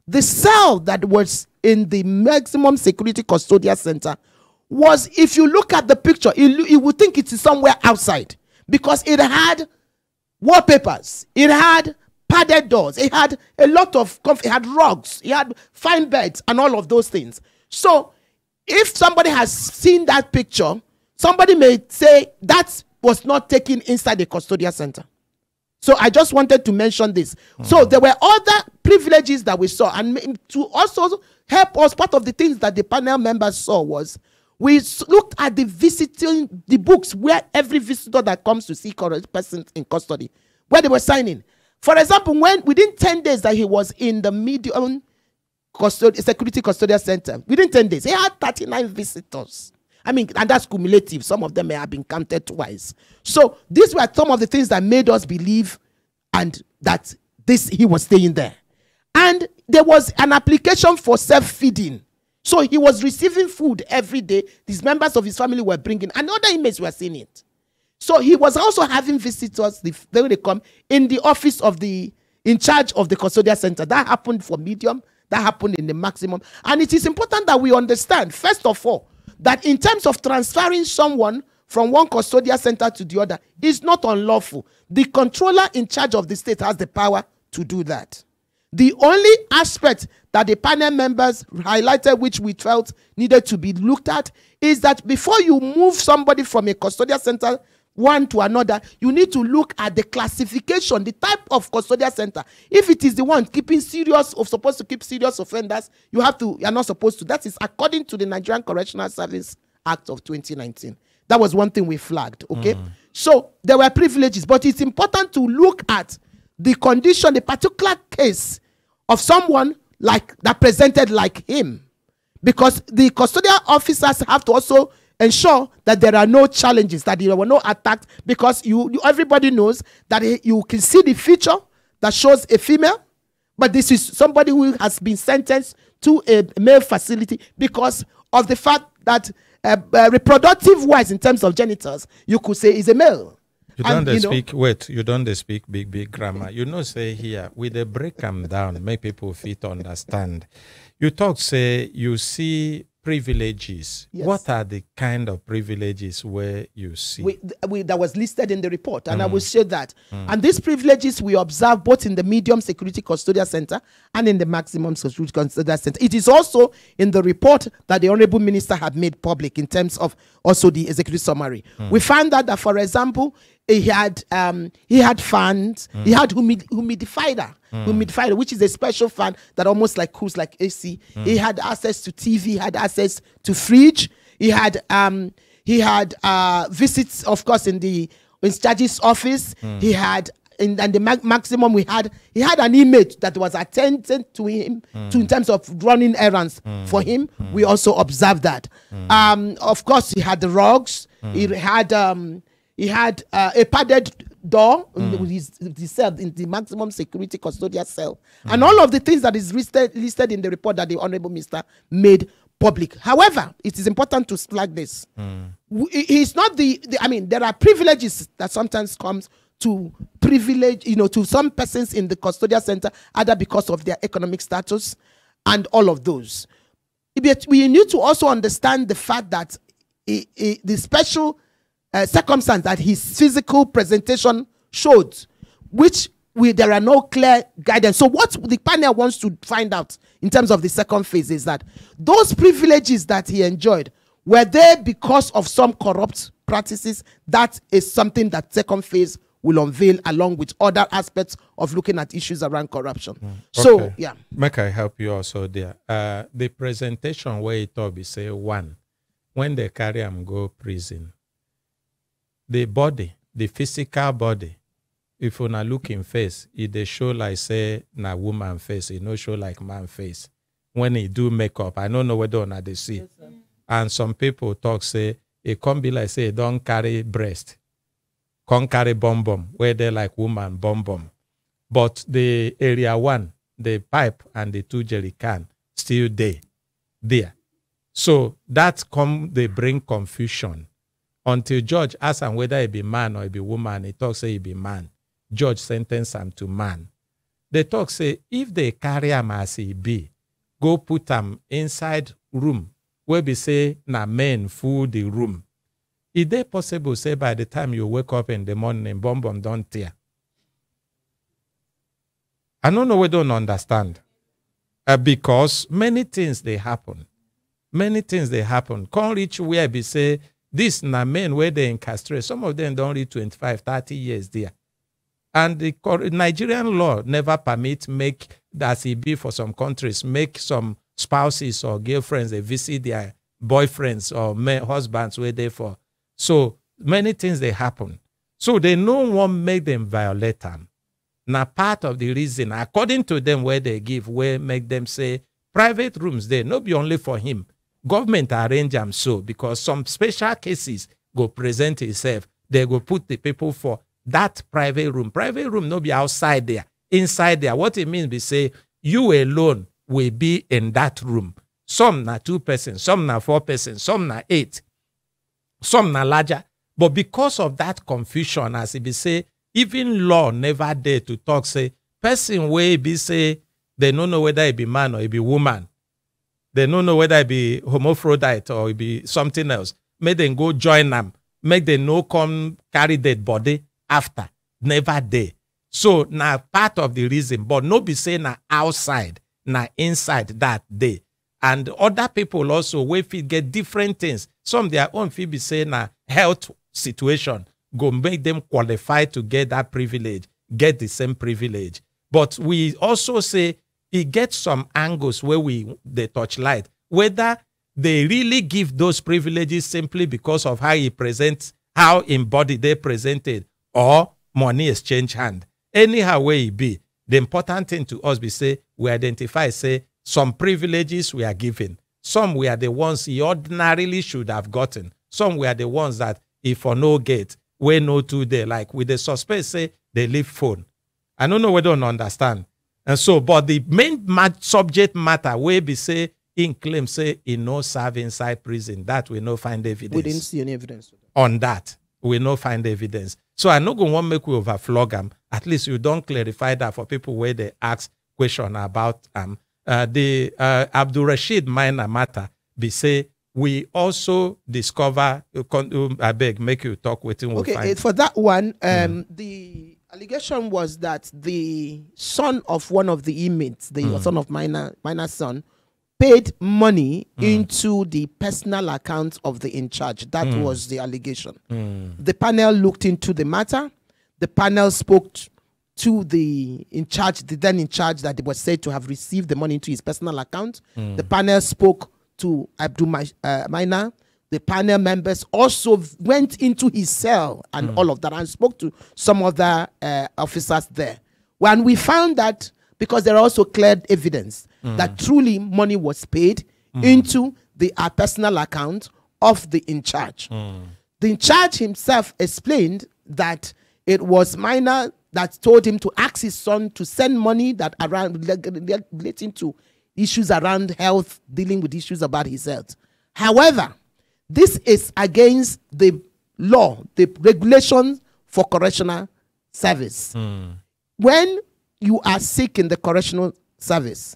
The cell that was in the maximum security custodial center was, if you look at the picture, you would think it is somewhere outside, because it had wallpapers, it had padded doors, it had a lot of it had rugs, it had fine beds and all of those things. So if somebody has seen that picture, somebody may say that was not taken inside the custodial center. So I just wanted to mention this. So there were other privileges that we saw, and to also help us, part of the things that the panel members saw was, we looked at the books where every visitor that comes to see a person in custody, where they were signing. For example, when within 10 days that he was in the medium security custodial center, within 10 days, he had 39 visitors. I mean, and that's cumulative. Some of them may have been counted twice. So these were some of the things that made us believe and that he was staying there. And there was an application for self-feeding. So he was receiving food every day. These members of his family were bringing, and other inmates were seeing it. So he was also having visitors, they come in the office of in charge of the custodial center. That happened for medium, that happened in the maximum. And it is important that we understand, first of all, that in terms of transferring someone from one custodial center to the other is not unlawful. The controller in charge of the state has the power to do that. The only aspect that the panel members highlighted, which we felt needed to be looked at, is that before you move somebody from a custodial center one to another, you need to look at the classification, the type of custodial center. If it is the one keeping serious or supposed to keep serious offenders, you are not supposed to. That is according to the Nigerian Correctional Service Act of 2019. That was one thing we flagged. Okay, so there were privileges, but it's important to look at the condition, the particular case of someone that presented like him, because the custodial officers have to also ensure that there are no challenges, that there were no attacks, because everybody knows that you can see the feature that shows a female, but this is somebody who has been sentenced to a male facility because of the fact that reproductive wise in terms of genitals, you could say is a male. You don't speak big grammar. You know, say here, with the break them down, make people fit understand. You talk, say, you see privileges. Yes. What are the kind of privileges where you see? That was listed in the report, and I will share that. And these privileges we observe both in the medium security custodial center and in the maximum security custodial center. It is also in the report that the Honorable Minister had made public in terms of also the executive summary. We found that, for example, he had fans, he had humidifier, which is a special fan that almost like cools like AC. He had access to TV, he had access to fridge. He had visits, of course, in judge's office. He had in the maximum he had an inmate that was attended to him in terms of running errands for him. We also observed that. Of course, he had the rugs. He had a padded door in the cell, in the maximum security custodial cell. And all of the things that is listed in the report that the Honorable Minister made public. However, it is important to flag this. He's not I mean, there are privileges that sometimes comes to to some persons in the custodial center, either because of their economic status and all of those. But we need to also understand the fact that the special circumstance that his physical presentation showed, which there are no clear guidance. So what the panel wants to find out in terms of the second phase is that those privileges that he enjoyed, were they because of some corrupt practices? That is something that second phase will unveil, along with other aspects of looking at issues around corruption. So, yeah. Make I help you also there. The presentation where it will be say, one, when they carry him go prison, the body, the physical body, if you not look in face, it they show like say na woman face, it no show like man face. When he do makeup, I don't know whether or not they see. Yes, and some people talk say it can't be like say don't carry breast, can't carry bum where they like woman bum. But the area one, the pipe and the 2 jerry can still there. So that they bring confusion. Until judge asks him whether he be man or he be woman, he talk say he be man. Judge sentence him to man. They talk say if they carry him as he be, go put him inside room where we say na men full the room. Is it possible say by the time you wake up in the morning, bum don't tear? I don't know, we don't understand. Because many things they happen. Many things they happen. Can't reach where we say this na men where they incarcerate. Some of them don't reach 25, 30 years there. And the Nigerian law never permit make, as it be for some countries, make some spouses or girlfriends, they visit their boyfriends or husbands where they for. So many things they happen. So they no one make them violate them. Now, part of the reason, according to them, where they give, where make them say private rooms there, not be only for him. Government arrange them so, because some special cases go present itself. They go put the people for that private room. Private room no be outside there, inside there. What it means be say you alone will be in that room. Some na 2 persons, some na 4 persons, some na 8, some na larger. But because of that confusion, as it be say, even law never dare to talk, say, person way be say, they don't know whether it be man or it be woman. They don't know whether it be hermaphrodite or it be something else. Make them go join them. Make them no come carry dead body after. Never dare. So now part of the reason, but no be say na outside, na inside that day. And other people also, we fit get different things. Some their own fit be say na health situation go make them qualify to get that privilege, get the same privilege. But we also say it gets some angles where they touch light, whether they really give those privileges simply because of how he presents, how in body they presented, or money exchange hand. Anyhow way it be, the important thing to us be say, we identify, say, some privileges we are given. Some we are the ones he ordinarily should have gotten. Some we are the ones that if for no gate, we no two there. Like with the suspect say, they leave phone. I don't know whether you understand. And so, but the main subject matter where be say, in claim say, he no serve inside prison. That we no find evidence. We didn't see any evidence on that. We no find evidence. So I no go want make we overflog them. At least you don't clarify that for people where they ask question about the Abdul Rashid minor matter. Be say we also discover. I beg make you talk with him. Okay, for that one, the allegation was that the son of one of the inmates, the son of minor son, paid money into the personal account of the in charge. That was the allegation. The panel looked into the matter. The panel spoke to the in charge, the then in charge that was said to have received the money into his personal account. The panel spoke to Abdul Minor. The panel members also went into his cell and all of that and spoke to some other officers there. When we found that, because there are also clear evidence that truly money was paid into the personal account of the in charge. The in charge himself explained that it was Minor that told him to ask his son to send money that around relating to issues around health, dealing with issues about his health. However, this is against the law, the regulations for correctional service. When you are sick in the correctional service,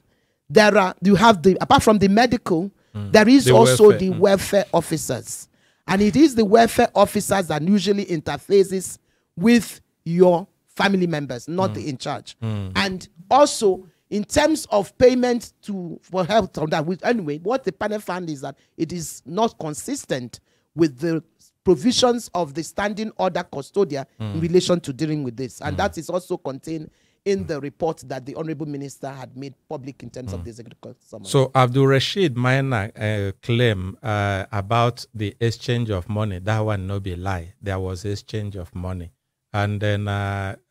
you have the, apart from the medical, there is also the welfare officers. And it is the welfare officers that usually interfaces with your family members, not the in charge. And also, in terms of payment for health on that, anyway, what the panel found is that it is not consistent with the provisions of the standing order custodia in relation to dealing with this. And that is also contained in the report that the Honorable Minister had made public in terms of the executive summary. So Abdul Rashid Minor claim about the exchange of money, that one no be lie. There was exchange of money. And then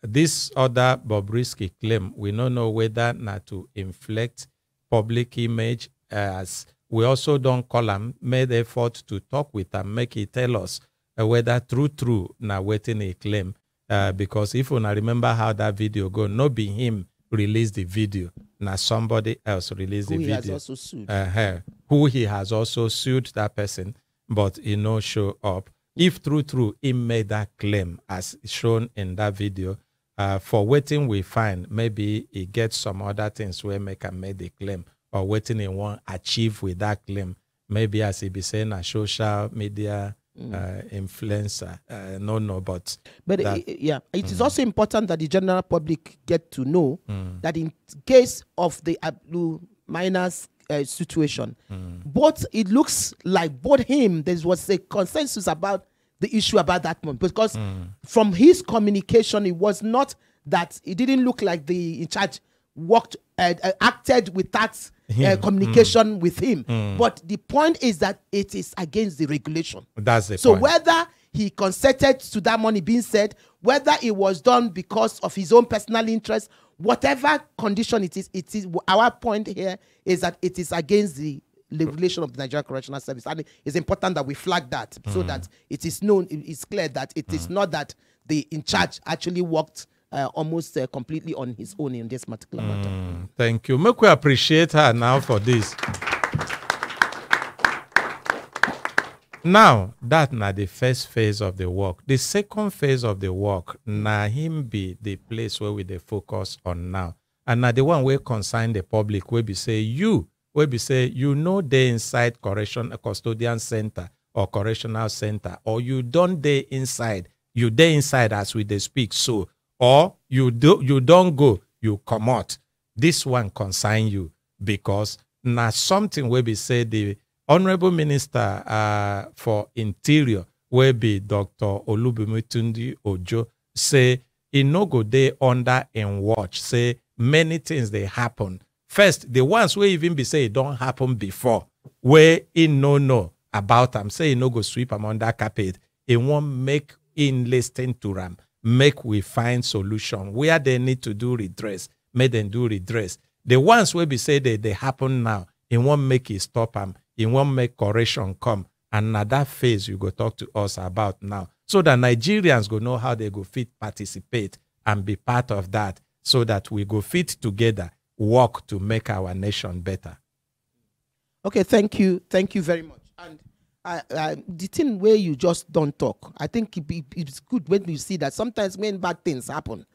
this other Bobrisky claim, we don't know whether not to inflect public image, as we also don't call him, made effort to talk with him, make he tell us whether true, now waiting a claim. Because if you remember how that video go, no be him released the video, now somebody else released the video. Who he has also sued. Who he has also sued that person, but he no show up. If true, he made that claim as shown in that video, for waiting we find, maybe he gets some other things where make him make the claim, or waiting he want achieve with that claim. Maybe as he be saying a social media influencer, but it is also important that the general public get to know that in case of the Abdul Minor's situation, both it looks like both him there was a consensus about the issue about that one, because from his communication it was not that it didn't look like the in charge worked acted with that communication with him, but the point is that it is against the regulation. That's the so point. Whether he consented to that money being said, whether it was done because of his own personal interest, whatever condition it is our point here is that it is against the regulation of the Nigerian Correctional Service, and it's important that we flag that so that it is known, it's clear that it is not that the in charge actually worked almost completely on his own in this particular matter. Thank you. Make we appreciate her now for this. Now, that na the first phase of the work. The second phase of the work, na him be the place where we dey focus on now. And na the one where concern the public, where be say you know they inside custodian center or correctional center, or you don't dey inside, you dey inside as we dey speak so, or you don't go, you come out. This one concern you because na something where be say the Honorable Minister for Interior, where be Dr. Olubumitunde Ojo, say he no go dey under and watch. Say many things they happen. First, the ones where even be say it don't happen before, where he no know about them, say he no go sweep them under carpet. He won't make in listen to them. Make we find solution where they need to do redress. Make them do redress. The ones where be say they happen now, he won't make it stop them. He won't make correction come. And now that phase you go talk to us about now. So that Nigerians go know how they go fit participate and be part of that. So that we go fit together, work to make our nation better. Okay, thank you. Thank you very much. And the thing where you just don't talk, I think it's good when you see that sometimes when bad things happen,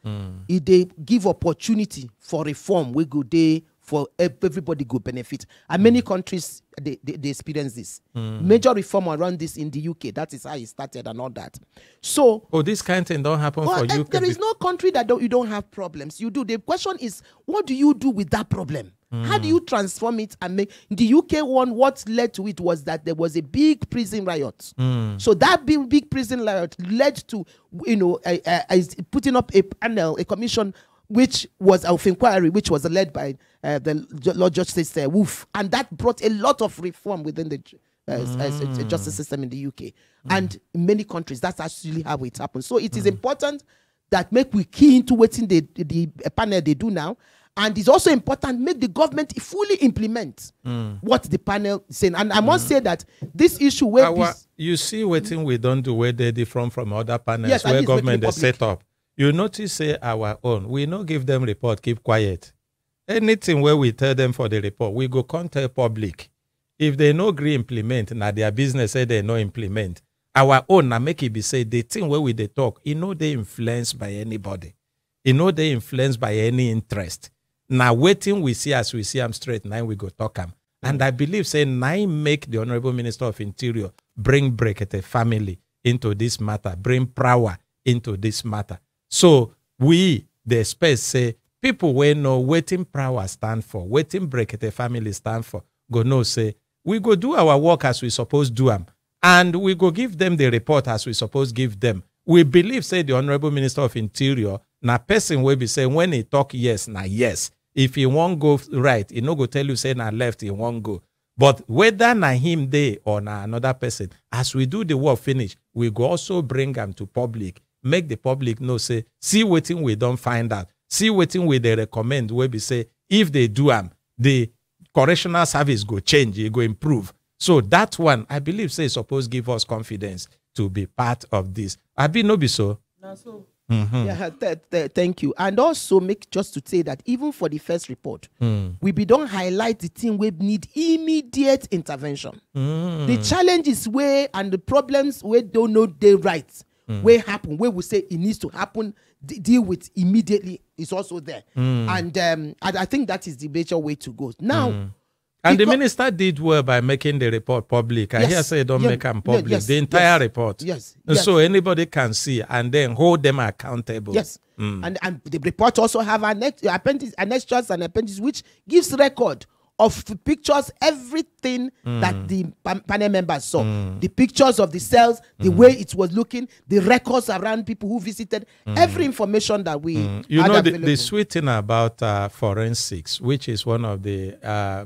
they give opportunity for reform, we go there for everybody go benefit. And many countries, they experience this. Major reform around this in the UK, that is how it started and all that. So, this kind of thing don't happen for you. There is no country that you don't have problems. You do. The question is, what do you do with that problem? How do you transform it and make the UK one? What led to it was that there was a big prison riot. So that big prison riot led to putting up a panel, a commission, which was of inquiry, which was led by the Lord Justice Wolf, and that brought a lot of reform within the justice system in the UK and in many countries. That's actually how it happens. So it is important that make we key into what the panel they do now. And it's also important make the government fully implement what the panel is saying. And I must say that this issue where you see what thing we don't do where they different from other panels where government is set up. You notice say our own, we no give them report, keep quiet. Anything where we tell them for the report, we go contact public. If they no agree implement, now their business say they no implement. Our own, now make it be say the thing where we they talk, they influenced by anybody. They influenced by any interest. Now waiting we see as we see them straight, now we go talk them. And I believe say now make the Honorable Minister of Interior bring Brekete family into this matter, bring power into this matter. So we, the space say, people we know waiting power stand for, waiting Brekete family stand for, go know say, we go do our work as we suppose do them. And we go give them the report as we suppose give them. We believe, say, the Honorable Minister of Interior, na person will be saying when he talk yes, na yes. If he won't go right, he no go tell you say na left, he won't go. But whether na him there or na another person, as we do the work finish, we go also bring them to public. Make the public know, say, see what thing we don't find out. See what thing we they recommend, where we say, if they do the correctional service go change, it go improve. So that one, I believe, say, suppose give us confidence to be part of this. Abi no be so? No, so. Yeah, thank you. And also make just to say that even for the first report, we don't highlight the thing we need immediate intervention. The challenges where and the problems we don't know they right. Where happen, where we say it needs to happen, deal with immediately is also there. And I think that is the major way to go. Now, and the minister did well by making the report public. I hear say don't make them public. The entire report. Yes. So anybody can see and then hold them accountable. Yes. And the report also have an appendix, annexures and appendices which gives record of pictures, everything that the panel members saw. The pictures of the cells, the way it was looking, the records around people who visited, every information that we You know, the sweet thing about forensics, which is one of the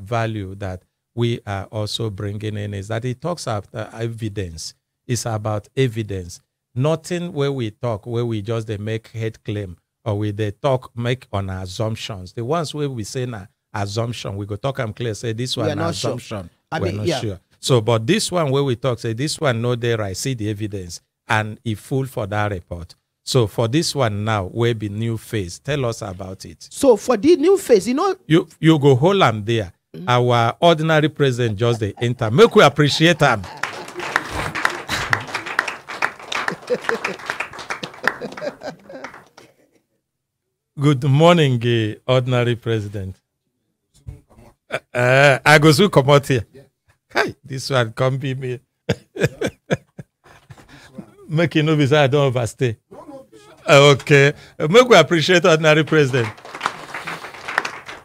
value that we are also bringing in, is that it talks about evidence. It's about evidence. Nothing where we talk, where we just they make head claim or we they talk, make on assumptions. The ones where we say na assumption, we go talk and clear, say this one na assumption. Sure. We're not sure. So, but this one where we talk, say this one no there, I see the evidence and it full for that report. So for this one now, where be new face, tell us about it. So for the new face, you know, you go hold them there. Our ordinary president just the enter. Make we appreciate them. Good morning, ordinary president. I go soon come out here. Hi, this one come be me. Make you know because I don't overstay. Okay. Make we appreciate ordinary president.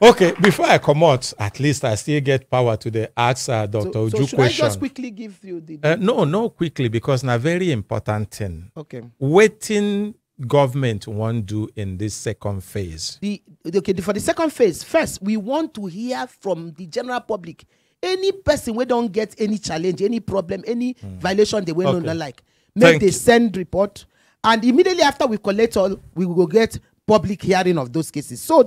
Okay, before I come out, at least I still get power to the ask Dr. Uju so should question. I just quickly give you the... No, quickly, because now very important thing. Okay. Waiting government won't do in this second phase. For the second phase, first, we want to hear from the general public. Any person we don't get any challenge, any problem, any violation they will not like. Make they send report. And immediately after we collect all, we will get public hearing of those cases. So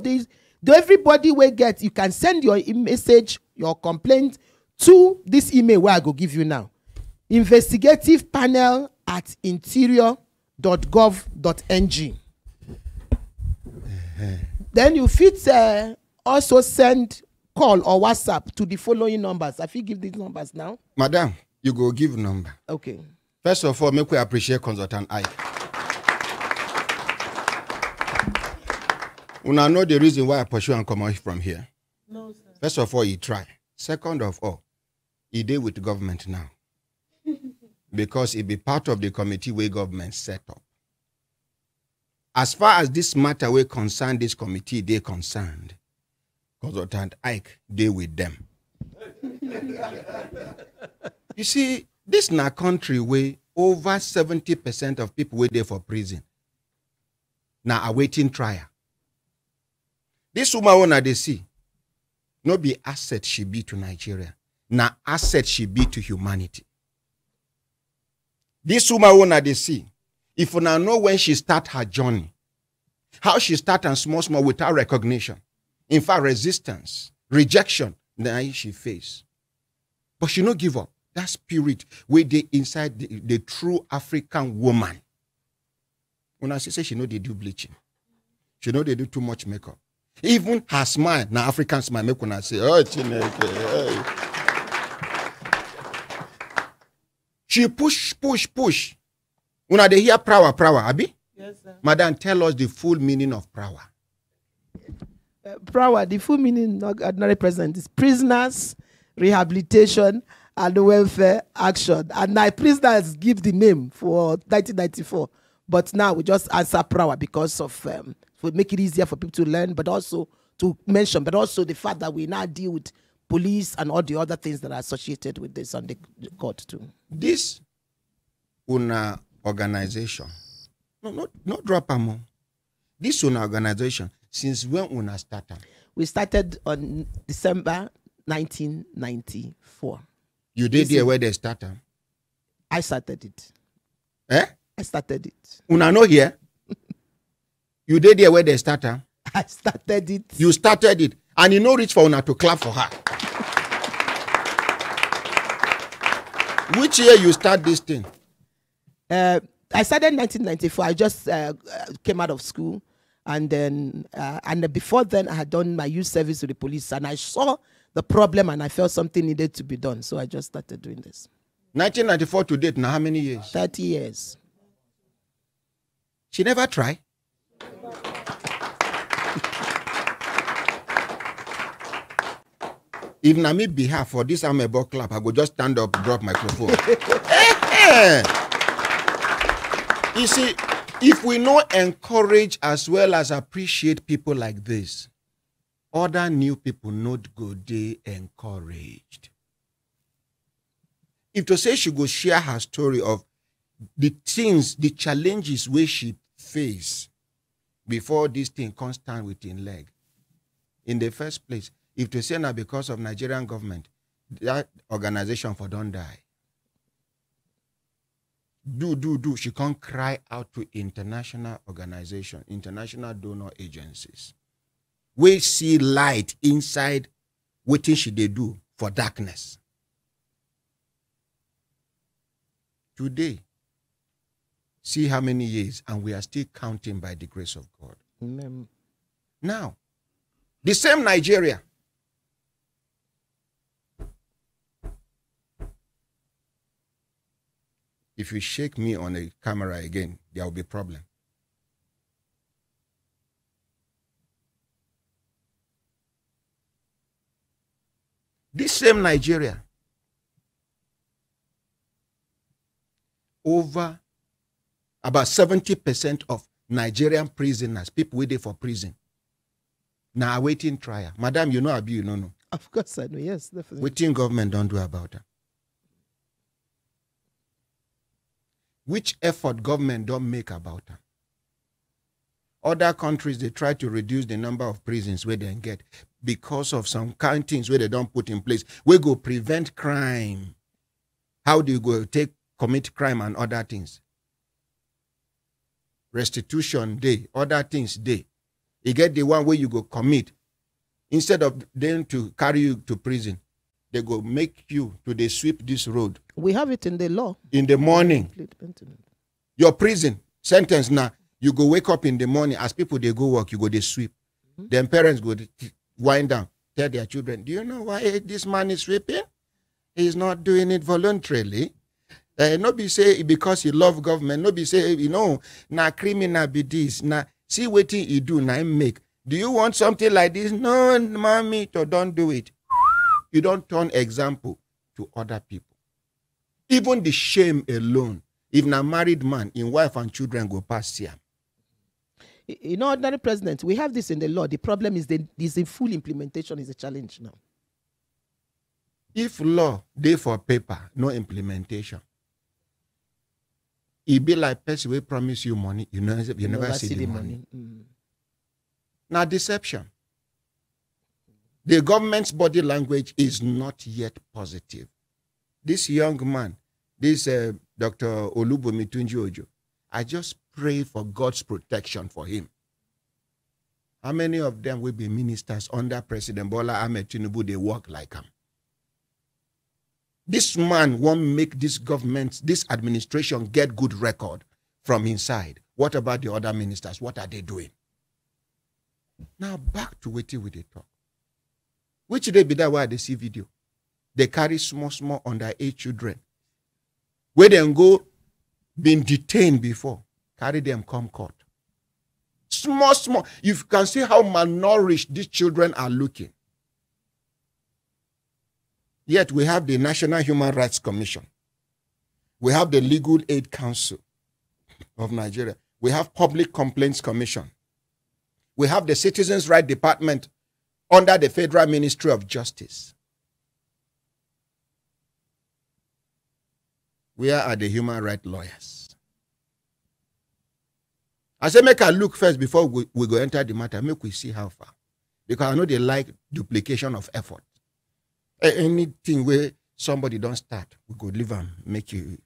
everybody will get, you can send your message, your complaint to this email where I go give you now. investigativepanel@interior.gov.ng. Then you fit also send call or WhatsApp to the following numbers. I will give these numbers now. Madam, you go give number. Okay. First of all, make we appreciate Consultant Ike. Una know the reason why I pursue and come out from here. No, sir. First of all, he try. Second of all, he deal with the government now. Because he be part of the committee where government set up. As far as this matter will concern this committee, they concerned. Consultant Ike, they with them. You see, this na country where over 70% of people were there for prison. Now awaiting trial. This woman wanna they see. No be asset she be to Nigeria. Now asset she be to humanity. This woman wanna they see. If you now know when she start her journey, how she start and small without recognition. In fact, resistance, rejection, now she face. But she no give up. That spirit where they inside the true African woman. When I say she know they do bleaching. She know they do too much makeup. Even her smile, now African smile, make when I say, oh, Chineke, hey. She push. When they hear power, Abi? Yes, sir. Madam, tell us the full meaning of power. Power, the full meaning of ordinary president is prisoners, rehabilitation, and welfare action. And now prisoners give the name for 1994. But now we just answer power because of we make it easier for people to learn, but also to mention, but also the fact that we now deal with police and all the other things that are associated with this on the court too. This una organization, no drop among. This una organization, since when una started? We started on December 1994. You did there where they started? I started it. Eh? I started it. Una know here? You did there where they started? I started it. You started it. And you know reach for una to clap for her. Which year you start this thing? I started in 1994. I just came out of school. And then, before then, I had done my youth service to the police. And I saw the problem and I felt something needed to be done. So I just started doing this. 1994 to date, now how many years? 30 years. She never tried. If na me behalf for this amebo clap, I go just stand up, drop microphone. You see, if we not encourage as well as appreciate people like this, other new people not go they encouraged. If to say she go share her story of the things, the challenges where she face before this thing can't stand with in leg. In the first place, if to say now because of Nigerian government, that organization for don't die. do. She can't cry out to international organizations, international donor agencies. We see light inside what should they do for darkness. Today, see how many years, and we are still counting by the grace of God. Amen. Now, the same Nigeria. If you shake me on a camera again, there will be a problem. This same Nigeria, over about 70% of Nigerian prisoners, people waiting for prison, now awaiting trial. Madam, you know Abi, you know. Of course I know, yes, definitely. Waiting government don't do about that. Which effort government don't make about that? Other countries, they try to reduce the number of prisons where they get because of some kind things where they don't put in place. We go prevent crime. How do you go commit crime and other things? Restitution day, other things day. You get the one where you go commit. Instead of them to carry you to prison, they go make you to they sweep this road. We have it in the law. In the morning, your prison sentence now, you go wake up in the morning, as people they go work, you go they sweep. Then parents go wind down, tell their children, do you know why this man is sweeping? He's not doing it voluntarily. No be say because he love government, no be say, you know, na criminal be this, na see what he do, na him make. Do you want something like this? No, mommy, so don't do it. You don't turn example to other people. Even the shame alone, if a married man, in wife and children go past here. You know, ordinary president, we have this in the law. The problem is the full implementation is a challenge now. If law dey for paper, no implementation, it be like person will promise you money, you never see the money. Now deception. The government's body language is not yet positive. This young man, this Dr. Olubomi Tunji-Ojo, I just pray for God's protection for him. How many of them will be ministers under President Bola Ahmed Tinubu? They work like him. This man won't make this government, this administration get good record from inside. What about the other ministers? What are they doing? Now back to what we talk. Which day be that why they see video? They carry small underage children. Where they go, been detained before, carry them come court. Small. You can see how malnourished these children are looking. Yet we have the National Human Rights Commission. We have the Legal Aid Council of Nigeria. We have Public Complaints Commission. We have the Citizens' Rights Department under the Federal Ministry of Justice. Where are the human rights lawyers? I say make I look first before we go enter the matter. Make we see how far. Because I know they like duplication of effort. Anything where somebody don't start, we go leave them, make you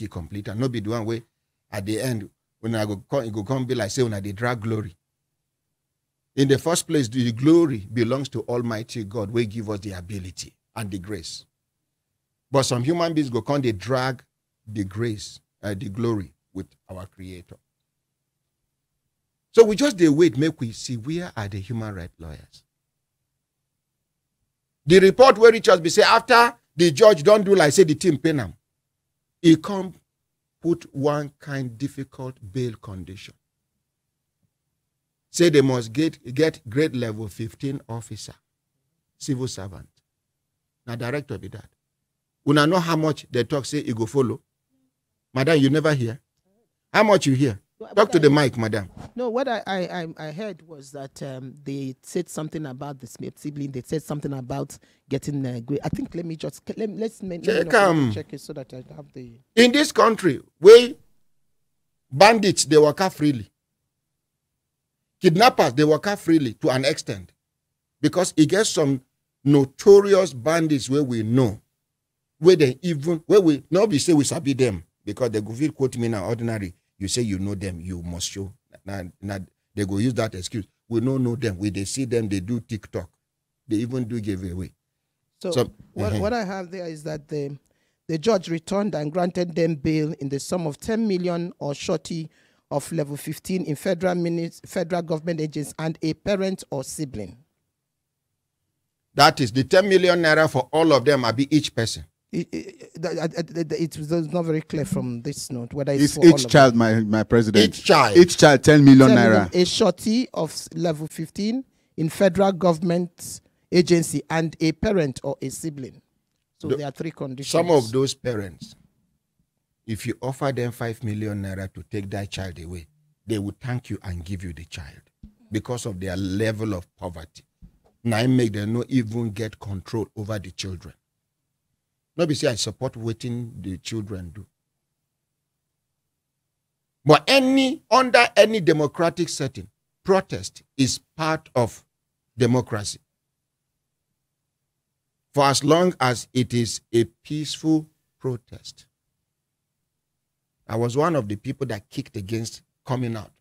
complete. And not be the one way at the end, when I go come be like say when I drag glory. In the first place, the glory belongs to Almighty God, where give us the ability and the grace. But some human beings go come, they drag the grace, the glory with our Creator. So we just wait, make we see where are the human rights lawyers. The report where Richard be say after the judge don't do like say the team pay them, he come put one kind difficult bail condition. Say they must get grade level 15 officer, civil servant. Now director be that. Una know how much they talk say you go follow. Madam, you never hear. How much you hear? Talk to the mic, madam. No, what I heard was that they said something about the sibling. They said something about getting grade. I think let's check it so that I have the. In this country, where bandits they work out freely. Kidnappers, they work out freely to an extent. Because it gets some notorious bandits where we know. Where we not be say we sabi them. because they go feel quote me now ordinary. You say you know them, you must show. Now they go use that excuse. We don't know them. We they see them, they do TikTok. They even do giveaway. So what I have there is that the judge returned and granted them bail in the sum of 10 million or shorty of level 15 in federal government agents and a parent or sibling. That is the 10 million naira for all of them, be each person. It was not very clear from this note whether it's for each all of child, them. my president. Each child 10 million naira. A shorty of level 15 in federal government agency and a parent or a sibling. So there are three conditions. Some of those parents, if you offer them 5 million naira to take that child away, they will thank you and give you the child because of their level of poverty. Now I make them not even get control over the children. Nobody say I support what the children do. But under any democratic setting, protest is part of democracy. For as long as it is a peaceful protest. I was one of the people that kicked against coming out.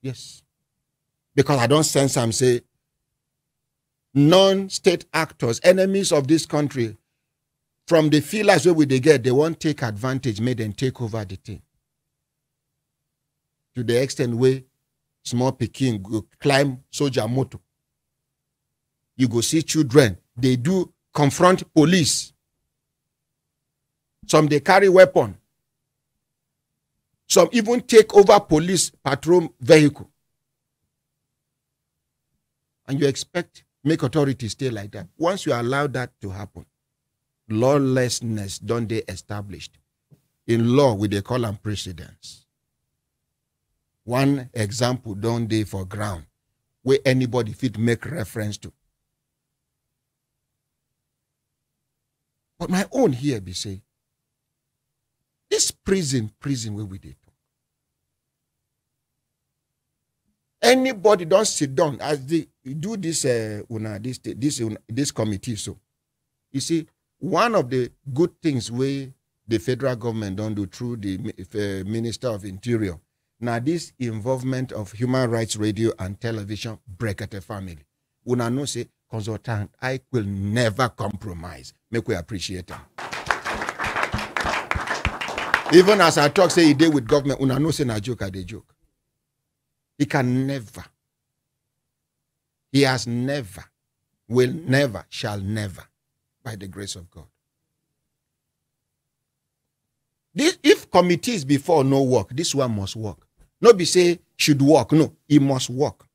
Yes. Because I don't sense I'm say non-state actors, enemies of this country, from the feelers where they get, they won't take advantage, make them take over the thing. To the extent where small Peking go climb soldier motor. You go see children, they do confront police. Some they carry weapon. Some even take over police patrol vehicle. And you expect make authorities stay like that. Once you allow that to happen, lawlessness don't they established. In law, they call them precedents. One example don't they for ground where anybody fit make reference to. But my own here be say, this prison where we did talk. Anybody don't sit down as they do this this committee. So you see, one of the good things where the federal government don't do through the Minister of Interior. Now this involvement of Human Rights Radio and Television, Brekete Family. Una know say, consultant, I will never compromise. Make we appreciate them. Even as I talk, say he did with government, una know say na joke are the joke. He can never. He has never, will never, shall never, by the grace of God. If committees before no work, this one must work. No be say should work. No, it must work.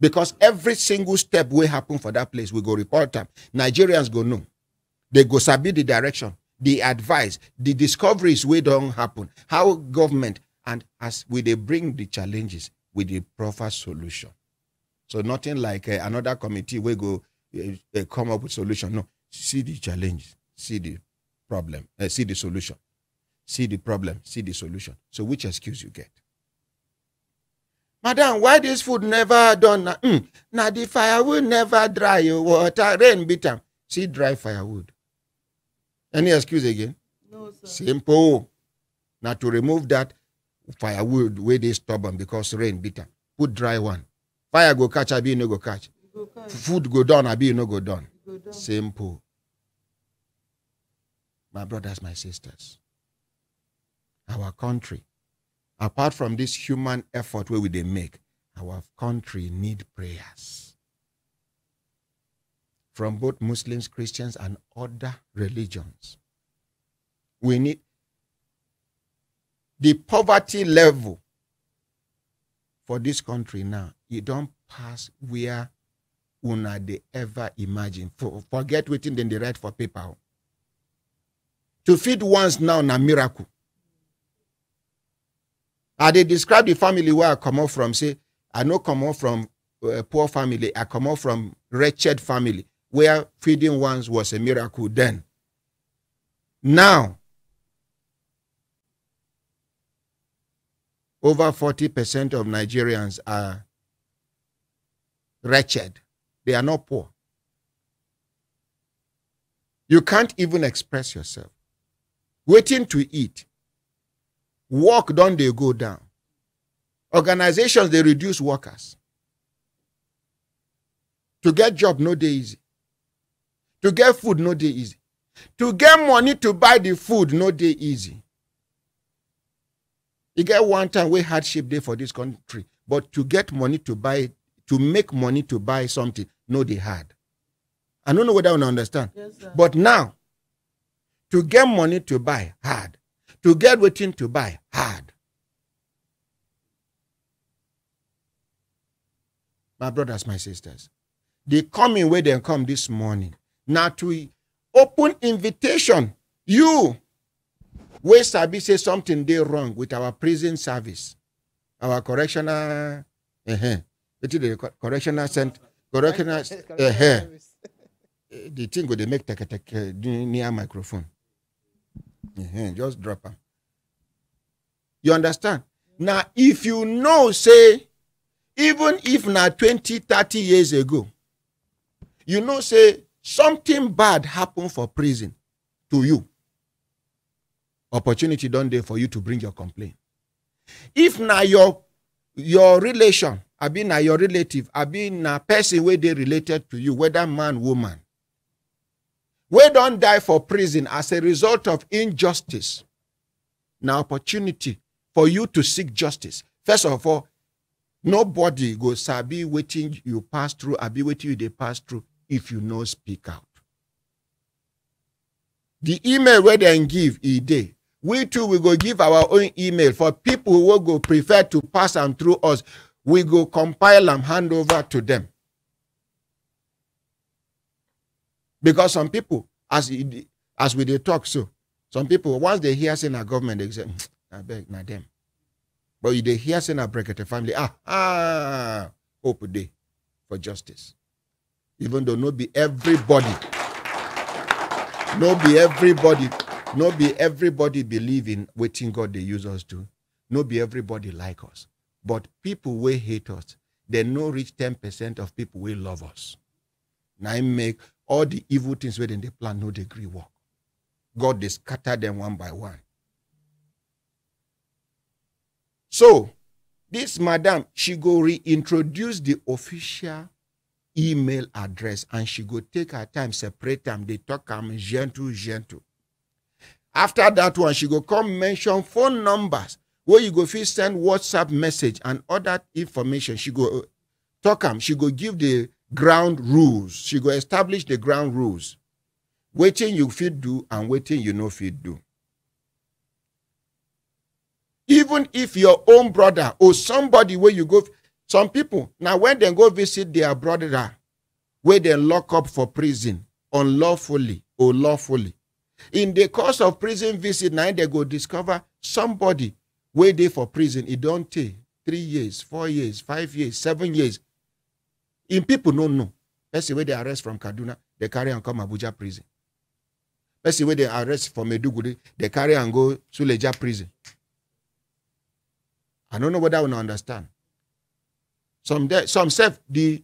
Because every single step will happen for that place, we go report them. Nigerians go know. They go sabi the direction, the advice, the discoveries we don't happen. How government and as we they bring the challenges with the proper solution. So nothing like another committee we go come up with solution. No, see the challenge, see the problem, see the solution. See the problem, see the solution. So which excuse you get? Madam, why this food never done? Now the firewood never dry. Water, rain beat them. See dry firewood. Any excuse again? No, sir. Simple. Now to remove that firewood where they stubborn because rain beat them. Put dry one. Fire go catch, abi no go catch. Food go down, abi no go down. Simple. My brothers, my sisters. Our country, apart from this human effort where we they make, our country need prayers. From both Muslims, Christians, and other religions. We need the poverty level for this country now. You don't pass where una they ever imagine. Forget waiting then they write for paper. To feed once now na miracle. They describe the family where I come out from. Say, I no come out from a poor family. I come out from wretched family where feeding once was a miracle then. Now, over 40% of Nigerians are wretched. They are not poor. You can't even express yourself. waiting to eat. Work don't they go down. Organizations, they reduce workers. To get job, no day easy. To get food, no day easy. To get money to buy the food, no day easy. You get one time we hardship day for this country, but to get money to buy, to make money to buy something, no they hard. I don't know whether I understand. Yes, but now, to get money to buy, hard. To get waiting to buy, hard. My brothers, my sisters, they coming where they come this morning. Now to open invitation, you, where Sabi say something they wrong with our prison service, our correctional, correctional center, correctional, the thing go they make take near microphone. Just drop them. You understand? Now, if you know, say, even if now 20, 30 years ago, you know, say, something bad happened for prison to you. Opportunity done there for you to bring your complaint. If now your relation, I mean now your relative, I mean now person where they related to you, whether man, woman, we don't die for prison as a result of injustice. Now opportunity for you to seek justice. First of all, nobody go sabi waiting you pass through, I be waiting you they pass through if you no speak out. The email where they give a day. We too will go give our own email for people who will go prefer to pass them through us. We go compile and hand over to them. Because some people, as we they talk so, some people, once they hear saying a government, they say, I beg, not them. But if they hear saying a Brekete family, hope day for justice. Even though no be everybody believe in waiting God they use us to. No be everybody like us. But people will hate us. They no reach 10% of people will love us. Now I make all the evil things within the plan no degree work. God they scatter them one by one. So this madam, she go reintroduce the official email address and she go take her time, separate them, they talk gentle. After that one, she go come mention phone numbers where you go first send WhatsApp message and other information. She go talk them, she go give the ground rules. She go establish the ground rules. Waiting you fit do and waiting you no fit do. Even if your own brother or somebody where you go, some people, now when they go visit their brother, where they lock up for prison, unlawfully or lawfully, in the course of prison visit, now they go discover somebody where they for prison, it don't take 3 years, 4 years, 5 years, 7 years. In people don't know. Person where they arrest from Kaduna, they carry and come Abuja prison. Person where they arrest from Meduguri, they carry and go Suleja prison. I don't know whether I will understand. Some self the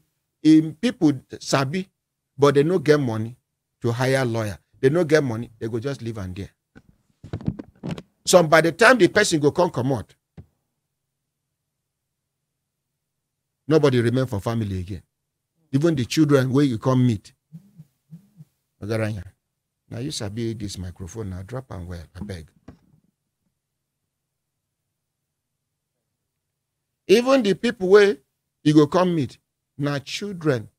people sabi, but they no get money to hire a lawyer. They no get money, they go just live and there. Some by the time the person go come out, nobody remain for family again. Even the children where you come meet. Now you sabi this microphone now, drop and well, I beg. Even the people where you go come meet, now children,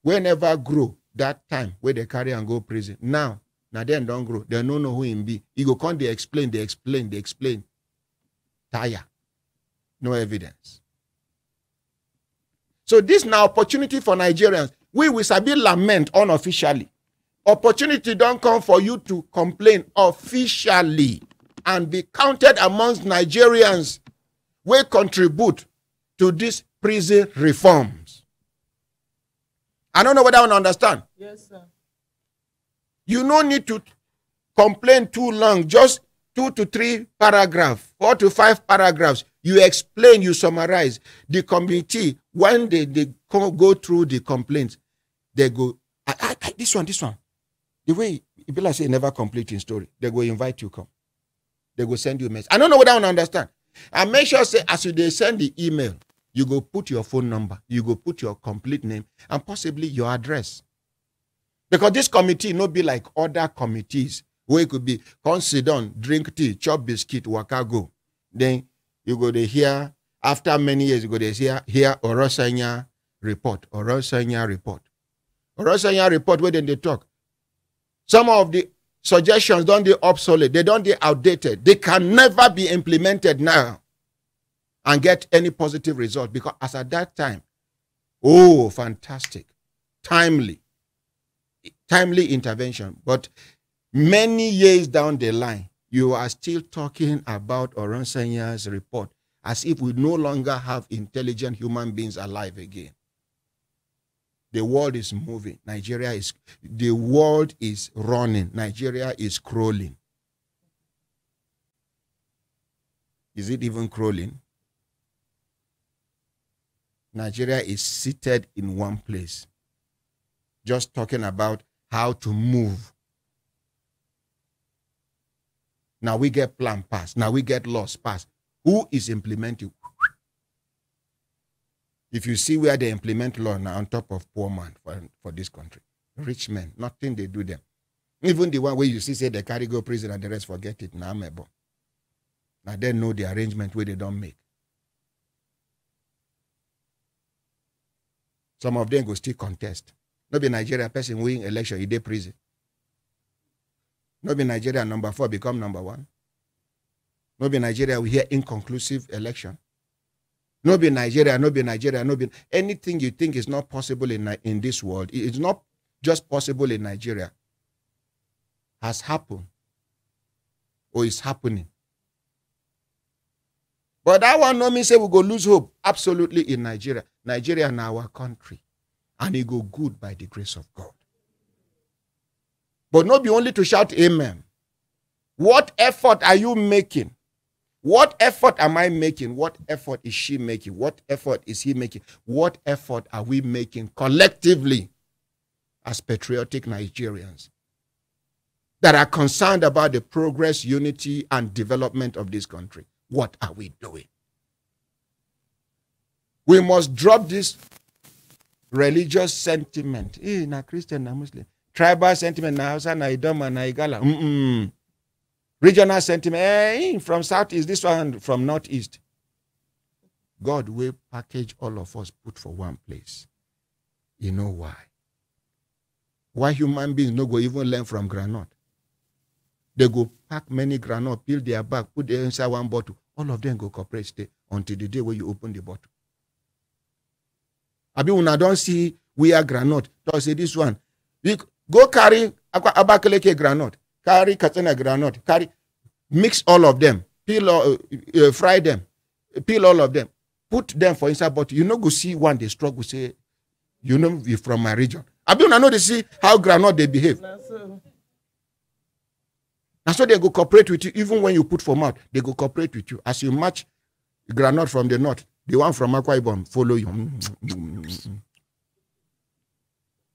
will never grow that time where they carry and go prison. Now they don't grow. They don't know who him be. You go come, they explain. Tire. No evidence. So this now opportunity for Nigerians. We will sabi lament unofficially. Opportunity don't come for you to complain officially and be counted amongst Nigerians will contribute to these prison reforms. I don't know whether I understand. Yes, sir. You no need to complain too long, just 2 to 3 paragraphs, 4 to 5 paragraphs. You explain, you summarize. The committee, when they go through the complaints, they go, this one. The way, if I say never completing story, they go invite you come. They go send you a message. I don't know whether I understand. And make sure, say, as they send the email, you go put your phone number, you go put your complete name, and possibly your address. Because this committee no be like other committees where it could be, come sit down, drink tea, chop biscuit, waka go. Then you go to hear, after many years, you go to hear Orosanya report, Orosanya report. Orosanya report, where then they talk. Some of the suggestions don't they obsolete, they don't they outdated. They can never be implemented now and get any positive result, because as at that time, oh, fantastic, timely intervention. But many years down the line, you are still talking about Oronsanya's report as if we no longer have intelligent human beings alive again. The world is moving. The world is running. Nigeria is crawling. Is it even crawling? Nigeria is seated in one place, just talking about how to move. Now we get plan passed. Now we get laws passed. Who is implementing? If you see where they implement law now on top of poor man for this country, rich men, nothing they do them. Even the one where you see say they carry go prison and the rest forget it. Now they know the arrangement where they don't make. Some of them go still contest. No be Nigeria person win election, he dey prison. No be Nigeria number 4 become number 1. No be Nigeria we hear inconclusive election. No be Nigeria, no be Nigeria, no be anything you think is not possible in this world. It's not just possible in Nigeria. Has happened or is happening. But that one no mean say we go lose hope absolutely in Nigeria. Nigeria in our country. And it go good by the grace of God. But not be only to shout amen. What effort are you making? What effort am I making? What effort is she making? What effort is he making? What effort are we making collectively as patriotic Nigerians that are concerned about the progress, unity, and development of this country? What are we doing? We must drop this religious sentiment. Na Christian, na Muslim. Tribal sentiment, na Hausa, na Idoma, na Igala. Regional sentiment, from southeast, this one from northeast. God will package all of us, put for one place. You know why? Why human beings no go even learn from granite? They go pack many granite, peel their bag, put them inside one bottle. All of them go cooperate stay until the day where you open the bottle. Abi una don't see we are granite. Don't say this one. Go carry Abakaleke granite, carry Katsina granite, carry, mix all of them, peel, fry them, peel all of them, put them for inside bottle. You know, go see one they struggle, say, you know, we from my region. Abi una know they see how granite they behave. And so they go cooperate with you, even when you put for mouth, they go cooperate with you. As you match granite from the north, the one from Akwa Ibom follow you.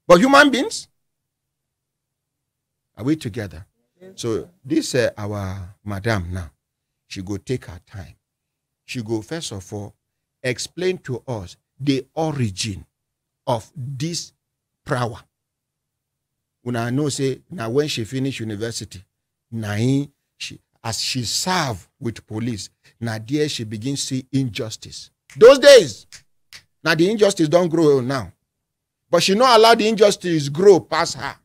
But human beings, are we together? Yes, so this our madam now, she go take her time. She go first of all explain to us the origin of this power. When I know say now when she finish university, now as she serve with police, now there she begins to see injustice. Those days, now the injustice don't grow now. But she not allow the injustice grow past her.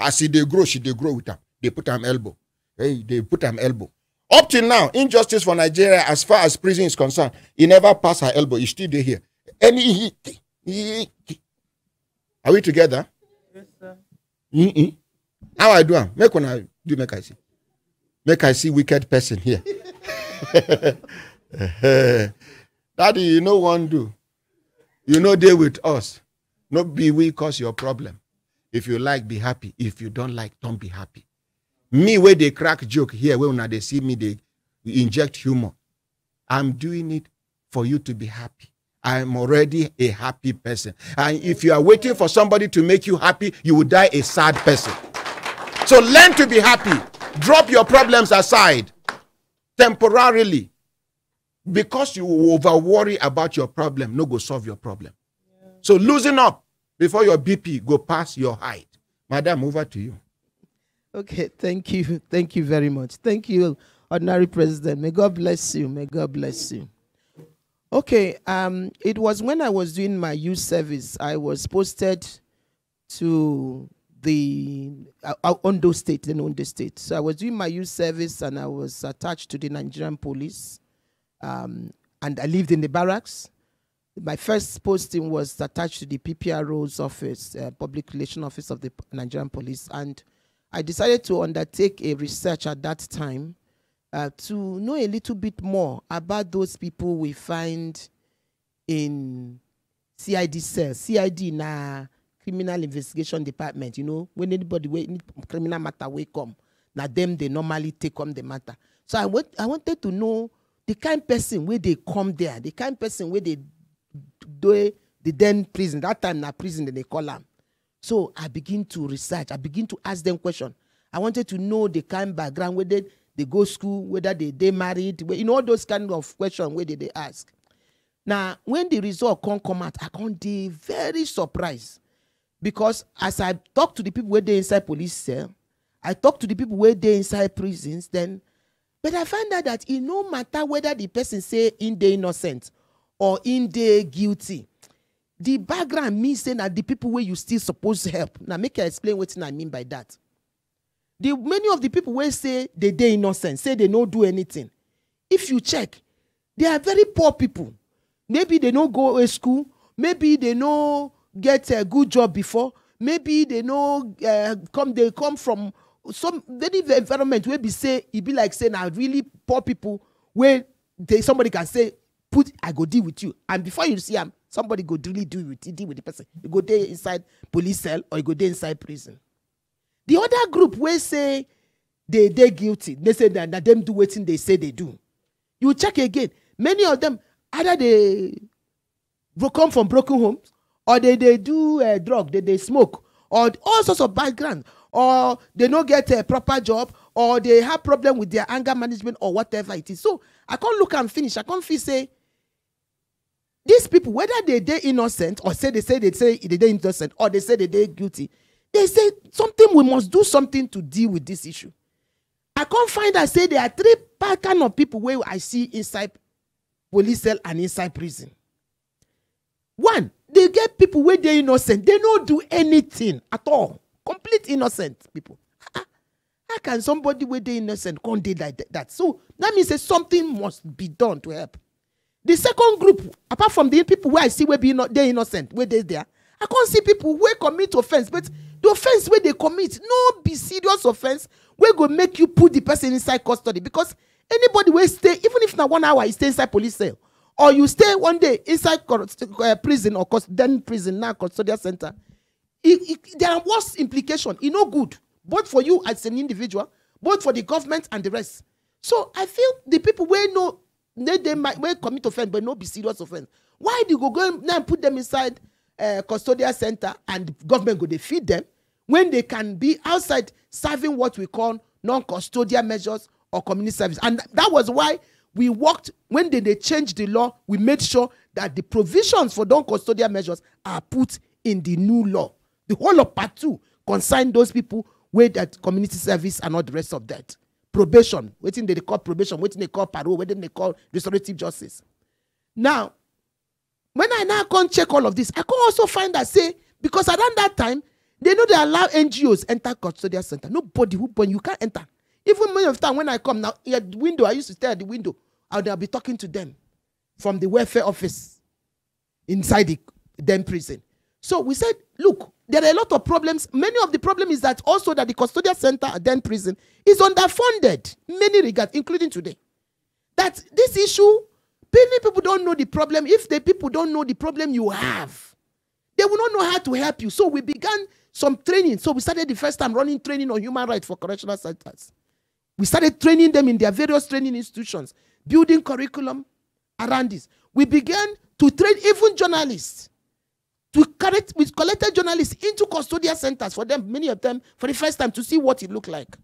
As she grow with them. They put them elbow. They put them elbow. Up till now, injustice for Nigeria, as far as prison is concerned, it never passed her elbow. It's still there here. Are we together? Yes, sir. How I do? Make I see. Make I see wicked person here. Daddy, you know one do. You know they with us. Not be we cause your problem. If you like, be happy. If you don't like, don't be happy. Me, where they crack joke here, when they see me, they inject humor. I'm doing it for you to be happy. I'm already a happy person. And if you are waiting for somebody to make you happy, you will die a sad person. So learn to be happy. Drop your problems aside. temporarily, because you over worry about your problem, no go solve your problem. Yeah. So loosen up before your BP go past your height. Madam, over to you. Okay, thank you. Thank you very much. Thank you, Ordinary President. May God bless you. May God bless you. Okay, it was when I was doing my youth service, I was posted to the Ondo State, then Ondo State. So I was doing my youth service and I was attached to the Nigerian police. And I lived in the barracks. My first posting was attached to the PPRO's office, Public Relations Office of the Nigerian Police. And I decided to undertake a research at that time to know a little bit more about those people we find in CID cells. CID na Criminal Investigation Department, you know, when anybody criminal matter will come, now them they normally take on the matter. So I wanted to know the kind of person where they come there, the kind of person where they do the then prison, that time na prison they call them. So I begin to research, I begin to ask them questions. I wanted to know the kind of background, whether they go school, whether they married, you know, all those kind of questions where they ask. Now, when the result come out, I can't be very surprised. Because as I talk to the people where they inside police cell, I talk to the people where they inside prisons, but I find out that it no matter whether the person say in the innocent or in the guilty, the background means saying that the people where you still supposed to help. Now make I explain what I mean by that. Many of the people where say they innocent, say they don't do anything. If you check, they are very poor people. Maybe they don't go to school, maybe they don't get a good job before, maybe they know they come from some very environment where it be like saying now really poor people where somebody can say I go deal with you, and before you see them, somebody go really deal with the person. You go there inside police cell or you go there inside prison. The other group where say they guilty, they say that them do what they say they do. You check again, many of them either they come from broken homes, or they do drug, they smoke, or all sorts of background, or they don't get a proper job, or they have problem with their anger management, or whatever it is. So I can't look and finish. I can't feel say these people, whether they're innocent or say they're innocent, or they say they're guilty, they say something, we must do something to deal with this issue. I can't find that say there are three kind of people where I see inside police cell and inside prison. One, they get people where they're innocent. They don't do anything at all. Complete innocent people. How can somebody where they're innocent come do like that? So that means that something must be done to help. The second group, apart from the people where I see where they're innocent, where they're there, I can't see people where commit offense. But the offense where they commit, no be serious offense, where go make you put the person inside custody. Because anybody will stay, even if not 1 hour, you stay inside police cell. Or you stay one day inside prison or then prison, now custodial center. There are worse implications. It's no good, both for you as an individual, both for the government and the rest. So I feel the people where they might commit offense, but no be serious offense. Why do you go now and put them inside custodial center and the government go they feed them when they can be outside serving what we call non-custodial measures or community service? And that was why we worked, when they changed the law, we made sure that the provisions for non-custodial measures are put in the new law. The whole of part 2 concern those people with that community service and all the rest of that. Probation, waiting they call probation, waiting they call parole, waiting they call restorative justice. Now, when I now can check all of this, I can also find that say, because around that time, they know they allow NGOs enter custodial center. Nobody when you can't enter. Even many of the time when I come now, at the window, I used to stay at the window. I'll be talking to them from the welfare office inside the then prison. So we said, look, there are a lot of problems. Many of the problem is that also that the custodial center at then prison is underfunded, many regards, including today. That this issue, many people don't know the problem. If the people don't know the problem you have, they will not know how to help you. So we began some training. So we started the first time running training on human rights for correctional centers. We started training them in their various training institutions, building curriculum around this. We began to train even journalists. We collected journalists into custodial centers for them, many of them, for the first time to see what it looked like.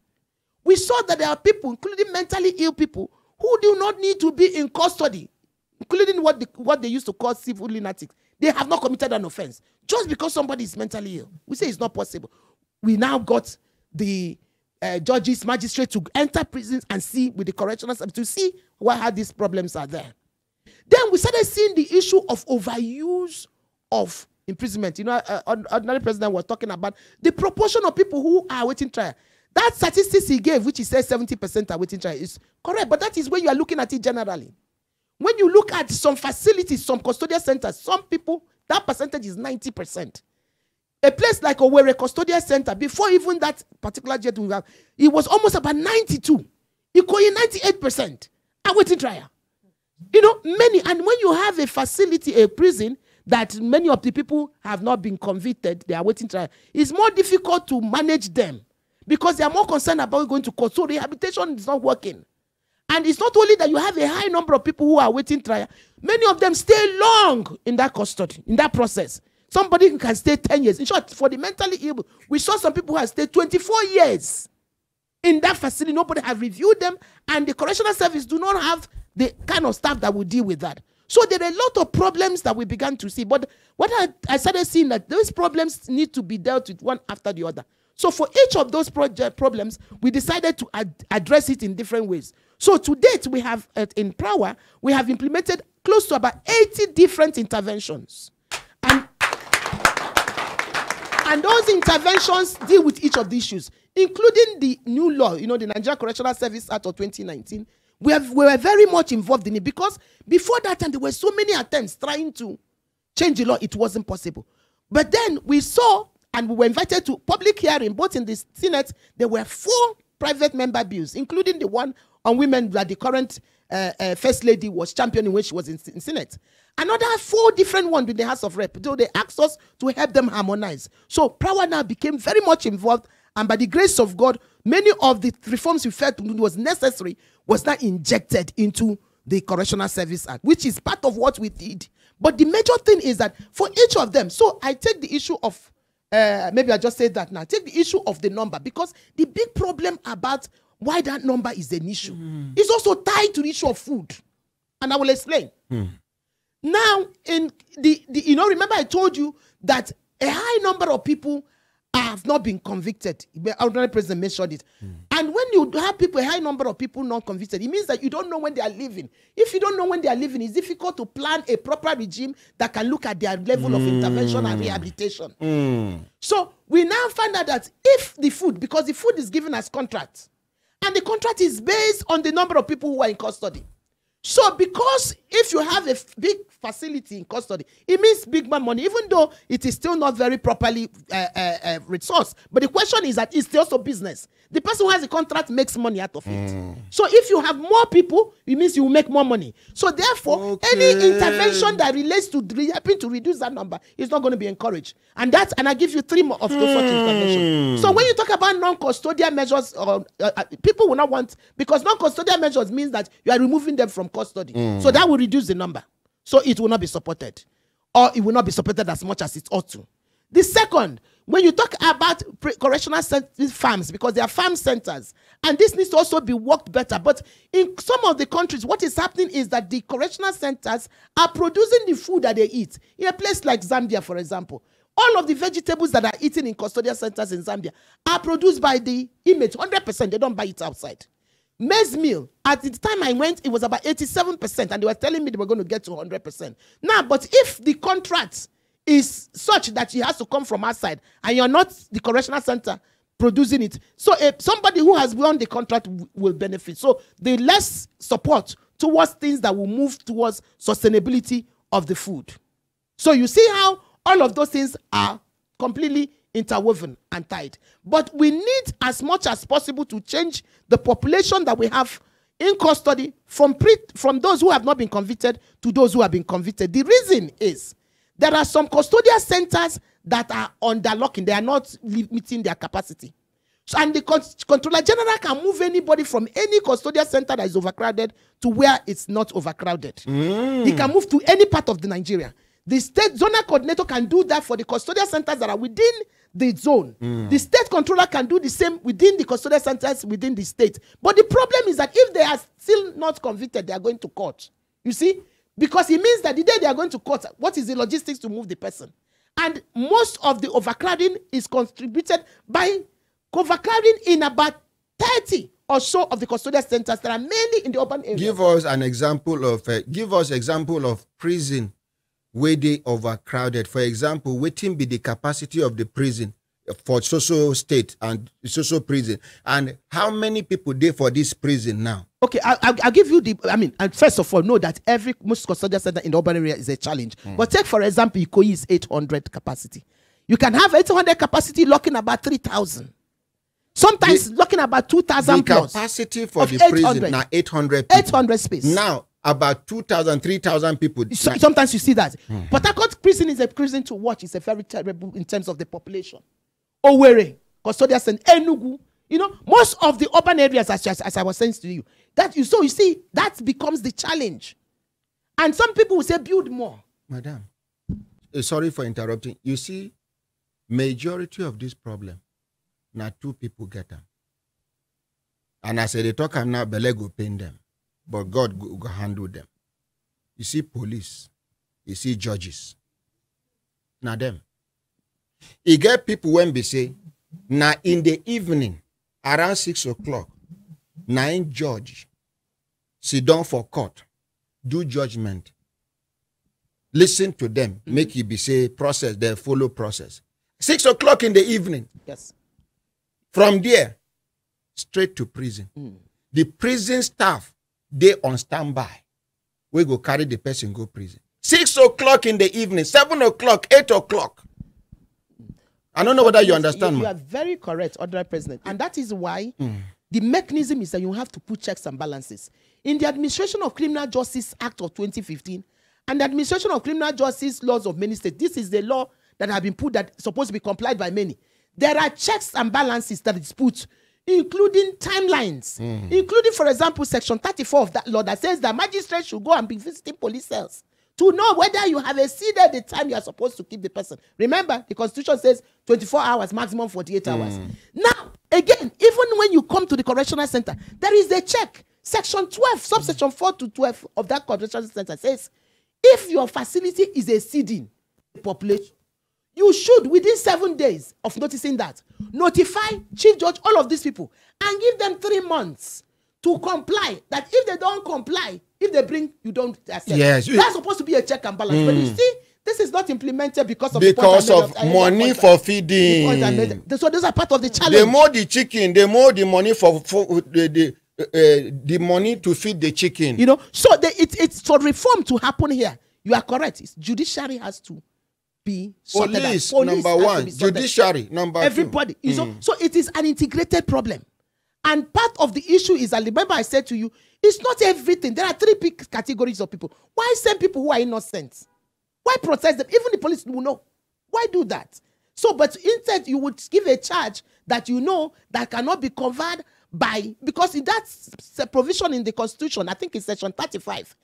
We saw that there are people, including mentally ill people, who do not need to be in custody, including what they used to call civil lunatics. They have not committed an offense. Just because somebody is mentally ill, we say it's not possible. We now got the judges, magistrates to enter prisons and see with the correctional service to see how these problems are there. Then we started seeing the issue of overuse of imprisonment. You know, ordinary president was talking about the proportion of people who are awaiting trial. That statistics he gave, which he says 70% are awaiting trial, is correct, but that is when you are looking at it generally. When you look at some facilities, some custodial centers, some people, that percentage is 90%. A place like Owerri Custodial Center, before even that particular jet we have, it was almost about 92. Ikoyi 98% awaiting trial. You know, many, and when you have a facility, a prison, that many of the people have not been convicted, they are waiting trial, it's more difficult to manage them because they are more concerned about going to court. So rehabilitation is not working. And it's not only that you have a high number of people who are waiting trial, many of them stay long in that custody, in that process. Somebody can stay 10 years. In short, for the mentally ill, we saw some people who have stayed 24 years in that facility. Nobody have reviewed them, and the correctional service do not have the kind of staff that will deal with that. So there are a lot of problems that we began to see. But what I started seeing that those problems need to be dealt with one after the other. So for each of those problems, we decided to address it in different ways. So to date, we have, in Prawa, we have implemented close to about 80 different interventions. And those interventions deal with each of the issues, including the new law, you know, the Nigeria Correctional Service Act of 2019. We were very much involved in it because before that time, there were so many attempts trying to change the law. It wasn't possible. But then we saw, and we were invited to public hearing, both in the Senate, there were 4 private member bills, including the one on women that the current First Lady was championing when she was in Senate. Another 4 different ones with the House of Rep. So they asked us to help them harmonize. So Prawa now became very much involved, and by the grace of God, many of the reforms we felt was necessary was now injected into the Correctional Service Act, which is part of what we did. But the major thing is that for each of them, so I take the issue of, maybe I just said that now, take the issue of the number, because the big problem about why that number is an issue is also tied to the issue of food. And I will explain. Now, in you know, remember I told you that a high number of people have not been convicted. The ordinary president mentioned it. And when you have people, a high number of people not convicted, it means that you don't know when they are leaving. If you don't know when they are leaving, it's difficult to plan a proper regime that can look at their level of intervention and rehabilitation. So we now find out that if the food, because the food is given as contract, and the contract is based on the number of people who are in custody. So because if you have a big facility in custody, it means big money, even though it is still not very properly resourced. But the question is that it's also business. The person who has a contract makes money out of it. So if you have more people, it means you will make more money. So therefore, any intervention that relates to helping to reduce that number is not going to be encouraged. And I give you 3 more of those such interventions. So when you talk about non-custodial measures, people will not want, because non-custodial measures means that you are removing them from custody. So that will reduce the number. So it will not be supported, or it will not be supported as much as it ought to. The second, when you talk about correctional farms, because they are farm centers, and this needs to also be worked better. But in some of the countries, what is happening is that the correctional centers are producing the food that they eat. In a place like Zambia, for example, all of the vegetables that are eaten in custodial centers in Zambia are produced by the inmates, 100%. They don't buy it outside. Maize meal, at the time I went, it was about 87%, and they were telling me they were going to get to 100%. Now, but if the contract is such that it has to come from outside, and you're not the correctional center producing it, so somebody who has won the contract will benefit. So the less support towards things that will move towards sustainability of the food. So you see how all of those things are completely interwoven and tied. But we need as much as possible to change the population that we have in custody from those who have not been convicted to those who have been convicted. The reason is there are some custodial centers that are under locking. They are not meeting their capacity. So, and the Controller General can move anybody from any custodial center that is overcrowded to where it's not overcrowded. He can move to any part of the Nigeria. The state zonal coordinator can do that for the custodial centers that are within the zone. The state controller can do the same within the custodial centers within the state. But the problem is that if they are still not convicted, they are going to court. You see? Because it means that the day they are going to court, what is the logistics to move the person? And most of the overcrowding is contributed by overcrowding in about 30 or so of the custodial centers that are mainly in the urban areas. Give us an example of prison where they overcrowded. For example, waiting be the capacity of the prison for social state and social prison, and how many people there for this prison now? Okay, I'll give you and first of all, know that most custodial center in the urban area is a challenge. But take, for example, Ikoyi is 800 capacity. You can have 800 capacity locking about 3,000. Sometimes locking about 2,000 plus. The capacity for the prison now 800 people. 800 space. Now, about 2,000, 3,000 people. Sometimes you see that. Port Harcourt prison is a prison to watch. It's a very terrible in terms of the population. Owerri, custodial center, Enugu. You know, most of the urban areas, as I was saying to you, you see, that becomes the challenge. And some people will say, build more. Madam, sorry for interrupting. You see, majority of this problem, now 2 people get them. And as they talk, I'm now, Bele go pain them. But God go handle them. You see police, you see judges. Now them. You get people when they say, now in the evening, around 6 o'clock, 9 judge, sit down for court, do judgment. Listen to them, make you be say process, they follow process. 6 o'clock in the evening. Yes. From there, straight to prison. The prison staff, they on standby. We go carry the person go prison. 6 o'clock in the evening, 7 o'clock, 8 o'clock. I don't know whether you understand. You are very correct, ordinary president. And that is why the mechanism is that you have to put checks and balances. In the Administration of Criminal Justice Act of 2015 and the Administration of Criminal Justice Laws of many states, this is the law that have been put that is supposed to be complied by many. There are checks and balances that is put, including timelines, including, for example, Section 34 of that law that says that magistrates should go and be visiting police cells to know whether you have exceeded the time you are supposed to keep the person. Remember, the Constitution says 24 hours, maximum 48 hours. Now, again, even when you come to the correctional center, there is a check. Section 12, subsection 4 to 12 of that correctional center says, if your facility is exceeding the population, you should, within 7 days of noticing that, notify chief judge, all of these people, and give them 3 months to comply. That if they don't comply, if they bring, you don't accept. Yes. That's supposed to be a check and balance. But you see, this is not implemented because of money for feeding. So those are part of the challenge. The more the chicken, the more the money for the money to feed the chicken. You know, so it's for reform to happen here. You are correct. Judiciary has to be sorted. Police number 1, judiciary number 2. Everybody. You know, so it is an integrated problem. And part of the issue is, I remember I said to you, it's not everything. There are 3 big categories of people. Why send people who are innocent? Why protest them? Even the police will know. Why do that? So, but instead, you would give a charge that you know that cannot be covered by, because that's a provision in the Constitution, I think it's Section 35.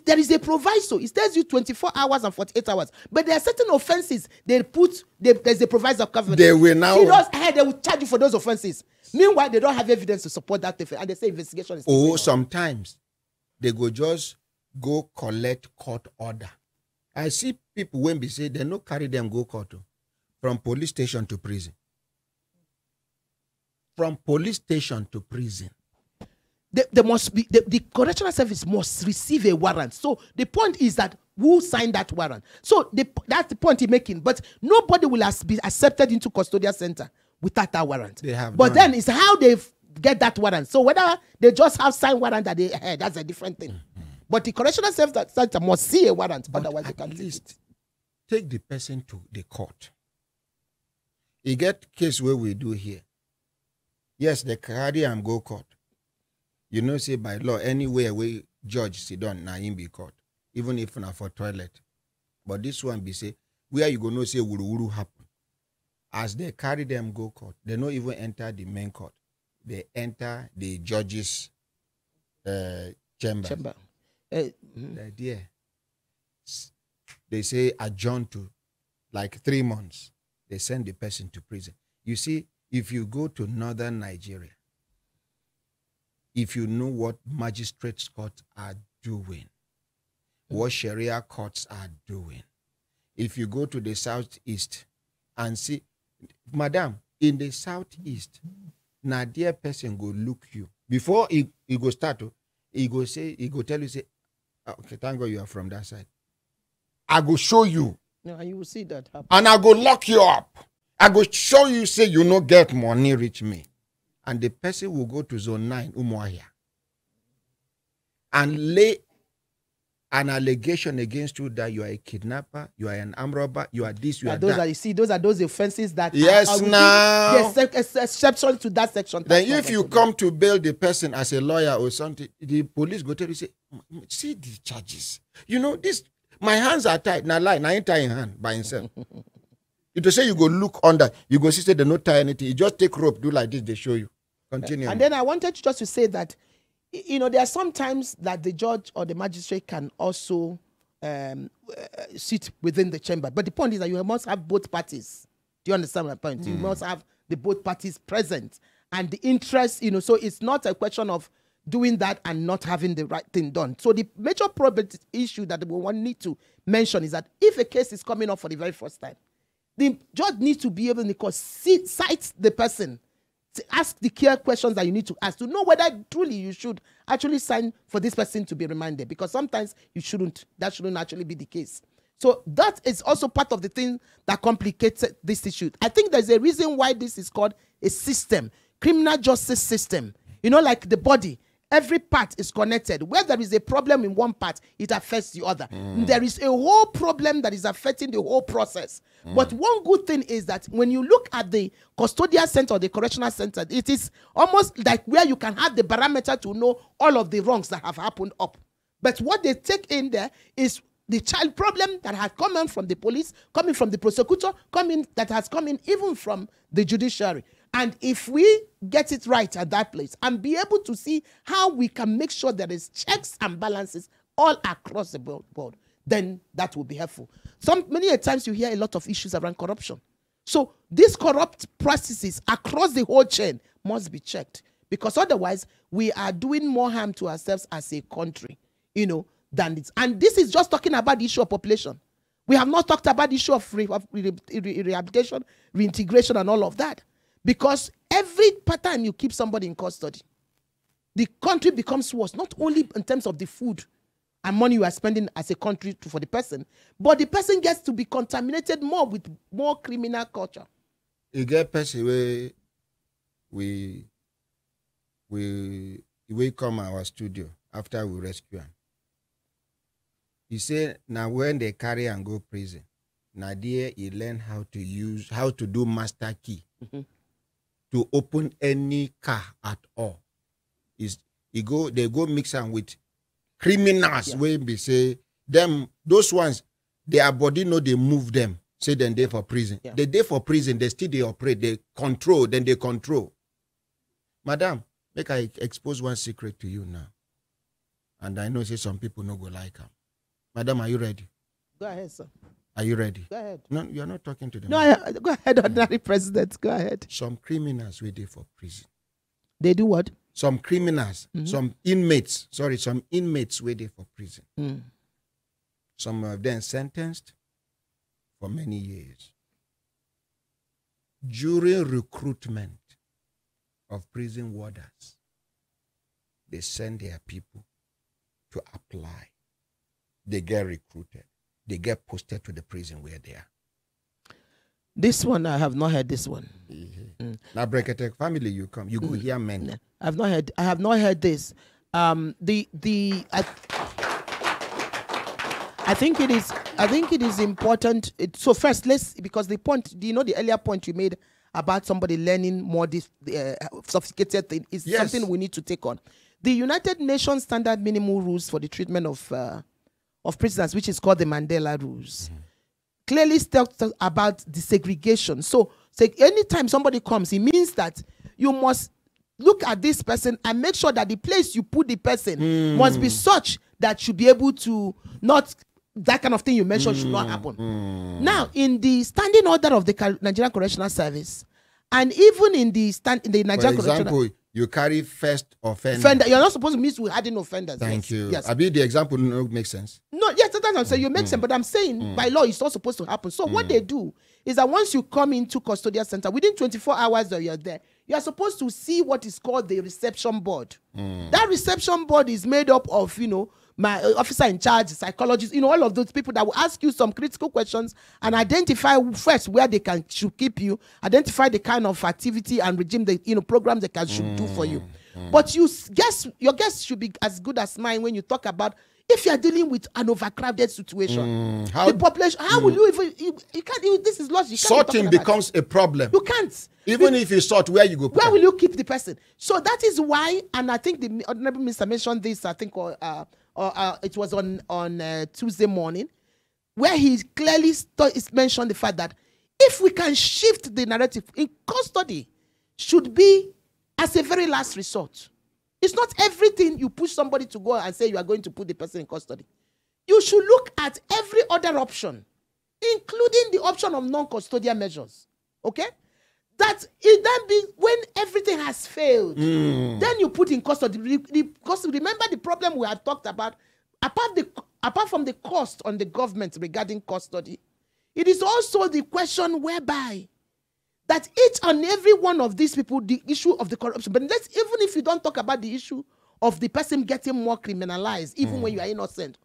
There is a proviso. It tells you 24 hours and 48 hours. But there are certain offenses there's a proviso covered. They will now. They will charge you for those offenses. Meanwhile, they don't have evidence to support that offense, and they say investigation is. Oh, sometimes they go just go collect court order. I see people when they say they no carry them go court from police station to prison. From police station to prison. There must be the correctional service must receive a warrant. So the point is that who signed that warrant? So that's the point he's making. But nobody will be accepted into custodial center without that warrant. But then it's how they get that warrant. So whether they just have signed warrant that they had, that's a different thing. But the correctional service center must see a warrant. But otherwise they at can't least take the person to the court. You get case where we do here. Yes, they carry and go court. You know, say by law, anywhere where judge sit down, na him be court. Even if not for toilet. But this one be say, where you go no say wuru happen. As they carry them go court, they don't even enter the main court. They enter the judge's chamber. The they say adjourn to like 3 months. They send the person to prison. You see, if you go to northern Nigeria, if you know what magistrates courts are doing, what Sharia courts are doing, if you go to the southeast and see, madam, in the southeast, now dear person go look you. Before he go start, he go tell you, say, okay, thank God you are from that side. I go show you. No, and you will see that happen. And I go lock you up. I go show you, say you no get money, reach me. And the person will go to zone 9, Umuahia, and lay an allegation against you that you are a kidnapper, you are an armed robber, you are this, you are that. You see, those are those offenses that yes, now there's exception to that section. Then if you come to bail the person as a lawyer or something, the police go tell you, say, see the charges. You know, this, my hands are tied. Now lie, now ain't tying hand by himself. It will say you go look under, you go see say they not tie anything. You just take rope, do like this, they show you. Continue. And then I wanted just to say that, you know, there are some times that the judge or the magistrate can also sit within the chamber. But the point is that you must have both parties. Do you understand my point? You must have the both parties present and the interest, you know, so it's not a question of doing that and not having the right thing done. So the major problem issue that we need to mention is that if a case is coming up for the very first time, the judge needs to be able to cite the person, to ask the clear questions that you need to ask to know whether truly you should actually sign for this person to be remanded, because sometimes you shouldn't. That shouldn't actually be the case. So that is also part of the thing that complicates this issue. I think there's a reason why this is called a system, criminal justice system. You know, like the body, every part is connected. Where there is a problem in one part, it affects the other. There is a whole problem that is affecting the whole process. But one good thing is that when you look at the custodial center or the correctional center, it is almost like where you can have the barometer to know all of the wrongs that have happened up. But what they take in there is the child problem that has come in from the police, coming from the prosecutor, that has come in even from the judiciary. And if we get it right at that place and be able to see how we can make sure there is checks and balances all across the board, then that will be helpful. Many a times you hear a lot of issues around corruption. So these corrupt practices across the whole chain must be checked, because otherwise we are doing more harm to ourselves as a country, you know, than this. And this is just talking about the issue of population. We have not talked about the issue of rehabilitation, reintegration, and all of that. Because every time you keep somebody in custody, the country becomes worse, not only in terms of the food and money you are spending as a country for the person, but the person gets to be contaminated more with more criminal culture. You get person where we come our studio after we rescue him. He said, now when they carry and go prison, now there he learn how to do master key to open any car at all. They go mix them with criminals where they say them, those ones, their body know they move them, say then they for prison. They day for prison, they still they operate, they control, then they control. Madam, make I expose one secret to you now. And I know say some people no go like them. Madam, are you ready? Go ahead, sir. Are you ready? Go ahead. No, you're not talking to them. No, go ahead, ordinary president. Go ahead. Some criminals were there for prison. They do what? Some criminals, some inmates were there for prison. Some of them sentenced for many years. During recruitment of prison warders, they send their people to apply. They get recruited. They get posted to the prison where they are. This one, I have not heard this one. Now, Brekete Family, you come. You go hear men. I have not heard this. I think it is important. So first, because the point, the earlier point you made about somebody learning more sophisticated thing is something we need to take on. The United Nations Standard Minimum Rules for the Treatment of Prisoners, which is called the Mandela Rules, clearly talks about the segregation. So anytime somebody comes, it means that you must look at this person and make sure that the place you put the person must be such that you be able to not that kind of thing you mentioned should not happen. Now, in the standing order of the Nigerian Correctional Service, and even in the Nigerian Correctional, you carry first offender. You're not supposed to mix with hardened offenders. Thank you. Yes. I mean, the example no make sense. No, yes, that's what I'm saying. You make sense, but I'm saying by law it's not supposed to happen. So what they do is that once you come into custodial center, within 24 hours that you're there, you are supposed to see what is called the reception board. That reception board is made up of, my officer in charge, psychologists, all of those people that will ask you some critical questions and identify first where they should keep you, identify the kind of activity and regime, program they should do for you. But your guess should be as good as mine when you talk about if you are dealing with an overcrowded situation. The population, how will you even, you can't, this is logic. Sorting becomes a problem. You can't. Even if you sort, where you go? Where will you keep the person? So that is why, and I think the Honorable Minister mentioned this, I think, it was on Tuesday morning, where he clearly mentioned the fact that if we can shift the narrative, in custody should be as a very last resort. It's not everything you push somebody to go and say you are going to put the person in custody. You should look at every other option, including the option of non-custodial measures. Okay? That it then be when everything has failed, then you put in custody. Because remember the problem we have talked about, apart from the cost on the government regarding custody, it is also the question whereby that each and every one of these people, the issue of the corruption, but even if you don't talk about the issue of the person getting more criminalized, even when you are innocent,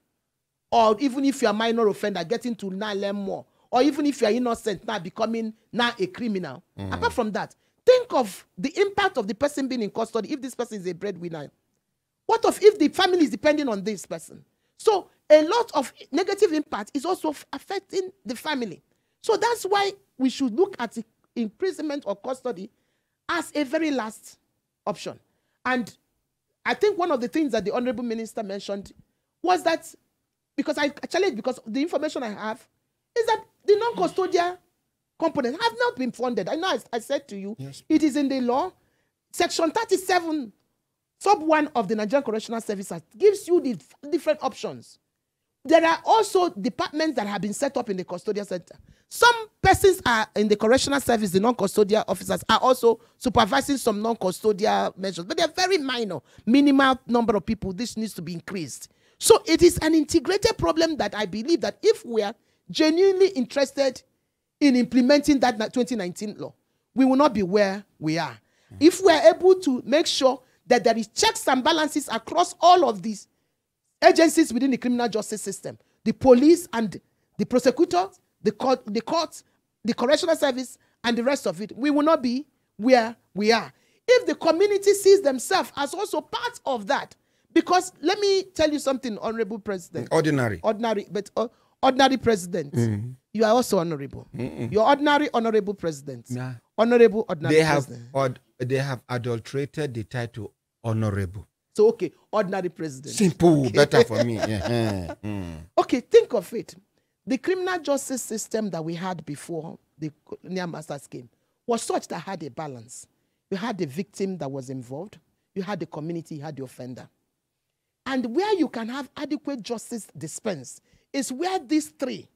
or even if you are a minor offender, getting to now learn more, or even if you are innocent, now becoming now a criminal. Apart from that, think of the impact of the person being in custody if this person is a breadwinner. What if the family is depending on this person? So a lot of negative impact is also affecting the family. So that's why we should look at imprisonment or custody as a very last option. And I think one of the things that the Honorable Minister mentioned was that, because I challenge, because the information I have is that the non-custodial components have not been funded. I know I said to you, yes, it is in the law. Section 37, sub 1 of the Nigerian Correctional Service Act gives you the different options. There are also departments that have been set up in the custodial center. Some persons are in the correctional service, the non-custodial officers are also supervising some non-custodial measures, but they're very minor, minimal number of people. This needs to be increased. So it is an integrated problem that I believe that if we are genuinely interested in implementing that 2019 law, we will not be where we are. If we are able to make sure that there is checks and balances across all of these agencies within the criminal justice system, the police and the prosecutors, the courts, the correctional service, and the rest of it, we will not be where we are. If the community sees themselves as also part of that, because let me tell you something, Honorable President. Ordinary President. You are also honorable. You're ordinary, honorable president. Nah. Honorable, ordinary president. They have adulterated the title honorable. So, okay, ordinary president. Simple, okay. Better for me. Yeah. Okay, think of it. The criminal justice system that we had before the colonial masters came was such that had a balance. You had the victim that was involved. You had the community, you had the offender. And where you can have adequate justice dispensed is where these three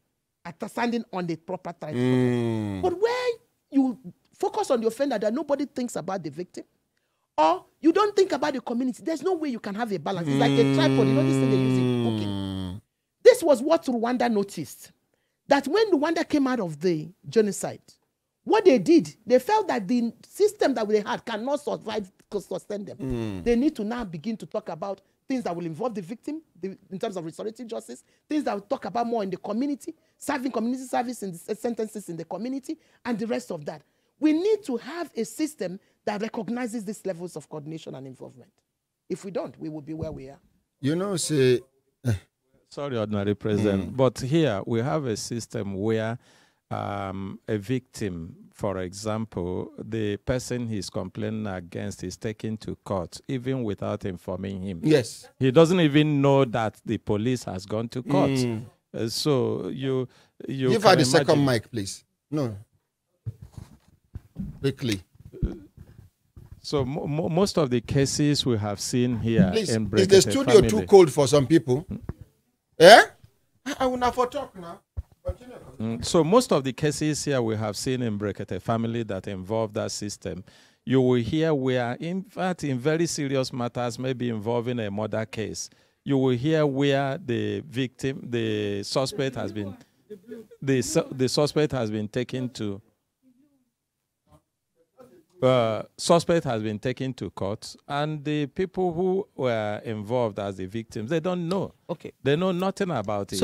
are standing on the proper track. But where you focus on the offender that nobody thinks about the victim, or you don't think about the community, there's no way you can have a balance. It's like a tripod, you know this thing they use it. Okay. This was what Rwanda noticed. That when Rwanda came out of the genocide, what they did, they felt that the system that they had cannot sustain them. They need to now begin to talk about things that will involve the victim in terms of restorative justice, things that will talk about more in the community, serving community service in the sentences in the community, and the rest of that. We need to have a system that recognizes these levels of coordination and involvement. If we don't, we will be where we are. You know, say... Sorry, Ordinary President, but here we have a system where a victim, for example, the person he's complaining against is taken to court, even without informing him. Yes. He doesn't even know that the police has gone to court. So you give her the second mic, please. No. Quickly. So most of the cases we have seen here please, in Brekete is the studio family. Too cold for some people? Yeah? I will not for talk now. So most of the cases here we have seen in Brekete family that involve that system, you will hear where, in fact, in very serious matters, maybe involving a murder case, you will hear where the victim, the suspect has been, the suspect has been taken to, suspect has been taken to court, and the people who were involved as the victims, they don't know. Okay. They know nothing about it.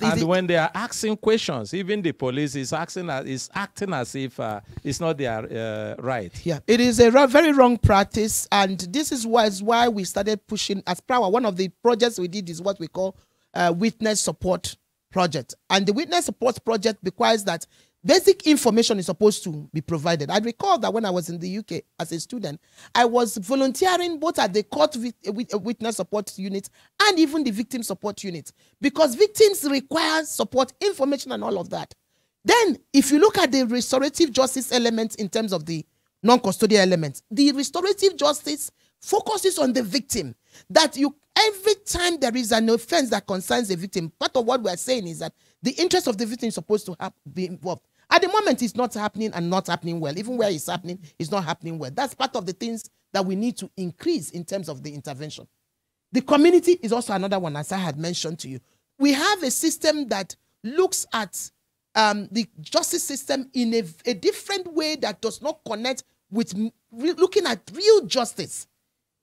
And when they are asking questions, even the police is acting as if it's not their right. Yeah, it is a very wrong practice, and this is why we started pushing as Power. One of the projects we did is what we call witness support project, and the witness support project requires that basic information is supposed to be provided. I recall that when I was in the UK as a student, I was volunteering both at the court witness support unit and even the victim support unit, because victims require support, information, and all of that. Then, if you look at the restorative justice elements in terms of the non-custodial elements, the restorative justice focuses on the victim. That every time there is an offense that concerns the victim, part of what we are saying is that the interest of the victim is supposed to be involved. At the moment, it's not happening and not happening well. Even where it's happening, it's not happening well. That's part of the things that we need to increase in terms of the intervention. The community is also another one, as I had mentioned to you. We have a system that looks at the justice system in a different way that does not connect with looking at real justice.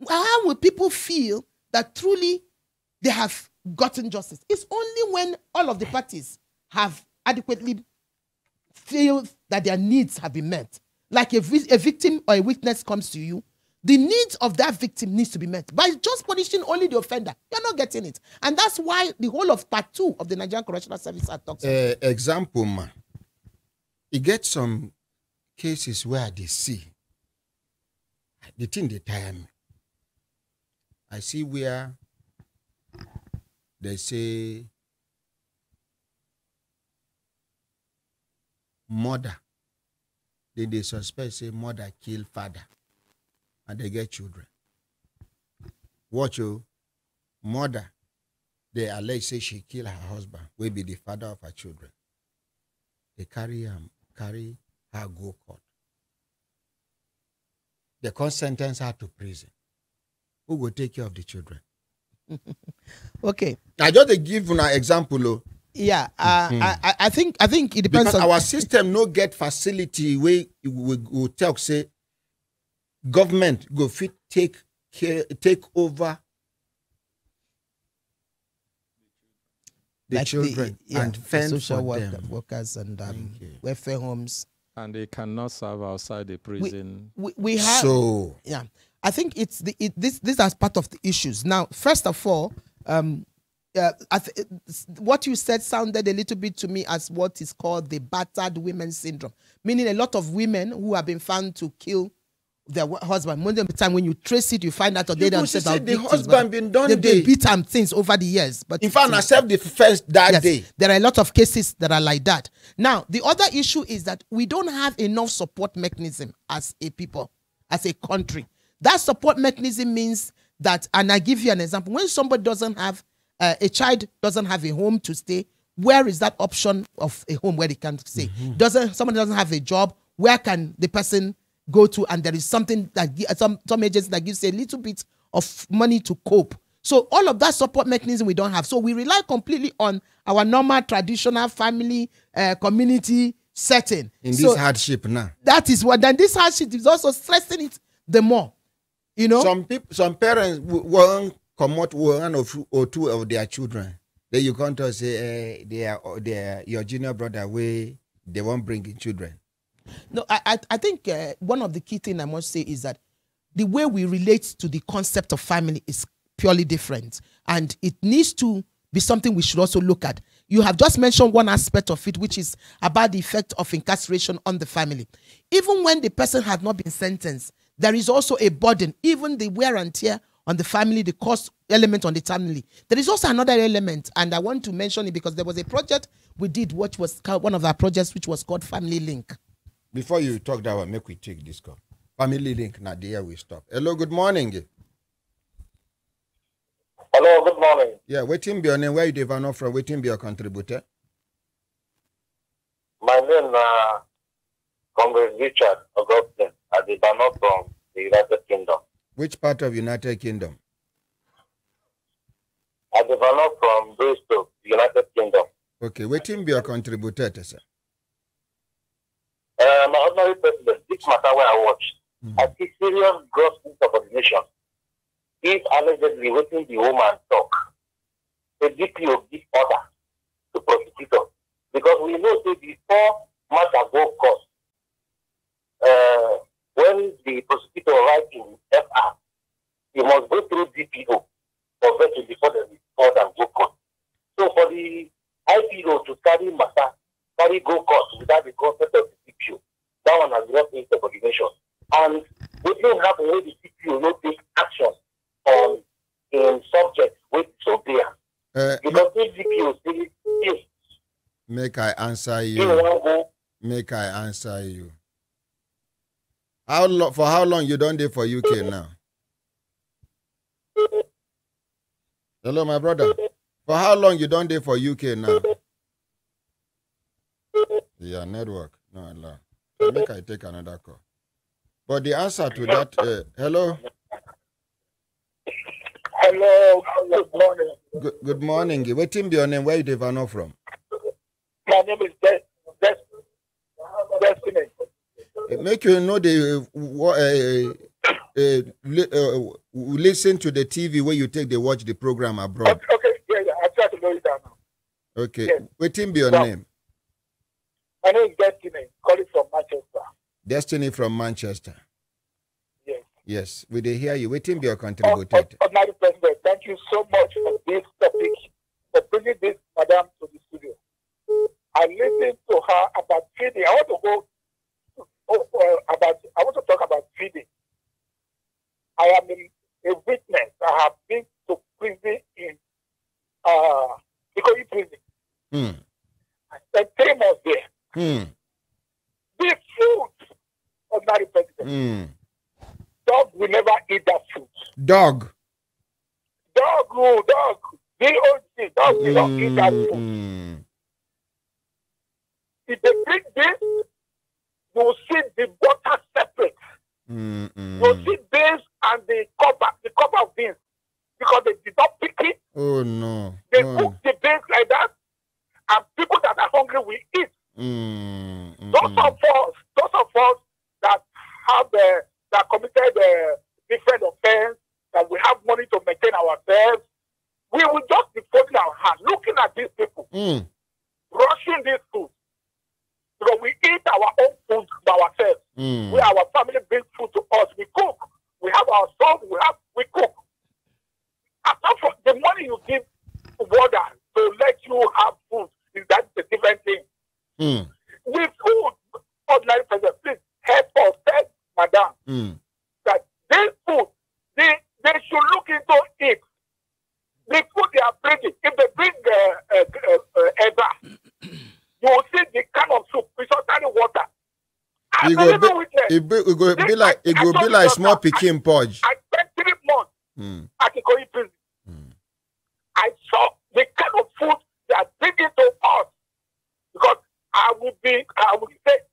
How will people feel that truly they have gotten justice? It's only when all of the parties have adequately feel that their needs have been met. Like a victim or a witness comes to you, the needs of that victim needs to be met. By just punishing only the offender, you're not getting it. And that's why the whole of part 2 of the Nigerian Correctional Service Act talks about. Example, man. You get some cases where they see the thing they tire me. I see where they say mother, then they suspect say mother kill father and they get children. Watch you, mother, they allege say she kill her husband, will be the father of her children. They carry her go court. They can sentence her to prison. Who will take care of the children? Okay. I just give you an example. Yeah, I think it depends because our system no get facility where we talk say government go fit take over the children and fend social for them. workers and welfare homes, and they cannot serve outside the prison. We have so yeah. I think it's this as part of the issues. Now, first of all, what you said sounded a little bit to me as what is called the battered women syndrome, meaning a lot of women who have been found to kill their husband. Most of the time, when you trace it, you find out they themselves are the victims, husband been done. They beat them things over the years. But in fact, I served the first that day. There are a lot of cases that are like that. Now, the other issue is that we don't have enough support mechanism as a people, as a country. That support mechanism means that, and I give you an example, when somebody doesn't have a child doesn't have a home to stay, where is that option of a home where they can stay? Somebody doesn't have a job, where can the person go to? And there is something that some agency that gives a little bit of money to cope. So all of that support mechanism we don't have. So we rely completely on our normal traditional family community setting. In this hardship now. That is what, then this hardship is also stressing it the more. You know, some parents won't come out one or two of their children. Then you come to say they are your junior brother way they won't bring in children. No, I think one of the key things I must say is that the way we relate to the concept of family is purely different, and it needs to be something we should also look at. You have just mentioned one aspect of it, which is about the effect of incarceration on the family. Even when the person has not been sentenced, there is also a burden, even the wear and tear on the family, the cost element on the family. There is also another element, and I want to mention it because there was a project we did, which was one of our projects, which was called Family Link. Before you talk that one, make we take this call. Family Link, now there we stop. Hello, good morning. Hello, good morning. Yeah, waiting be your name. Where you develop from? Waiting be your contributor. My name is Comrade Richard Augustine. I develop from the United Kingdom. Which part of United Kingdom? I develop from Bristol, United Kingdom. Okay, waiting be your contributor, sir. My ordinary president, this matter where I watched, I see serious gross insubordination. If allegedly waiting the woman talk, the DPO give order to prosecutor. Because we know that before matter go court, when the prosecutor write in FR, he must go through DPO for vetting before the report and go court. So for the IPO to carry matter, carry go court without the consent of the DPO, that one has not been subordination. And what will happen when the DPO not take action on in subjects with disobey? Because if DPO say yes. Make I answer you. Make I answer you. For how long you done there for UK now? Hello, my brother. For how long you done there for UK now? Yeah, network. No, Allah. So make I take another call. But the answer to that, hello? Hello, good morning. Good morning. What team be your name? Where you develop from? My name is Destiny. Make you know listen to the TV where you take the watch the program abroad. Okay, yeah. I try to know it down now. Okay. Yes. What team be your name? My name is Destiny, calling from Manchester. Destiny from Manchester. Yes. Yes. We did hear you. What team be your contributor? Ordinary President, thank you so much for this topic, for bringing this madam to the studio. I listened to her about feeding. I want to talk about feeding. I am a witness. I have been to prison in Ikoyi prison. I spent 3 months there. The food, ordinary president. Dog will never eat that food. Dog. Dog. D-O-G. Dog will not eat that food. If they bring this, you will see the butter separate. You will see beans and the cover of beans. Because they did not pick it. Oh no. They cook the beans like that. And people that are hungry will eat. Those of us that have that committed different offense, that we have money to maintain ourselves, we will just be folding our hands, looking at these people, rushing this food. Because we eat our own food by ourselves. We, our family brings food to us. We cook. We have our sons. We cook. Apart from the money you give water to let you have food, that's a different thing. With food, ordinary president, please help us, help madam, that this food, they should look into it. The food they are bringing, if they bring Eba, you will see the kind of soup with only water. It will be like small Peking porridge. I spent 3 months at Ikoyi prison. I saw the kind of food they are bringing to us. Because I will say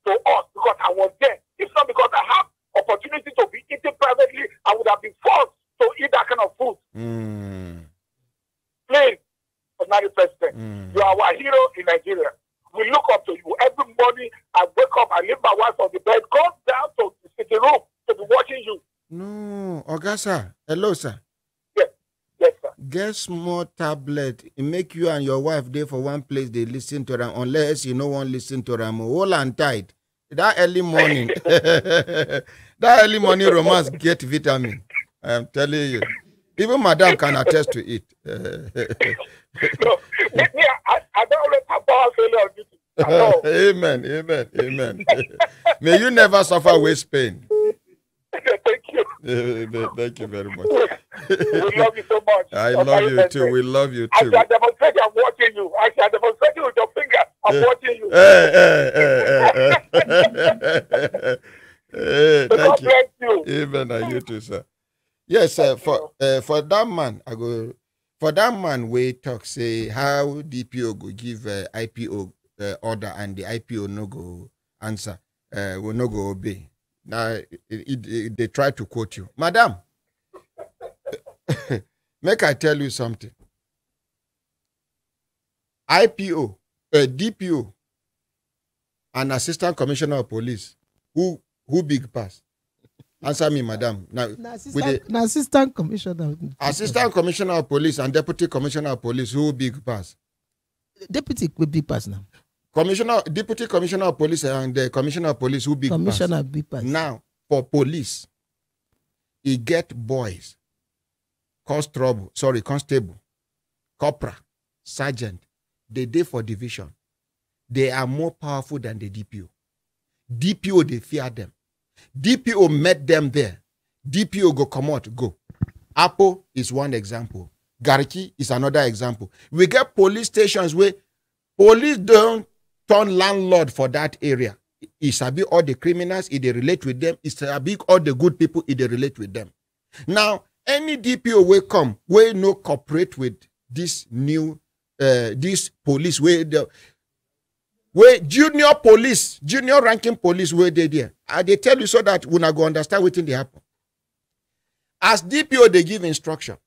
to us, because I was there. It's not because I have opportunity to be eating privately, I would have been forced to eat that kind of food. Please, ordinary president, you are our hero in Nigeria. We look up to you. Every morning I wake up, I leave my wife on the bed, go down to the sitting room to be watching you. No, Augusta. Hello, sir. Yes, sir. Get small tablet. It make you and your wife there for one place. They listen to them, unless you no one listen to them. Hold and tight. That early morning, romance get vitamin. I am telling you. Even madam can attest to it. No, I don't always have power failure on duty. Amen. May you never suffer waist pain. Thank you. Thank you very much. We love you so much. I love you too. We love you too. I shall demonstrate I'm watching you. I shall demonstrate with your finger. I'm watching you. Thank you. Amen. And you too, sir. Yes, for that man, I go For that man, we talk say how DPO go give IPO order and the IPO no go answer, will no go obey. Now they try to quote you, Madam. Make I tell you something. IPO, DPO, and Assistant Commissioner of Police, who big pass? Answer me, madam. Now, Assistant Commissioner. Assistant Commissioner of Police and Deputy Commissioner of Police, who big pass? Deputy will big pass now. Deputy Commissioner of Police and the Commissioner of Police, who big Commissioner pass? Big pass. Now, for police, he get boys, constable, corporal, sergeant. They day for division. They are more powerful than the DPO. DPO, they fear them. DPO met them there. DPO go come out, go. Apo is one example. Gariki is another example. We get police stations where police don't turn landlord for that area. It's a big all the criminals, if they relate with them. It's a big all the good people, if they relate with them. Now, any DPO will come, will no cooperate with this new, this police, where junior ranking police, where they there. And they tell you so that we not go understand what they happen. As DPO, they give instruction.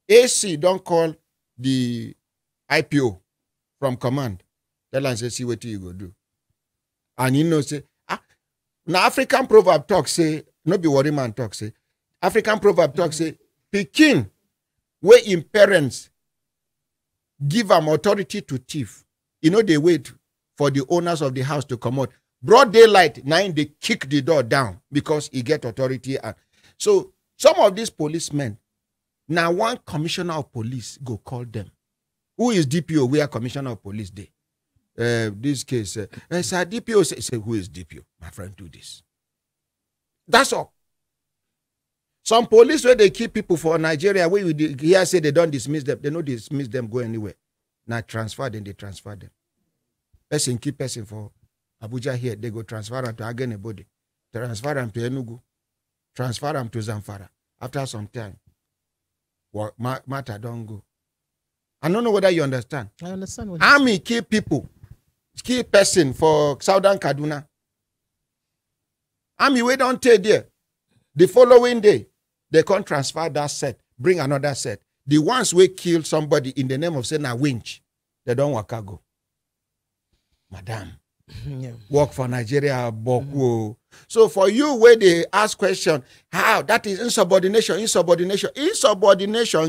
AC don't call the IPO from command. Tell and say, see what you go do. And you know, say, now African proverb talk say, no be worry man talk say, African proverb talk say, Pekin, where in parents give them authority to thief. You know, they wait for the owners of the house to come out. Broad daylight, now they kick the door down because he get authority. So some of these policemen, now one commissioner of police go call them. Who is DPO? We are commissioner of police day. This case, sir, DPO say, who is DPO? My friend, do this. That's all. Some police where they keep people for Nigeria, where you hear say they don't dismiss them, they don't dismiss them, go anywhere. Now transfer them, they transfer them. Person keep person for Abuja here, they go transfer them to Agenebode, transfer them to Enugu, transfer them to Zamfara. After some time, matter don't go. I don't know whether you understand. I understand what Army keep people, keep person for Southern Kaduna. Army we don't take there. The following day, they can't transfer that set, bring another set. The ones we kill somebody in the name of saying a winch, they don't work go. Madam, work for Nigeria, Boku. So for you, where they ask question, how that is insubordination,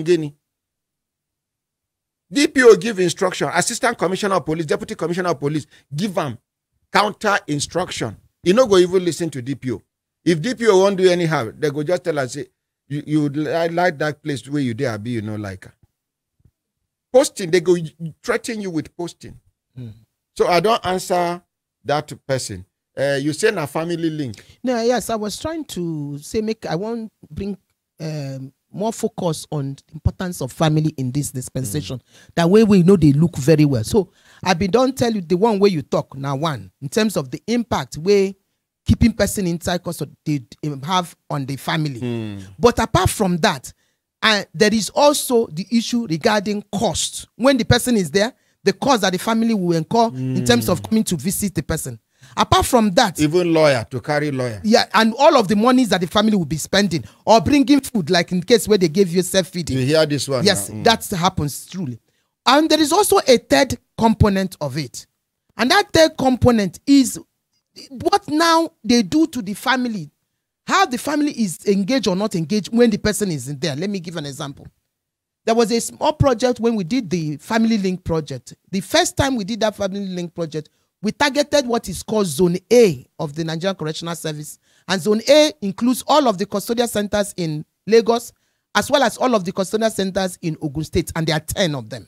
Guinea. DPO give instruction, Assistant Commissioner of Police, Deputy Commissioner of Police, give them counter instruction. You no go even listen to DPO. If DPO won't do anyhow, they go just tell us, say, you like that place where you there be, you know, like posting, they go threaten you with posting. So I don't answer that person. You say a family link. No, yes, I was trying to say I want to bring more focus on the importance of family in this dispensation. That way we know they look very well. So I don't tell you the one way you talk now one in terms of the impact where keeping person inside custody they have on the family. But apart from that, there is also the issue regarding cost. When the person is there, the cost that the family will incur in terms of coming to visit the person. Apart from that, even lawyer to carry lawyer. Yeah, and all of the monies that the family will be spending or bringing food, like in case where they gave you self-feeding. You hear this one? Yes, that happens truly. And there is also a third component of it. And that third component is what now they do to the family. How the family is engaged or not engaged when the person is in there. Let me give an example. There was a small project when we did the Family Link project. The first time we did that Family Link project, we targeted what is called Zone A of the Nigerian Correctional Service. And Zone A includes all of the custodial centers in Lagos, as well as all of the custodial centers in Ogun State, and there are 10 of them.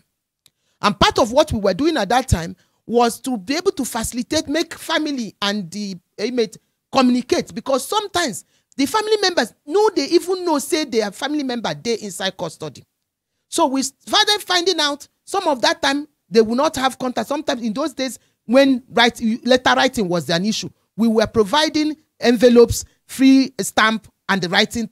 And part of what we were doing at that time was to be able to facilitate, make family and the inmate communicate, because sometimes the family members they even know, say their family member they inside custody. So we started finding out some of that time they will not have contact. Sometimes in those days when letter writing was an issue, we were providing envelopes, free stamp, and the writing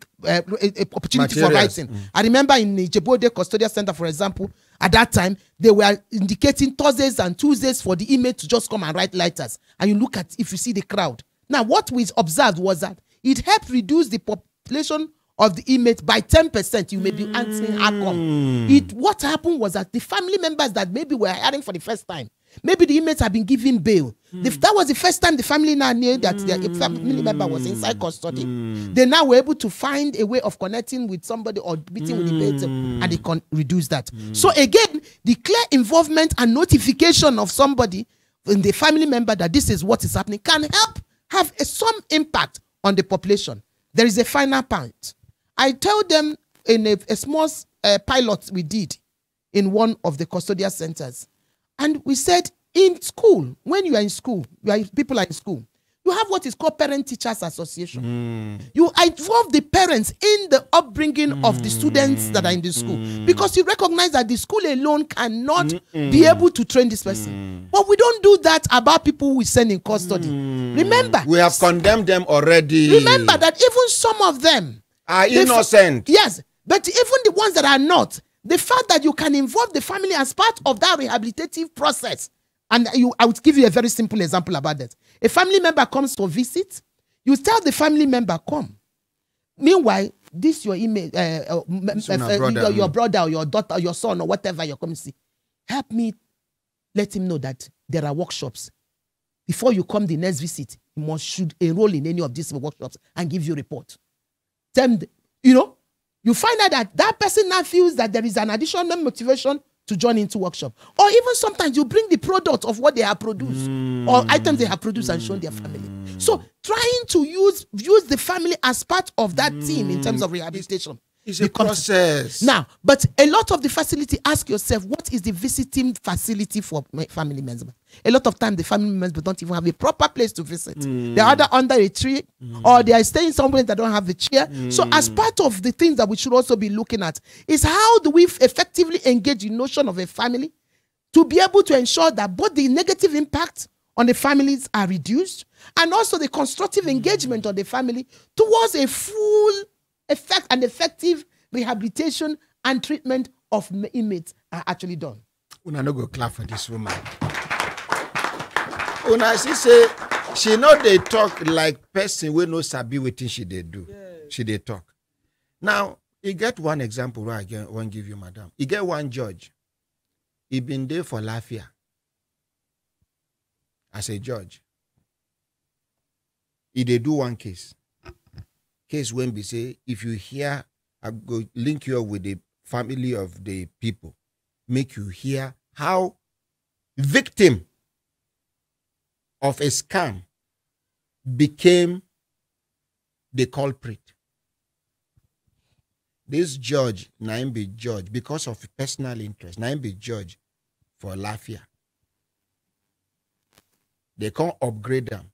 opportunity for writing. I remember in the Jebode Custodial Center, for example, at that time, they were indicating Thursdays and Tuesdays for the inmate to just come and write letters. And you look at, if you see the crowd. Now, what we observed was that it helped reduce the population of the inmate by 10%. You may be answering how come. What happened was that the family members that maybe were hiring for the first time, maybe the inmates have been given bail. That was the first time the family now knew that their family member was inside custody. They now were able to find a way of connecting with somebody or meeting with the bail, and they can reduce that. So again, the clear involvement and notification of somebody in the family member that this is what is happening can help have some impact on the population. There is a final point. I told them in a small pilot we did in one of the custodial centers. And we said, in school, when you are in school, people are in school, you have what is called Parent-Teachers Association. You involve the parents in the upbringing of the students that are in the school, because you recognize that the school alone cannot be able to train this person. But we don't do that about people we send in custody. Remember, we have condemned them already. Remember that even some of them are innocent. Yes, but even the ones that are not, the fact that you can involve the family as part of that rehabilitative process. And I would give you a very simple example about that. A family member comes for visit, you tell the family member, come. Meanwhile, this your email, your brother or your daughter or your son or whatever you're coming to see. Help me let him know that there are workshops. Before you come the next visit, you should enroll in any of these workshops and give you a report. Then, you find out that that person now feels that there is an additional motivation to join into workshop. Or even sometimes you bring the product of what they have produced or items they have produced and shown their family. So trying to use the family as part of that team in terms of rehabilitation. It's a process. Now, but a lot of the facility, ask yourself, what is the visiting facility for family members? A lot of time, the family members don't even have a proper place to visit. They're either under a tree or they are staying somewhere that don't have a chair. So as part of the things that we should also be looking at is how do we effectively engage the notion of a family to be able to ensure that both the negative impact on the families are reduced and also the constructive engagement of the family towards a full effective rehabilitation and treatment of inmates are actually done. Una no go clap for this woman. Una say she know they talk like person we no sabi wetin she dey do. She dey talk. Now, you get one example where I won't give you, madam. You get one judge. He been there for Lafia as a judge. He dey do one case when we say, if you hear, I go link you up with the family of the people, make you hear how victim of a scam became the culprit. This judge, Naim be judge, because of personal interest, Naim be judge for Lafia. They can't upgrade them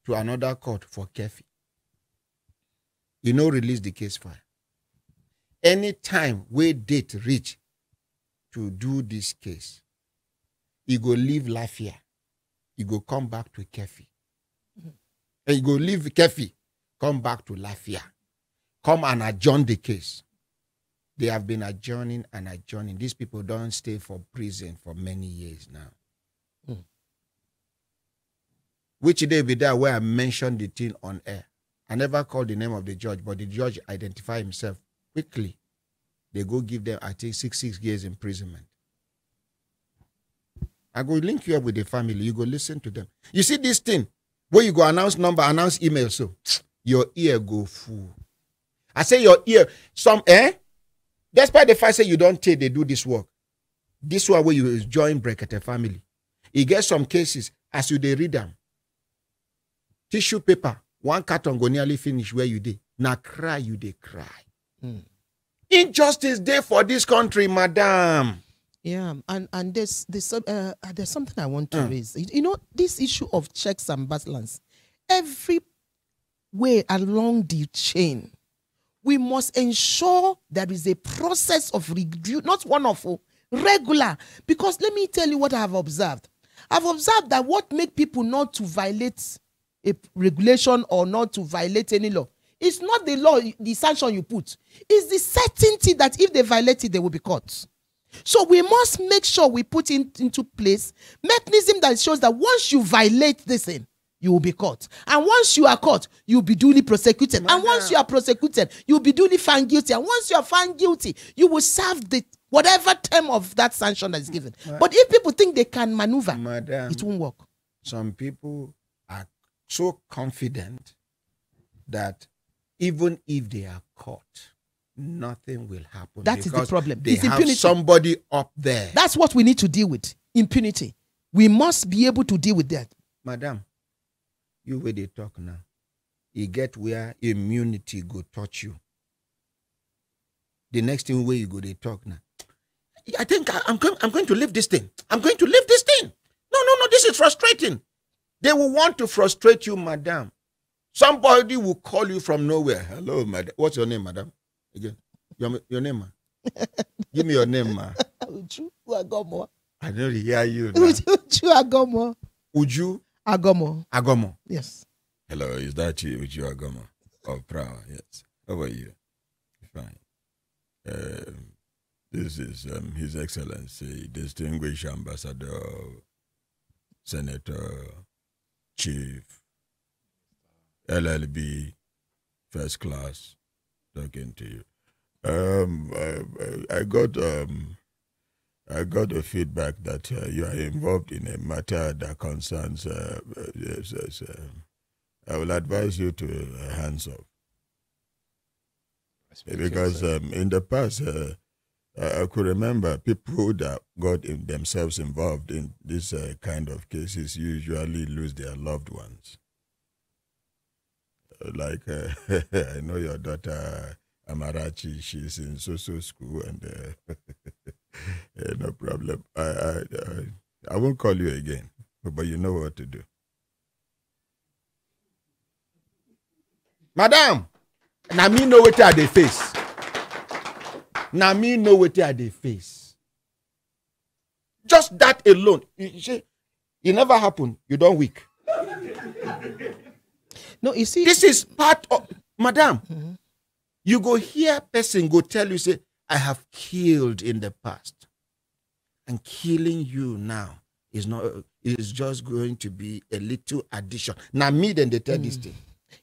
to another court for Kefi. Release the case file. Anytime where date reach to do this case, he go leave Lafia. He go come back to Kefi. And he go leave Kefi, come back to Lafia. Come and adjourn the case. They have been adjourning and adjourning. These people don't stay for prison for many years now. Which day be there where I mentioned the thing on air. I never called the name of the judge, but the judge identified himself quickly. They go give them, I think, 6 years imprisonment. I go link you up with the family. You go listen to them. You see this thing where you go announce number, announce email, so your ear go full. I say your ear, despite the fact say you don't take, they do this work. This one where you join Brekete Family. You get some cases, as you they read them, tissue paper, one carton go nearly finish where you did. Now cry, you they cry. Injustice there for this country, madam. Yeah, and there's something I want to raise. This issue of checks and balance, every way along the chain, we must ensure there is a process of review, not one-off, regular. Because let me tell you what I have observed. I've observed that what makes people not to violate a regulation or not to violate any law It's not the law, the sanction you put. It's the certainty that if they violate it, they will be caught. So we must make sure we put into place mechanism that shows that once you violate this thing, you will be caught. And once you are caught, you'll be duly prosecuted. And once you are prosecuted, you'll be duly found guilty. And once you are found guilty, you will serve the whatever term of that sanction that is given. But if people think they can maneuver, it won't work. Some people are so confident that even if they are caught, nothing will happen. That is the problem. They it's have impunity. somebody up there. That's what we need to deal with. Impunity. We must be able to deal with that. Madam, you where they talk now, you get where immunity go touch you. The next thing where you go, they talk now. I think I'm going to leave this thing. I'm going to leave this thing. No, this is frustrating. They will want to frustrate you, madam. Somebody will call you from nowhere. Hello, madam. What's your name, madam? Again, your name, ma. Give me your name, ma. Uju Agomo. I don't hear you now. Uju Agomo. Uju Agomo. Agomo. Yes. Hello, is that you, Uju Agomo? Of Prawa, yes. How are you? Fine. This is His Excellency, Distinguished Ambassador, Senator, Chief, LLB, First Class, talking to you. I got a feedback that you are involved in a matter that concerns. I will advise you to hands off, because in the past I could remember people that got themselves involved in this kind of cases usually lose their loved ones. Like I know your daughter Amarachi, she's in so school, and no problem. I won't call you again, but you know what to do. Madam, now me know what they face. Now me know what they face. Just that alone. It never happened. You don't weak. No, you see, this is part of, madam. Mm-hmm. You go hear person go tell you, say, I have killed in the past, and killing you now is just going to be a little addition. Now me then they tell this thing.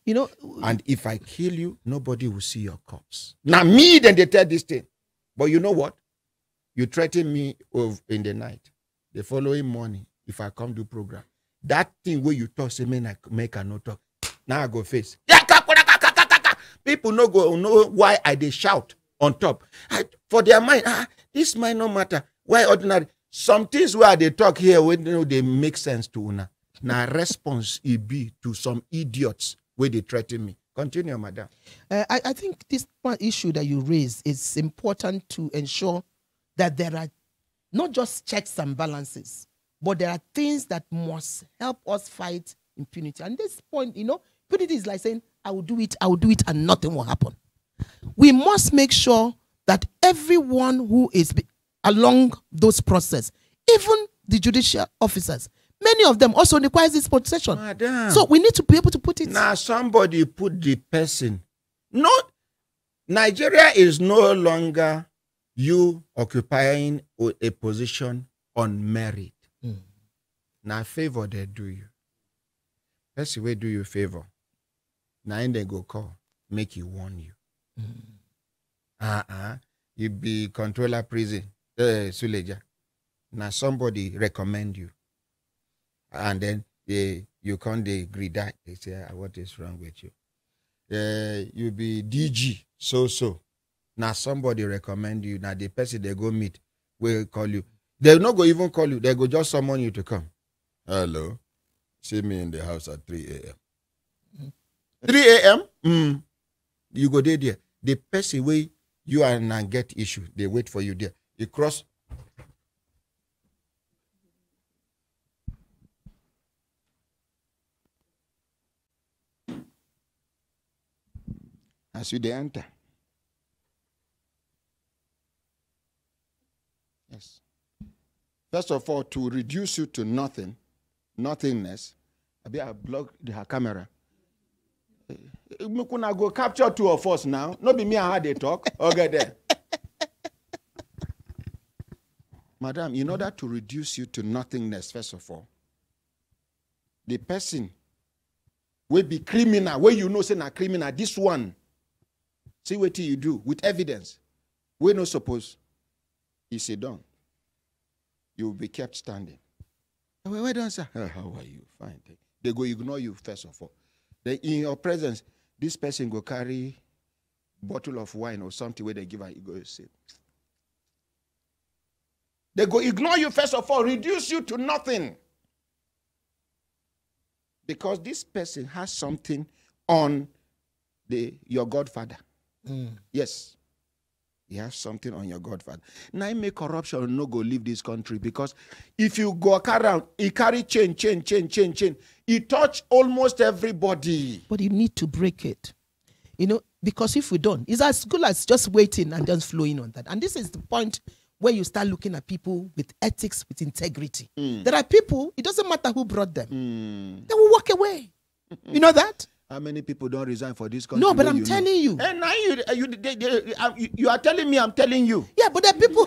You know, and if I kill you, nobody will see your corpse. Now me then they tell this thing. But you know what? You threaten me in the night. The following morning, if I come do program, that thing where you talk, say, man, I make a no talk. Now I go face. People no go know why I they shout on top. For their mind, this might not matter. Why ordinary? Some things where they talk here, when they make sense to una. Now response it be to some idiots where they threaten me. Continue, madam. I think this one issue that you raise is important to ensure that there are not just checks and balances, but there are things that must help us fight impunity. And this point, impunity is like saying, I will do it, and nothing will happen. We must make sure that everyone who is along those process, even the judicial officers, many of them also require this protection. Madam. So we need to be able to put it. Now somebody put the person. Nigeria is no longer you occupying a position on merit. Now favor they do you. That's the way do you favor. Now they go call, make you warn you. You be controller prison, Suleja. Now somebody recommend you. And then you can't agree that. They say, what is wrong with you? You be DG, so. Now somebody recommend you. Now the person they go meet will call you. They'll not go even call you. They go just summon you to come. Hello. See me in the house at 3 a.m. 3 a.m.? You go there. The person where you are now get issue, they wait for you there. You cross. As you they enter. Yes. First of all, to reduce you to nothingness, I block the camera. Mukuna go capture 2 of us now. No be me and how they talk. Okay there. Madam, in order to reduce you to nothingness, first of all, the person will be criminal. Where you know say na criminal, this one. See what you do with evidence. We no suppose. You sit down. You will be kept standing. Why don't say, how are you? Fine. They go ignore you first of all. Then in your presence, this person go carry bottle of wine or something where they give her, you go sit. They go ignore you first of all, reduce you to nothing. Because this person has something on your godfather. Yes. He has something on your godfather. Now he make corruption no go leave this country, because if you go around, he carry chain. He touch almost everybody. But you need to break it. You know, because if we don't, it's as good as just waiting and just flowing on that. And this is the point where you start looking at people with ethics, with integrity. There are people, it doesn't matter who brought them. They will walk away. You know that? How many people don't resign for this country? No, but I'm telling you. And now you are telling me, I'm telling you. Yeah, but there are people.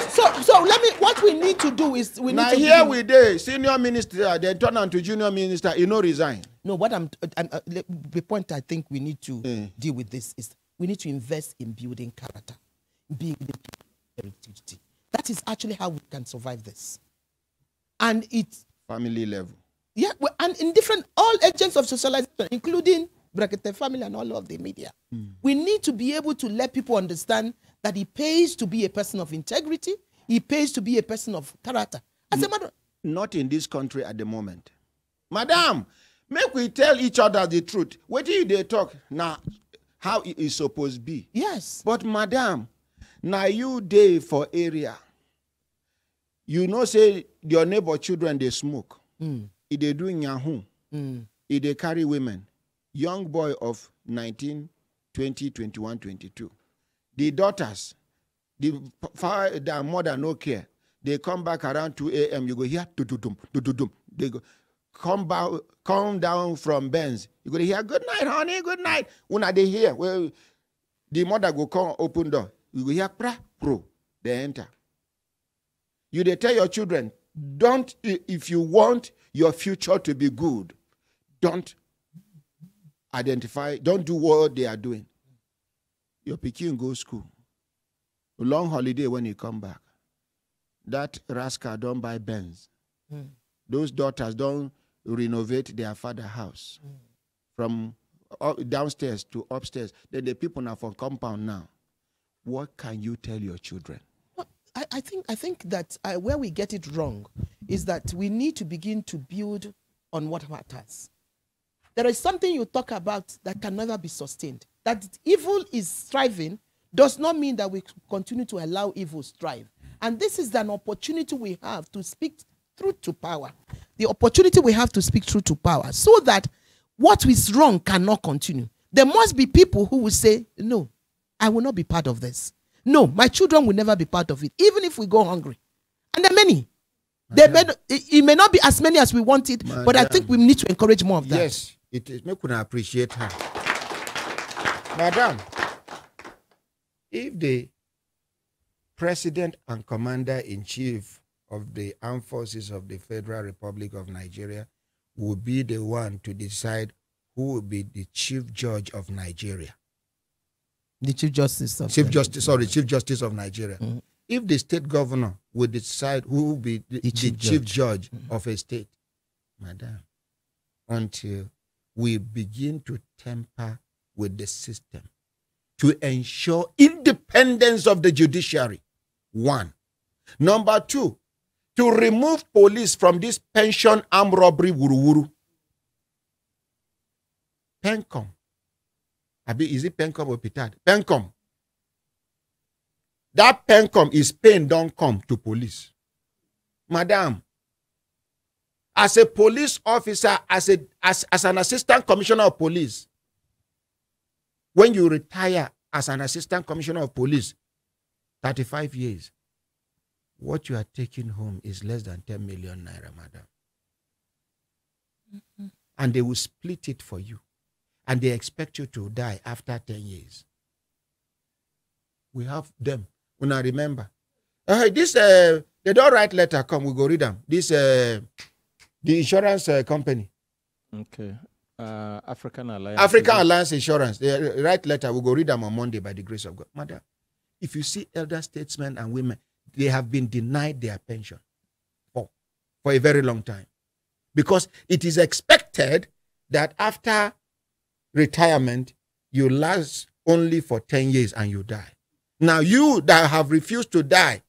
So let me. What we need to do is we now need to. Here we do senior minister, then turn on to junior minister. You know, resign. No, what the point I think we need to deal with this is we need to invest in building character, building heritage. That is actually how we can survive this, and it's family level. Yeah, and in different all agents of socialization, including Brekete Family and all of the media, we need to be able to let people understand that it pays to be a person of integrity. It pays to be a person of character. As a matter, not in this country at the moment, madam. Make we tell each other the truth. What do they talk now? How it is supposed to be? Yes. But madam, now you day for area. You know, say your neighbor children they smoke. If they doing yahoo. If they carry women. Young boy of 19, 20, 21, 22. The daughters, the mother no care. They come back around 2 a.m. You go here, do-do-dum. They go come down from Benz. You go to hear, good night, honey, good night. When are they here? Well, the mother go come open door. You go hear, pro. They enter. You they tell your children, don't, if you want your future to be good, don't identify, don't do what they are doing. Your pikin go school. A long holiday when you come back. That rascal don't buy Benz. Those daughters don't renovate their father's house. From downstairs to upstairs. Then the people are from compound now. What can you tell your children? I think that where we get it wrong is that we need to begin to build on what matters. There is something you talk about that can never be sustained. That evil is thriving does not mean that we continue to allow evil to thrive. And this is an opportunity we have to speak truth to power. The opportunity we have to speak truth to power so that what is wrong cannot continue. There must be people who will say, no, I will not be part of this. No, my children will never be part of it, even if we go hungry. And there are many. It may not be as many as we want it, but I think we need to encourage more of that. Yes, it is. Me could appreciate her. Madam, if the President and Commander-in-Chief of the Armed Forces of the Federal Republic of Nigeria would be the one to decide who will be the Chief Judge of Nigeria. The Chief Justice of Chief Justice of Nigeria. If the state governor would decide who will be the chief judge of a state, madam, until we begin to tamper with the system to ensure independence of the judiciary, one. Number two, to remove police from this pension armed robbery wuru-wuru. Pencom. Is it Pencom or Pitad? Pencom. That Pencom is pain don't come to police. Madam, as a police officer, as an assistant commissioner of police, when you retire as an assistant commissioner of police, 35 years, what you are taking home is less than 10 million naira, madam. and they will split it for you. And they expect you to die after 10 years. We have them. When I remember. They don't write letter, come, we go read them. This, the insurance company. Okay. African Alliance. African Alliance Insurance. They write letter, we go read them on Monday by the grace of God. Madam, if you see elder statesmen and women, they have been denied their pension for a very long time. Because it is expected that after retirement, you last only for 10 years and you die. Now, you that have refused to die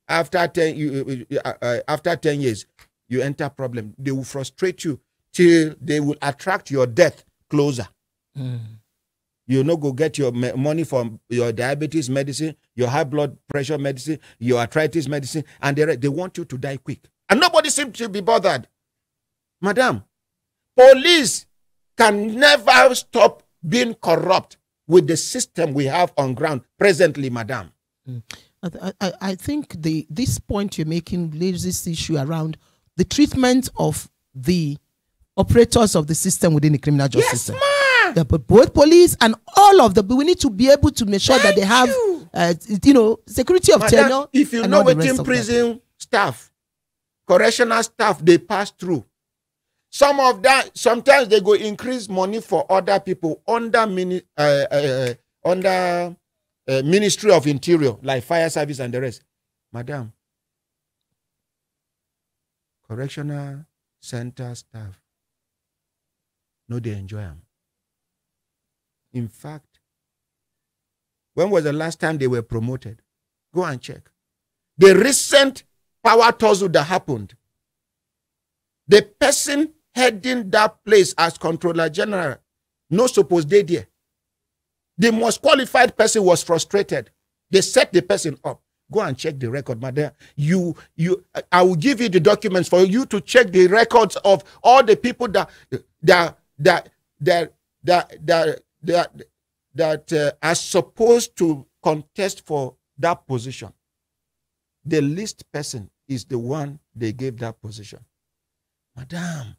after 10 years, you enter problem. They will frustrate you till they will attract your death closer. You know, go get your money from your diabetes medicine, your high blood pressure medicine, your arthritis medicine, and they want you to die quick. And nobody seems to be bothered. Madam, police can never stop being corrupt with the system we have on ground presently, madam. I think this point you're making raises this issue around the treatment of the operators of the system within the criminal justice system. Yes, but both police and all of them, we need to be able to make sure that they have, security of tenure. If you know what in prison staff, correctional staff, they pass through. Some of that, sometimes they go increase money for other people under Ministry of Interior, like fire service and the rest. Madam, correctional center staff, no, they enjoy them. In fact, when was the last time they were promoted? Go and check. The recent power tussle that happened, the person heading that place as Controller General, no supposed they there. The most qualified person was frustrated. They set the person up. Go and check the record, madam. I will give you the documents for you to check the records of all the people that are supposed to contest for that position. The least person is the one they gave that position. Madam,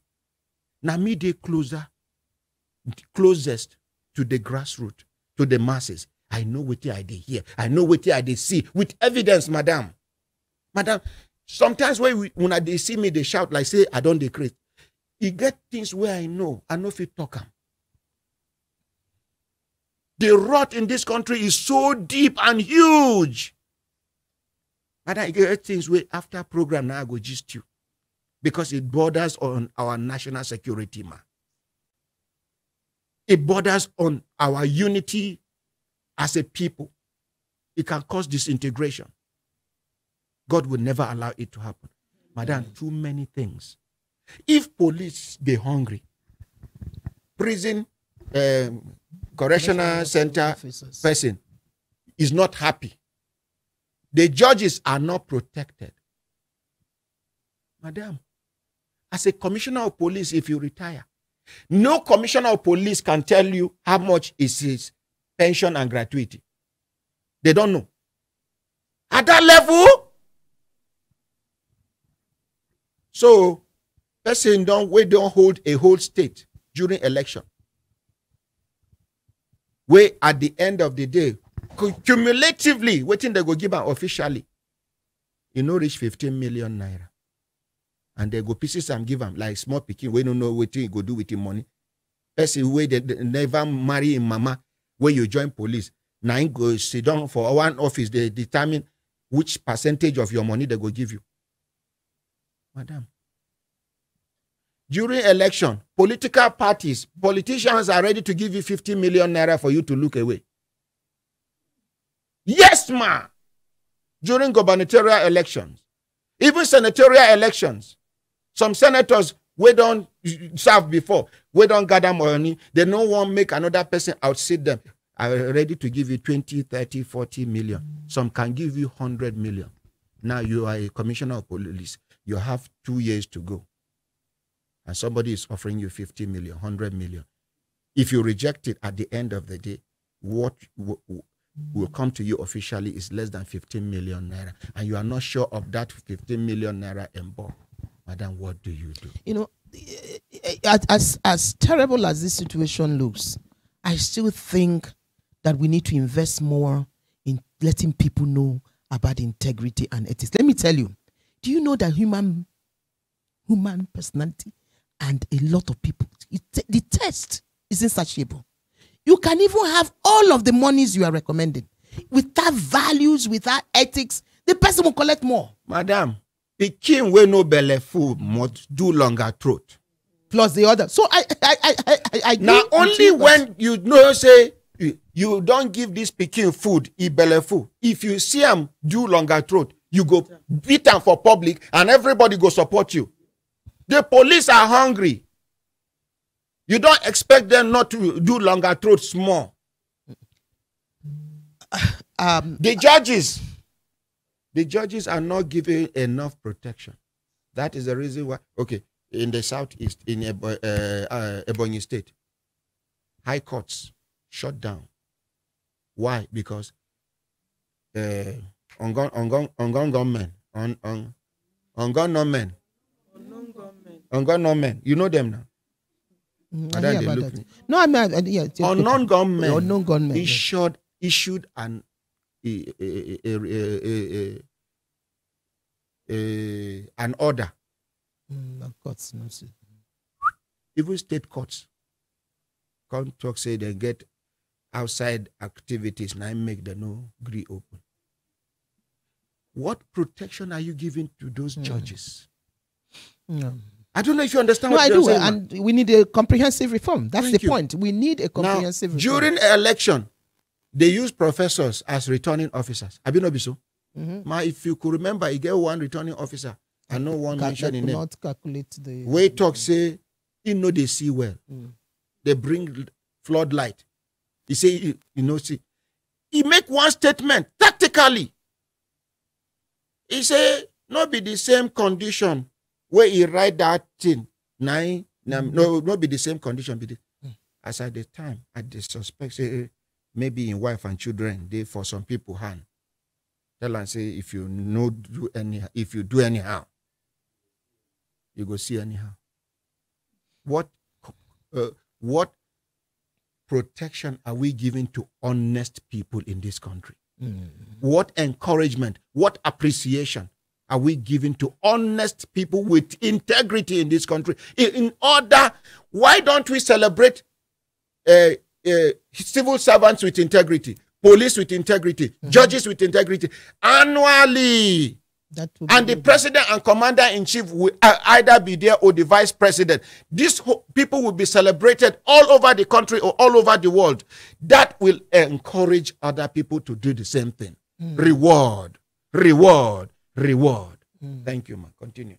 now me they closest to the grassroots, to the masses. I know what I did hear. I know what I did see with evidence, madam. Madam, sometimes when they see me, they shout like, say, I don't decree. You get things where I know if you talk them. The rot in this country is so deep and huge. Madam, you get things where after program now I go gist you. Because it borders on our national security, man. It borders on our unity as a people. It can cause disintegration. God will never allow it to happen. Madam, too many things. If police, they hungry, prison, correctional center person is not happy, the judges are not protected. Madam, as a commissioner of police, if you retire, no commissioner of police can tell you how much is his pension and gratuity. They don't know. At that level, so person don't hold a whole state during election. Where at the end of the day, cumulatively, waiting they go give them officially, reach 15 million naira. And they go pieces and give them like small picking. We don't know what you go do with the money. Person where they never marry in mama, when you join police. Now you go sit down for one office, they determine which percentage of your money they go give you. Madam. During election, political parties, politicians are ready to give you 50 million naira for you to look away. Yes, ma. During gubernatorial elections, even senatorial elections, some senators we don't serve before, we don't gather money, they no one make another person outsit them. Are ready to give you 20, 30, 40 million. Some can give you 100 million. Now you are a commissioner of police. You have 2 years to go. And somebody is offering you 50 million, 100 million. If you reject it at the end of the day, what will come to you officially is less than 15 million naira. And you are not sure of that 15 million naira in bulk. Madam, what do? as terrible as this situation looks, I still think that we need to invest more in letting people know about integrity and ethics. Let me tell you, do you know that human personality and a lot of people, the test is insatiable. You can even have all of the monies you are recommending. Without values, without ethics, the person will collect more. Madam, the king will no belly food must do longer throat. Plus the other. So I now only when you know say you don't give this pikin food, he belly food. If you see him do longer throat, you go beat him for public and everybody go support you. The police are hungry. You don't expect them not to do longer throat small. The judges are not giving enough protection. That is the reason why. Okay, in the southeast, in Ebonyi State, high courts shut down. Why? Because gunmen, you know them now. No, I mean, yeah. Unknown gunmen issued an order. Even state courts come talk say they get outside activities now make the no agree open. What protection are you giving to those judges? I don't know if you understand what I'm saying. And we need a comprehensive reform. That's the point. We need a comprehensive reform. During election, they use professors as returning officers. Have you know so? If you could remember, you get one returning officer. I know one mention in name. Calculate the way talk say, you know they see well. They bring floodlight. He say, see. He make one statement tactically. He say, not be the same condition where he write that thing. No, not be the same condition. Be the, as at the time, at the suspect say, maybe in wife and children, they for some people hand. Tell and say, if you do anyhow, you go see anyhow. What protection are we giving to honest people in this country? What encouragement, what appreciation are we giving to honest people with integrity in this country? In order, why don't we celebrate civil servants with integrity, police with integrity, judges with integrity annually? And the president and commander-in-chief will either be there or the vice president. These people will be celebrated all over the country or all over the world. That will encourage other people to do the same thing. Reward. Thank you, man. Continue.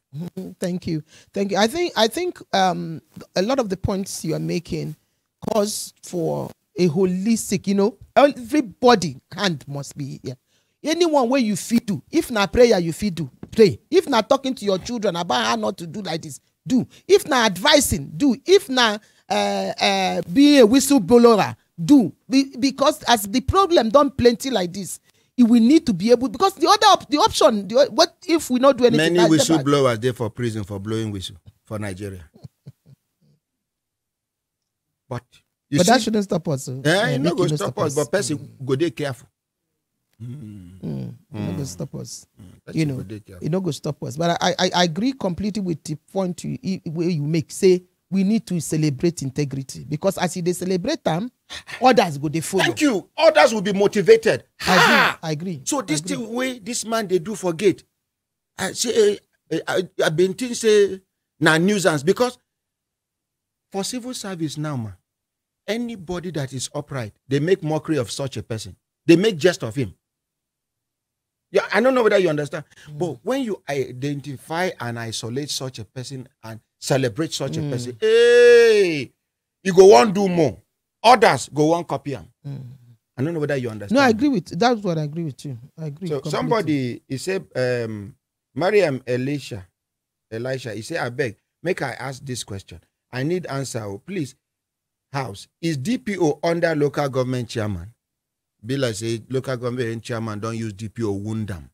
Thank you. I think a lot of the points you are making cause for a holistic, everybody hand must be here. Anyone where you feed do. If na prayer you feed do, pray. If na talking to your children about how not to do like this, do. If na advising, do. If na be a whistleblower, do. Because as the problem done plenty like this, we need to be able, because the option, what if we not do anything? Many whistleblowers there for prison for blowing whistle for Nigeria. But that shouldn't stop us. Not going to stop us, but person go there careful. Not going to stop us. It not going to stop us. But I agree completely with the point where you make. Say we need to celebrate integrity, because as they celebrate them, others go they follow. Thank you. Others will be motivated. I agree. So this thing way this man they do forget. I say I've been thinking say na nuisance, because for civil service now, man, anybody that is upright, they make mockery of such a person. They make jest of him. Yeah, I don't know whether you understand. But when you identify and isolate such a person and celebrate such a person, hey, you go on do more. Others go on copy him. I don't know whether you understand. No, I agree with that's what I agree with you. I agree. So completely. somebody he said, Mariam Elisha, he said, I beg, make I ask this question. I need answer, please. House, is DPO under local government chairman? Bill I say local government chairman don't use DPO wound them.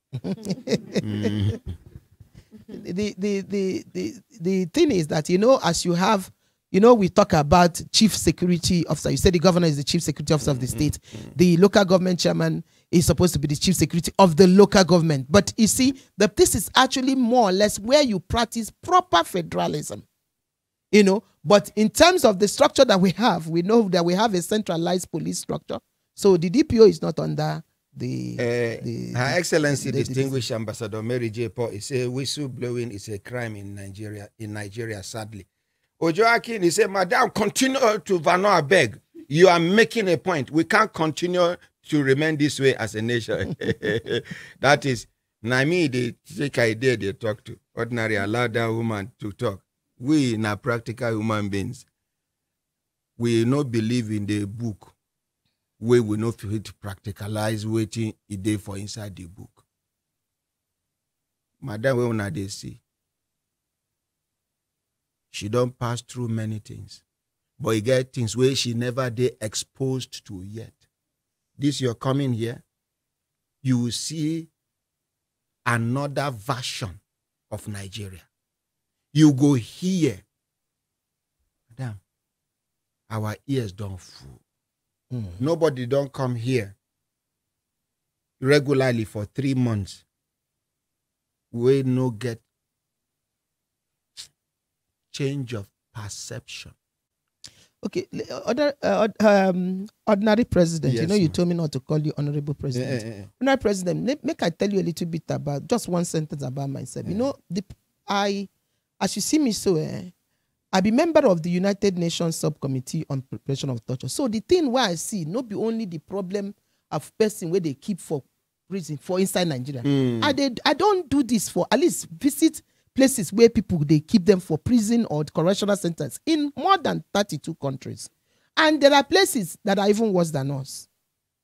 The thing is that, as you have You know, we talk about chief security officer. You said the governor is the chief security officer of the state. The local government chairman is supposed to be the chief security of the local government. But you see, this is actually more or less where you practice proper federalism. You know, but in terms of the structure that we have, we know that we have a centralized police structure. So the DPO is not under Her Excellency, distinguished Ambassador Mary J. Paul, is a whistleblowing is a crime in Nigeria, sadly. Ojo Akin, he said, Madam, continue to Vano beg. You are making a point. We can't continue to remain this way as a nation. That is, Nami, they take idea they talk to. Ordinary, allow that woman to talk. We, na practical human beings, we not believe in the book. We will not feel to practicalize waiting a day for inside the book. Madam, we will they see. She don't pass through many things. But you get things where she never they exposed to yet. This you're coming here, you will see another version of Nigeria. You go here. Madam, our ears don't fool. Nobody don't come here regularly for 3 months. We no get change of perception. Okay, ordinary president. Yes, you know, you told me not to call you honorable president. Ordinary president, make I tell you a little bit about, just one sentence about myself. You know, as you see me so, I be member of the United Nations Subcommittee on Prevention of Torture. So the thing where I see, not be only the problem of person where they keep for prison for inside Nigeria. I don't do this for at least visit places where people they keep them for prison or correctional centers in more than 32 countries. And there are places that are even worse than us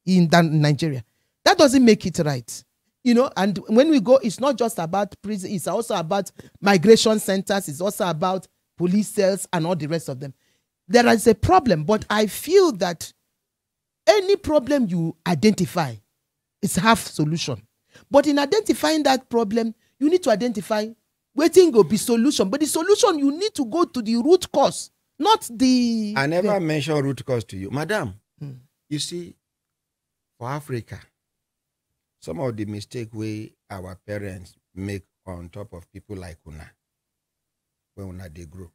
in Nigeria. That doesn't make it right. You know, and when we go, it's not just about prison, it's also about migration centers, it's also about police cells and all the rest of them. There is a problem, but I feel that any problem you identify is half solution. But in identifying that problem, you need to identify waiting will be solution. But the solution, you need to go to the root cause, not the... I never mentioned root cause to you. Madam, you see, for Africa, some of the mistake we our parents make on top of people like Una, when Una they grow.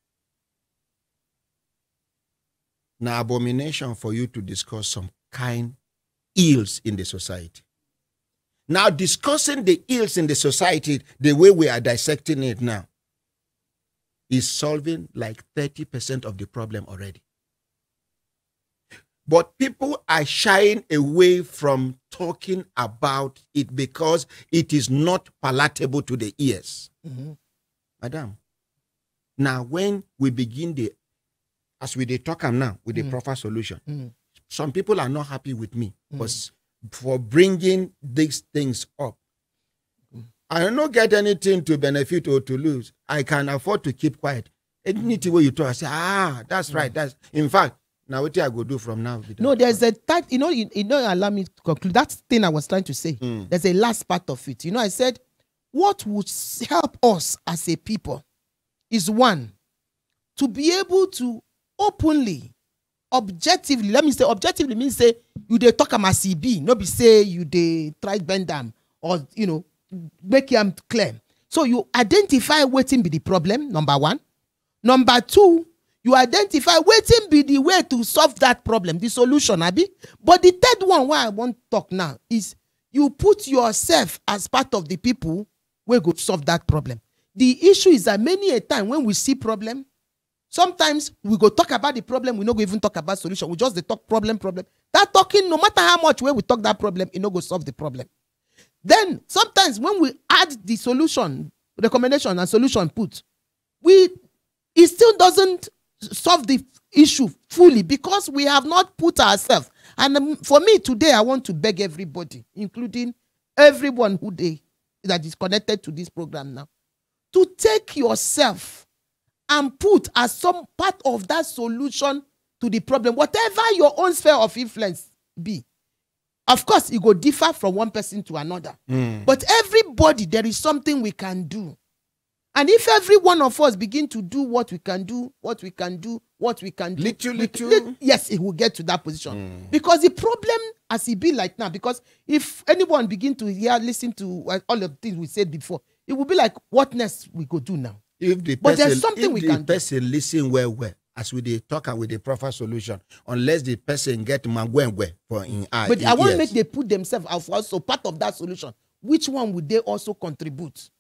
Now, abomination for you to discuss some kind ills in the society. Now, discussing the ills in the society, the way we are dissecting it now, is solving like 30% of the problem already. But people are shying away from talking about it because it is not palatable to the ears. Madam, now when we begin as we talk now with the proper solution, some people are not happy with me for bringing these things up. I don't get anything to benefit or to lose. I can afford to keep quiet. Anything where you talk, I say, that's right. That's in fact, now what I go do from now? No, there's a part, you know, allow me to conclude. That thing I was trying to say. There's a last part of it. You know, I said, what would help us as a people is one, to be able to openly, objectively, let me say objectively means say you they talk about CB, not be say you they try bend them or make them clear. So you identify waiting be the problem, number one. Number two, you identify waiting be the way to solve that problem, the solution, Abi. But the third one why I want to talk now is you put yourself as part of the people who go solve that problem. The issue is that many a time when we see problem, sometimes we go talk about the problem, we no go even talk about solution. We just they talk problem. That talking, no matter how much way we talk that problem, it no go solve the problem. Then sometimes when we add the solution, recommendation and solution put, it still doesn't solve the issue fully because we have not put ourselves. And for me today, I want to beg everybody, including everyone that is connected to this program now, to take yourself and put as some part of that solution to the problem, whatever your own sphere of influence be. Of course, it will differ from one person to another. But everybody, there is something we can do. And if every one of us begin to do what we can do, little, yes, it will get to that position. Because the problem, as it be like now, because if anyone begin to listen to all of the things we said before, it will be like, what next we go do now? But there's something we can do. If the person listen well, as we dey talk and with the proper solution, unless the person get mangwengwe for in eye. But I want to make they put themselves as also part of that solution. Which one would they also contribute?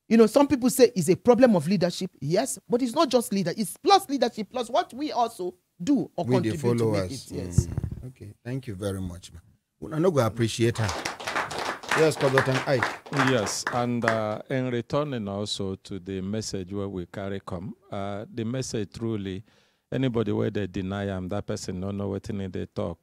You know, some people say it's a problem of leadership. Yes, but it's not just leader. It's plus leadership, plus what we also do or with contribute to make it. Yes. Okay, thank you very much, man. I know we appreciate her. Yes, yes, and in returning also to the message where we carry come, the message truly, anybody where they deny them, that person don't know what in they talk.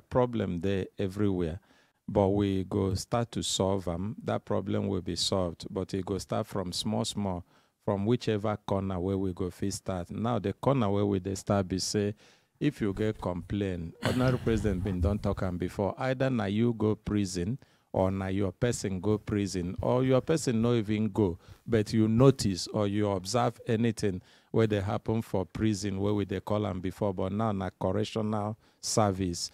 Problem there everywhere, but we go start to solve them. That problem will be solved, but it go start from small, from whichever corner where we go first start. Now the corner where we they start be say, if you get complaint, ordinary president been done talking before, either now you go prison, or now your person go prison, or your person no even go, but you notice or you observe anything where they happen for prison, where we they call them before, but now na correctional service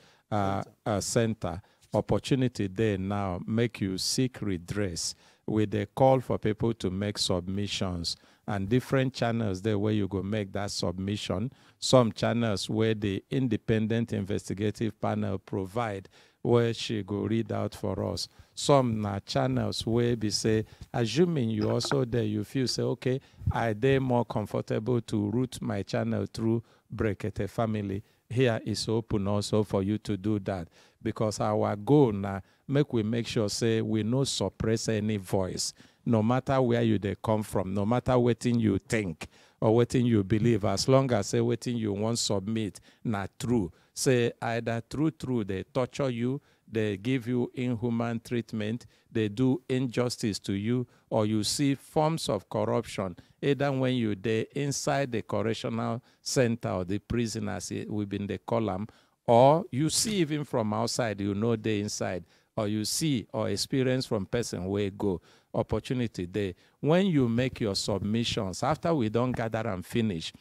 center, opportunity there now make you seek redress, where they call for people to make submissions, and different channels there where you go make that submission. Some channels where the independent investigative panel provide, where she go read out for us. Some na channels where be say, assuming you also there, you feel say, okay, I they more comfortable to route my channel through Brekete Family. Here is open also for you to do that. Because our goal now, make sure say we no suppress any voice, no matter where you they come from, no matter what you think or what you believe, as long as say what you want submit, not true. Say either true, they torture you, they give you inhuman treatment, they do injustice to you, or you see forms of corruption, either when you're there inside the correctional center or the prison, as we've been the column, or you see even from outside, you know they inside, or you see or experience from person where go. Opportunity there. When you make your submissions, after we don't gather and finish,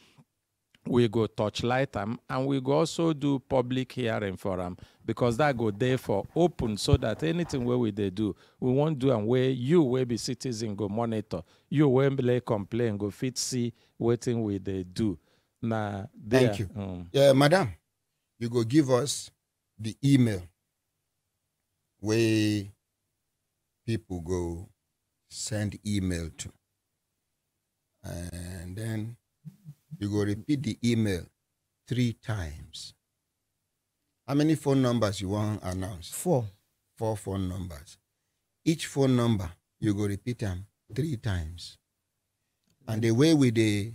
we go touchlight them, and we go also do public hearing for them, because that go there for open, so that anything where we they do, we won't do and where you will be citizen go monitor, you will be complain, go fit see waiting we they do. Now, thank you. Yeah, madam, you go give us the email where people go send email to, and then you go repeat the email 3 times. How many phone numbers you want to announce? 4. 4 phone numbers. Each phone number, you go repeat them 3 times. And the way we the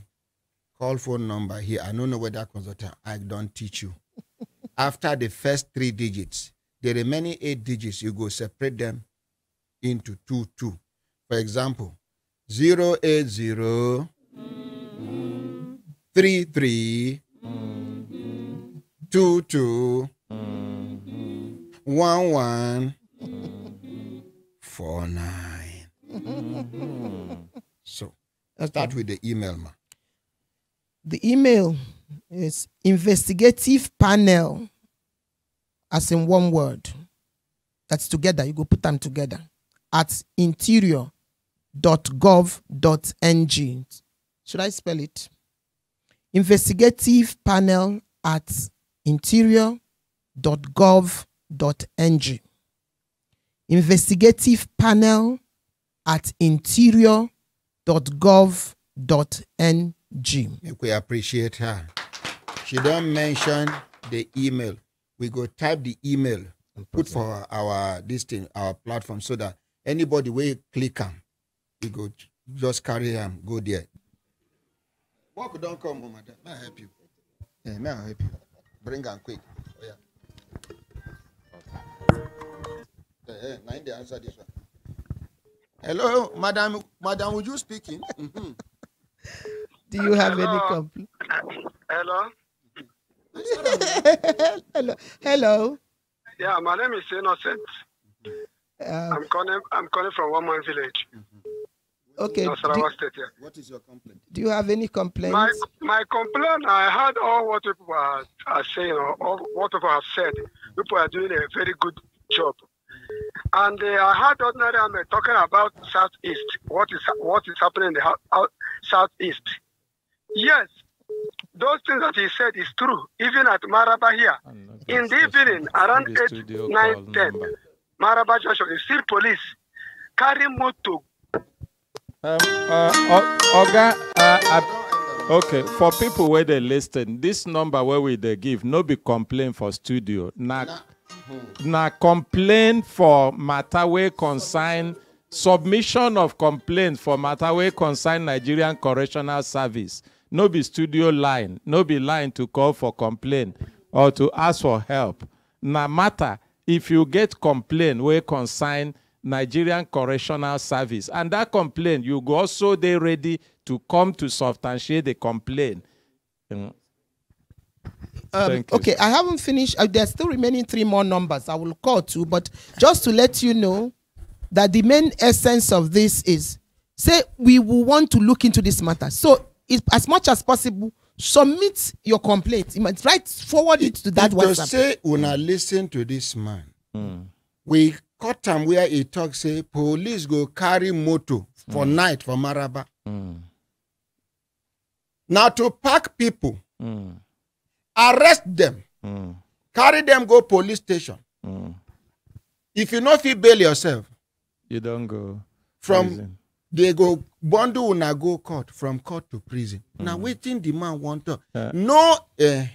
call phone number here, I don't know whether consultant I don't teach you. After the first 3 digits, the remaining 8 digits, you go separate them into 2. For example, 080 33 22 11 49. So let's start with the email, ma. The email is investigative panel, as in one word. That's together. You go put them together at interior.gov.ng. Should I spell it? Investigative panel at interior.gov.ng. Investigative panel at interior.gov.ng. We appreciate her. She don't mention the email. We go type the email, put for our our platform, so that anybody will click on, we go just carry them, go there. Walk don't come home, madam. May I help you? Yeah, may I help you? Bring them quick. Oh, yeah. Now they answer this one. Hello, madam. Madam, would you speaking? Mm-hmm. Do you have any complaint? Hello. Hello. Yeah, my name is Innocent. I'm calling from One Man Village. Okay. Nasarawa State, yeah. What is your complaint? Do you have any complaints? My complaint, I heard all what people are saying, or all what people have said. People are doing a very good job. And I heard ordinary Ahmed talking about Southeast, what is happening in the Southeast. Yes, those things that he said is true, even at Maraba here. In the evening, around 8, 9, 10, Maraba Junction, you see police carry motor. Okay, for people where they listen, this number where we they give, no be complaint for studio. Na complaint for matter where consign submission of complaint for matter where consign Nigerian Correctional Service. No be studio line, no be line to call for complaint or to ask for help. Na matter if you get complaint where consign Nigerian Correctional Service, and that complaint you go also they ready to come to substantiate the complaint. Okay, I haven't finished. There's still remaining 3 more numbers I will call to, but just to let you know that the main essence of this is, say we will want to look into this matter. So as much as possible, submit your complaint. You might forward it to that WhatsApp. To say when I listen to this man, we caught him where he talks, say police go carry motor for night for Maraba. Now to pack people, arrest them, carry them go police station. If you not feel bail yourself, you don't go from prison. They go bundle una go court, from court to prison. Now waiting the man want to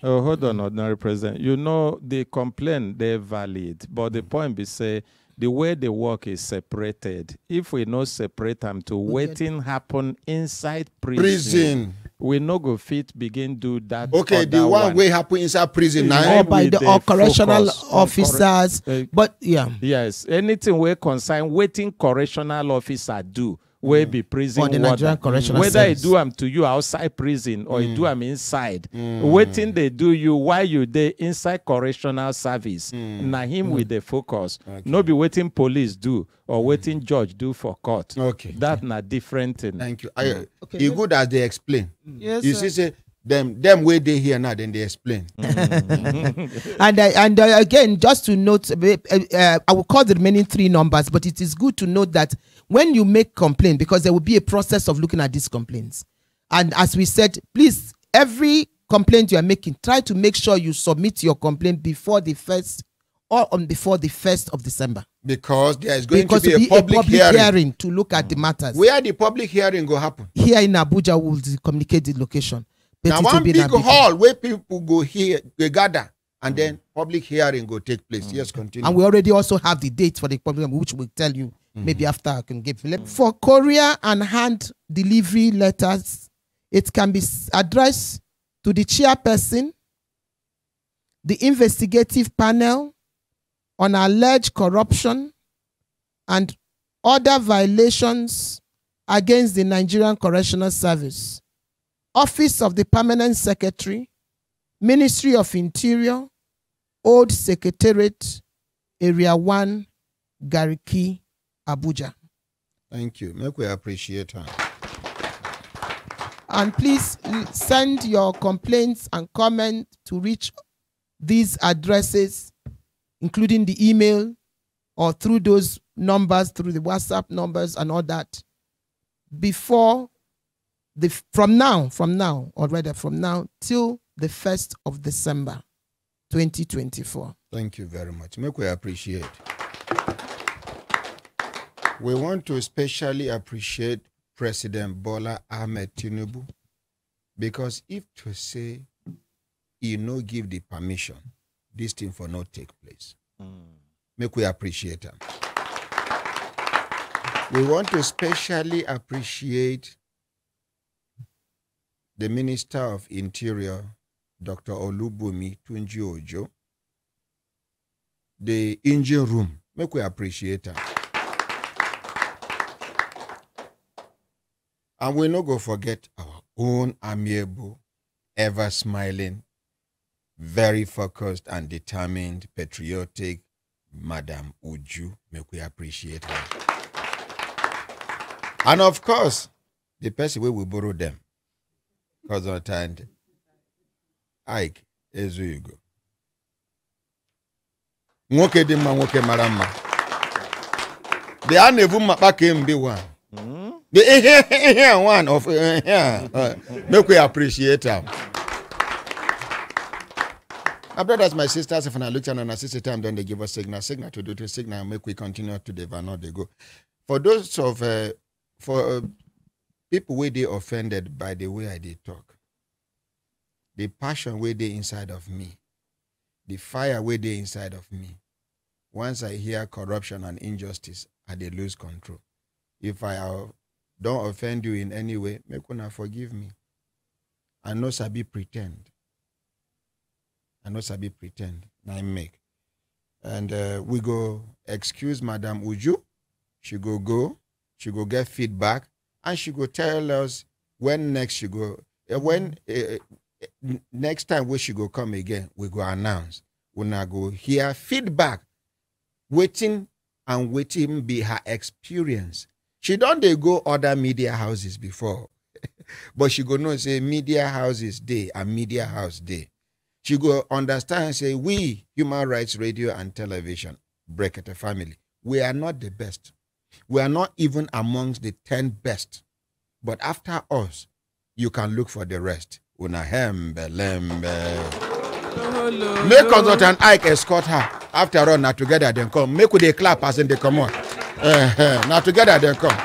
hold on, ordinary president. You know the complaint they're valid, but the point be say the way they work is separated. If we no separate them to waiting happen inside prison. We no go fit begin do that. Okay, the one way happen inside prison now. Or by the correctional officers. But yeah. Yes, anything where concern waiting correctional officer do. Where be prison or the Nigerian Correctional whether Service. they do them to you outside prison or you do them inside. Waiting they do you while you there inside correctional service. Now him with the focus. Okay. No be waiting police do or waiting judge do for court. Okay. That not different thing. Thank you. Okay. Good as they explain. Yes, you see say them way they here now, then they explain. And again, just to note, I will call the remaining 3 numbers, but it is good to note that when you make complaint, because there will be a process of looking at these complaints. And as we said, please, every complaint you are making, try to make sure you submit your complaint before the 1st or before the 1st of December. Because there is going to be a public hearing to look at the matters. Where the public hearing will happen? Here in Abuja, we'll communicate the location. Now one big hall where people go here, they gather, and then public hearing will take place. Yes, continue. And we already also have the date for the public hearing, which we'll tell you maybe after I can give. For courier and hand delivery letters, it can be addressed to the chairperson, the investigative panel on alleged corruption and other violations against the Nigerian Correctional Service, Office of the Permanent Secretary, Ministry of Interior, Old Secretariat, Area 1, Gariki, Abuja. Thank you. Make we appreciate her. And please send your complaints and comments to reach these addresses, including the email or through those numbers, through the WhatsApp numbers and all that, before from now till the 1st of December 2024. Thank you very much. Make we appreciate. We want to especially appreciate President Bola Ahmed Tinubu, because if to say he no give the permission, this thing for not take place. Make we appreciate him. We want to especially appreciate the Minister of Interior, Dr. Olubumi Tunji Ojo, the engine room. Make we appreciate him. And we no go forget our own amiable, ever smiling, very focused and determined, patriotic Madam Uju. Make we appreciate her. And of course, the person where we borrow them. Because of time, Ike, is where you go. Nwoke di mma nwoke mara mma. The anevu mapa came be one. The one of make we appreciate them. My brothers, my sisters, if I look at an assistant time, then they give us signal to do the signal, make we continue to the van, they go. For those of people where they offended by the way I did talk, the passion where they inside of me, the fire where they inside of me. Once I hear corruption and injustice, I they lose control. If I don't offend you in any way, make una forgive me. I know sabi pretend. Now I make. And we go excuse Madam Uju. She go get feedback, and she go tell us when next she go. Next time when she go come again, we go announce. We now go hear feedback. Waiting be her experience. She don't they go other media houses before, but she go know say media houses day and media house day. She go understand and say, we, Human Rights Radio and Television, Brekete Family, we are not the best. We are not even amongst the 10 best. But after us, you can look for the rest. Una hembe lembe. Make consultant Ike escort her. After all, now together they come. Make with a clap as in they come out. Now together they come.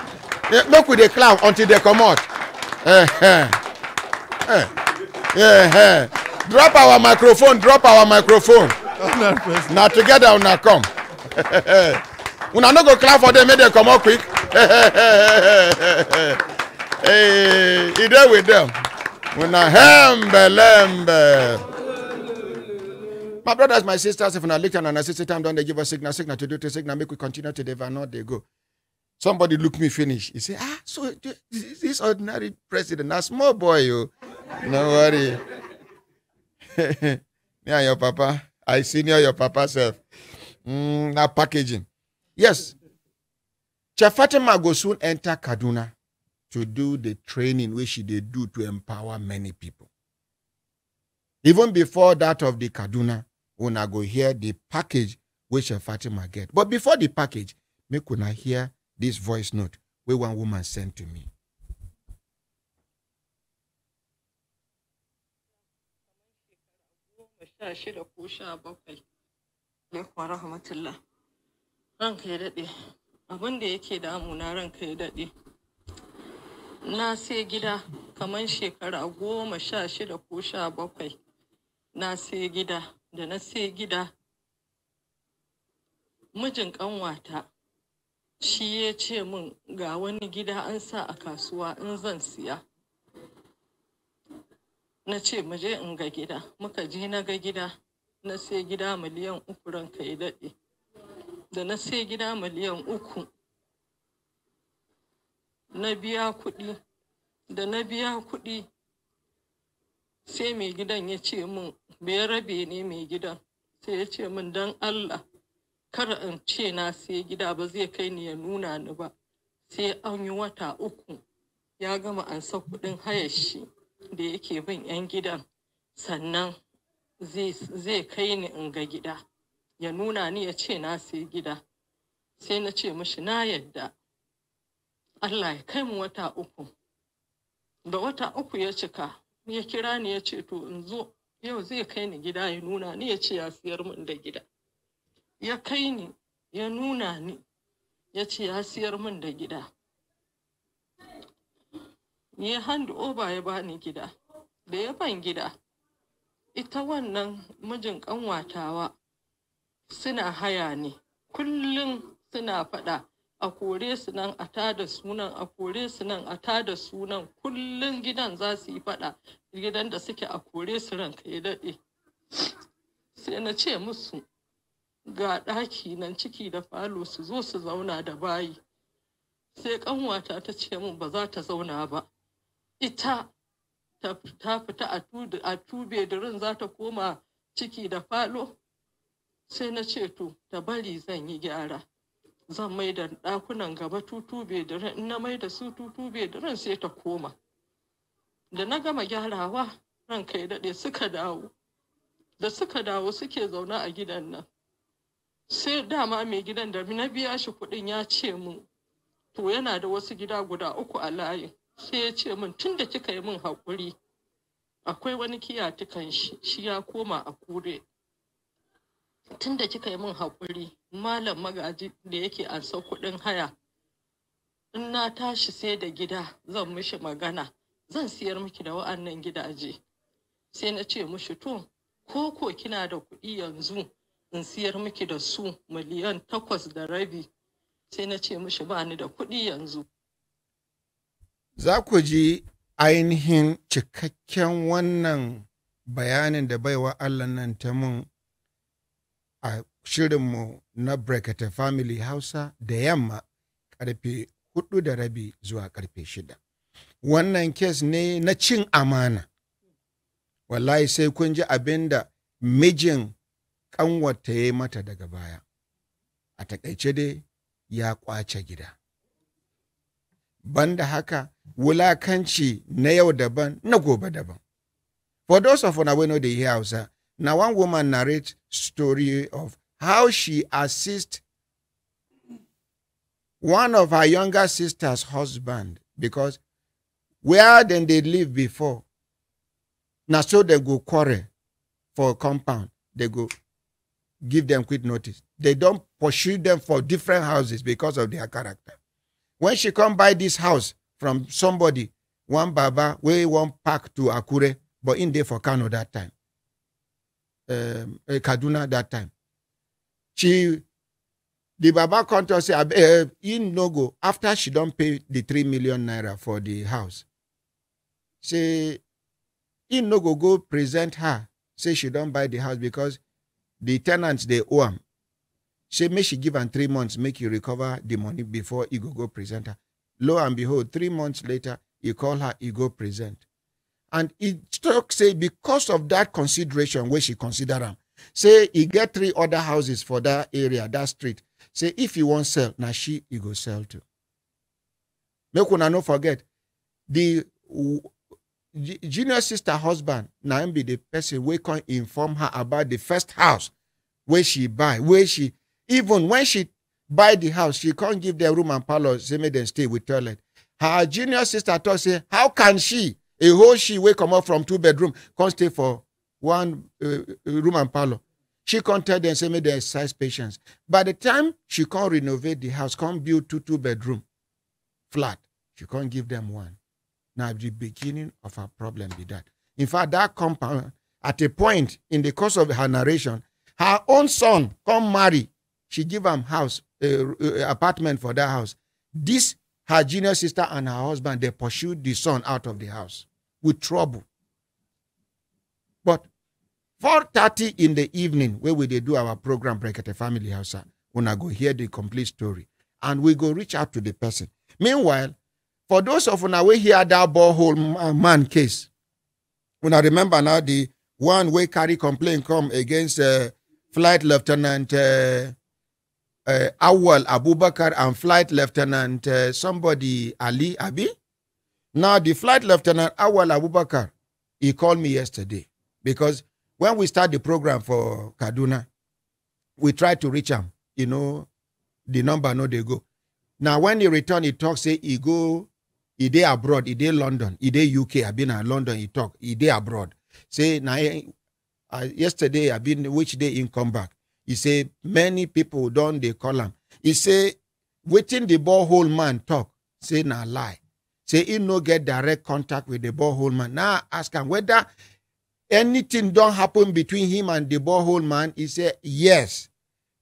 Make with a clap until they come out. Drop our microphone. Now together una come. Una no go clap for them, make them come out quick. Hey, he there with them. Una hembe lembe. My brothers, my sisters, if I look at an assistant time, don't they give us signal to do the signal, make we continue to the van, they go. Somebody look me finish. He say, so this ordinary president, a small boy, you. No worry. Me and your papa, I senior your papa self. Now packaging. Yes. Chief Fatima go soon enter Kaduna to do the training which she did do to empower many people. Even before that of the Kaduna, when I go hear the package which Fatima get. But before the package, make when I hear this voice note where one woman sent to me. Na sai gida kaman shekara 16 ko 17 na sai gida da na sai gida mijin kanwata shi ya ce min ga wani gida an sa a kasuwa in zan siya na ce mu je in ga gida muka je na ga gida na sai gida miliyan 3 ranka ya dade da na sai gida miliyan 3 na biya kuɗi da na biya kuɗi sai mai gidan ya ce min bai rabe ne mai gidan sai ya ce min dan Allah kar in ce na sai gida ba zai kai ni ya nuna ni ba sai an yi wata 3 ya gama ansa kuɗin hayar shi da yake bin yan gidan sannan zai kai ni in ga gida ya nuna ni ya ce na sai gida sai na ce mishi na yadda Allah ya kai mu wata 3 da wata 3 ya cika ya kira ni ya ce to in zo yau zai kai ni gida ya nuna ni ya ce ya siyar min da gida ya kai ni ya nuna ni ya ce ya siyar min da gida ya hand over ya bani gida da ya ban gida ita wannan mijin kanwatawa suna haya ne kullum suna faɗa a kore su nan a tada sunan a kore su nan a tada sunan kullun gidan za su yi faɗa gidan da suke a kore su ranka ya daɗe sai na ce musu ga ɗaki nan ciki da falo su zo su zauna da bayi sai kanwata ta ce min ba za ta zauna ba ita ta fita a tube dirin za ta koma ciki da falo sai na ce to ta bari zan yi gyara zan mai da ɗakunan gaba tutu bediran, in na mai da su tutu bediran sai ta koma. Da na gama gyarawa ranka ya daɗe suka dawo. Da suka dawo suke zaune a gidan nan. Sai dama mai gidan da na biya shi kuɗin ya ce min to yana da wasu gida guda 3 a layin. Sai ya ce min tun da kika yi min haƙuri akwai wani kiyatukan shi ya koma a kure. Tun da kika yi min haƙuri malam magaji da yake ansa kuɗin haya in na tashi sai da gida zan mishi magana zan siyar miki da wa'annan gidaje. Sai na ce mishi to ko kina da kuɗi yanzu in siyar miki da su miliyan 8.5. Sai na ce mishi ba ni da kuɗi yanzu. Za ku ji ainihin cikakken wannan bayanin da baiwa Allah nan ta mun a shirinmu na Brekete Family Hausa da yamma karfe 4:30 zuwa karfe 6. Wannan kes ne na cin amana. Wallahi sai kun ji abin da mijin kanwata ya yi mata daga baya. A takaice dai ya kwace gida. Banda haka wulakanci na yau daban na gobe daban. For those of una wey no dey hear Hausa, now one woman narrates story of how she assists one of her younger sister's husband because where then they live before, now so they go quarrel for a compound, they go give them quick notice. They don't pursue them for different houses because of their character. When she come buy this house from somebody, one baba, we won't pack to Akure, but in there for Kano that time. Kaduna that time. The baba come to say, in no go, after she don't pay the 3 million naira for the house. Say, in no go present her. Say she don't buy the house because the tenants, they owe him. Say, may she give him 3 months, make you recover the money before he go present her. Lo and behold, 3 months later, he call her, he go present. And he talk say, because of that consideration, where she consider him, say, he get 3 other houses for that area, that street. Say, if he won't sell, now he go sell too. Make una no forget, the junior sister husband, now him be the person we can inform her about the first house where she buy, even when she buy the house, she can't give them room and parlor, say make them stay with toilet. Her junior sister thought, say, how can she, a whole she will come up from 2 bedroom, can't stay for 1 room and parlor. She can't tell them, say, make them exercise patience. By the time she can't renovate the house, can't build 2 bedroom flat, she can't give them 1. Now, the beginning of her problem be that. In fact, that compound, at a point in the course of her narration, her own son come marry. She give him house, apartment for that house. This, her junior sister and her husband, they pursued the son out of the house with trouble. But 4:30 in the evening, where we they do our program, Brekete Family House, when I go hear the complete story, and we go reach out to the person. Meanwhile, for those of una we hear that borehole man case, when I remember now the one way carry complaint come against Flight Lieutenant Awal Abubakar and Flight Lieutenant somebody Ali Abi. Now the Flight Lieutenant Awal Abubakar, he called me yesterday because when we start the program for Kaduna, we try to reach him. You know, the number no they go. Now when he return, he talk say he go, he dey abroad, he dey London, he dey UK. I been in London. He talk, he dey abroad. Say now yesterday I been which day in come back. He say many people don't they call him. He say waiting the borehole man talk. Say na lie. Say he no get direct contact with the borehole man. Now ask him whether anything don't happen between him and the borehole man. He say yes,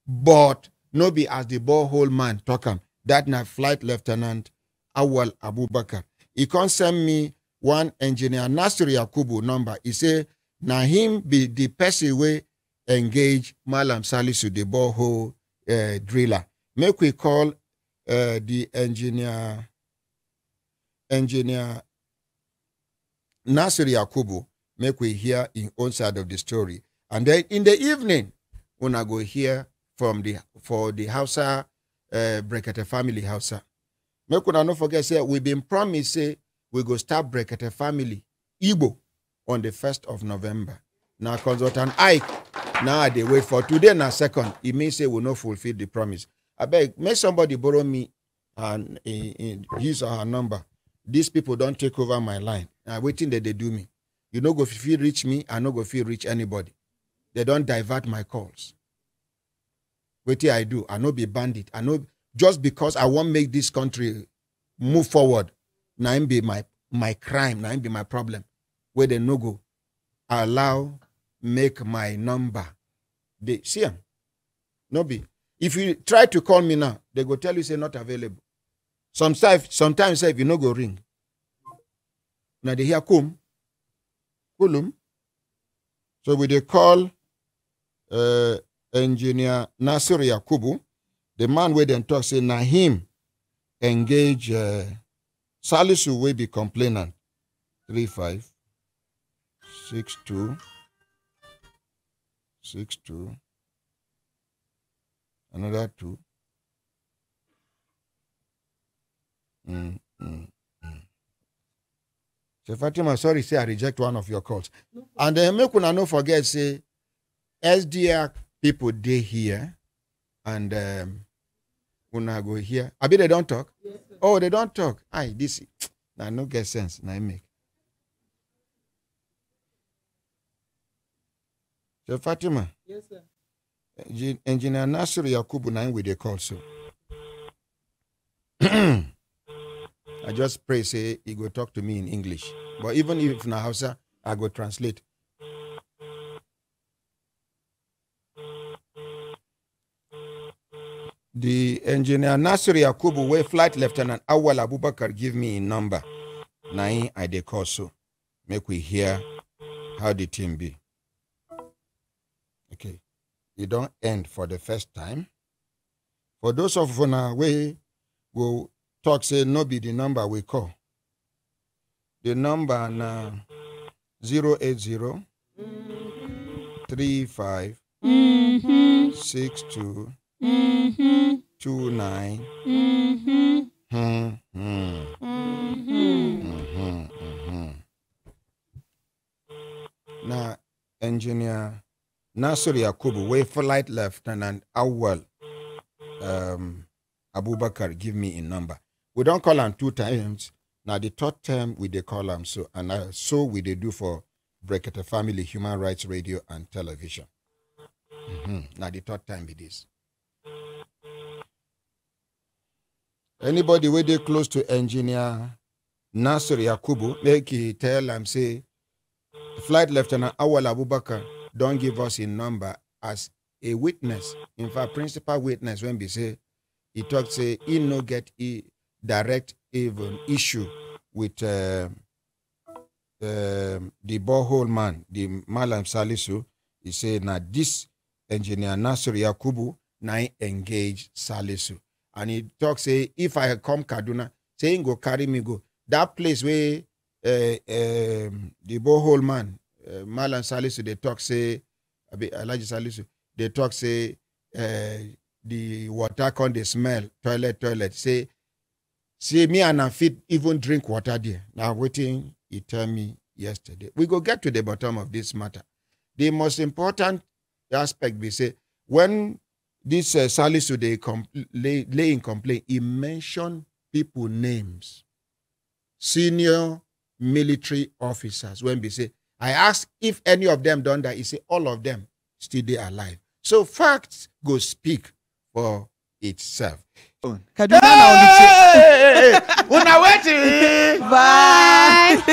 but no be as the borehole man talk him. That na Flight Lieutenant Awal Abubakar. He can send me one engineer Nasir Yakubu number. He say na him be the person we engage Malam Salisu, the borehole driller. Make we call the engineer Nasir Yakubu. Make we hear in own side of the story. And then in the evening, when I go hear from the Hausa Brekete Family house. Make una no forget, say, we been promised, say, we go start Brekete Family, Igbo, on the 1st of November. Now, consultant Ike, now they wait for today and a second. It means say we not fulfill the promise. I beg, may somebody borrow me and his or her number. These people don't take over my line. I'm waiting that they do me. You know, go feel reach me, I no go feel reach anybody. They don't divert my calls. Wait till I do. I no be bandit. I know just because I won't make this country move forward. Now be my crime. Now be my problem. Where they no go allow make my number. They see them. No be. If you try to call me now, they go tell you say not available. Sometimes if you no go ring. Now they hear come. Kulum. So we they call engineer Nasir Yakubu, the man where then talk say na him engage Salisu will be complainant 356262 another 2 So Fatima, sorry, say I reject one of your calls. No. And then make una no forget, say, SDR people they here, and una go here. Abi they don't talk? Yes, sir. Oh, they don't talk. Aye, this now no get sense. Now I make. So Fatima. Yes, sir. Engineer Nasir Yakubu now with the call, so. I just pray, say, he go talk to me in English. But even if na Hausa, I go translate. The engineer Nasir Yakubu, where Flight Lieutenant Awal Abubakar give me a number. Now I dey call so. Make we hear how the team be. Okay. It don't end for the first time. For those of una we will talk say no be the number we call. The number na 080 35 62 29 Now, engineer Nasir Yakubu, way Flight Lieutenant Awal Abubakar give me a number. We don't call him 2 times. Now the third time we they call him so, and so we they do for Brekete Family, Human Rights Radio and Television. Now the third time it is. Anybody where they close to engineer Nasir Yakubu, make he tell him say, Flight Lieutenant Awal Abubakar don't give us a number as a witness. In fact, principal witness when we say, he talk say he no get a direct even issue with the borehole man, the Malam Salisu. He say now this engineer Nasir Yakubu now engage Salisu. And he talk say if I come Kaduna, say he go carry me go. That place where the borehole man, Malam Salisu, they talk say, Elijah Salisu, they talk say the water con the smell, toilet, say me and I fit even drink water there. Now waiting, he tell me yesterday. We go get to the bottom of this matter. The most important aspect we say, when this Salisu they lay in complaint, he mentioned people names, senior military officers. When we say, I ask if any of them done that, he say all of them still they alive. So facts go speak for itself. Kaduna hey! Una waiting. Bye.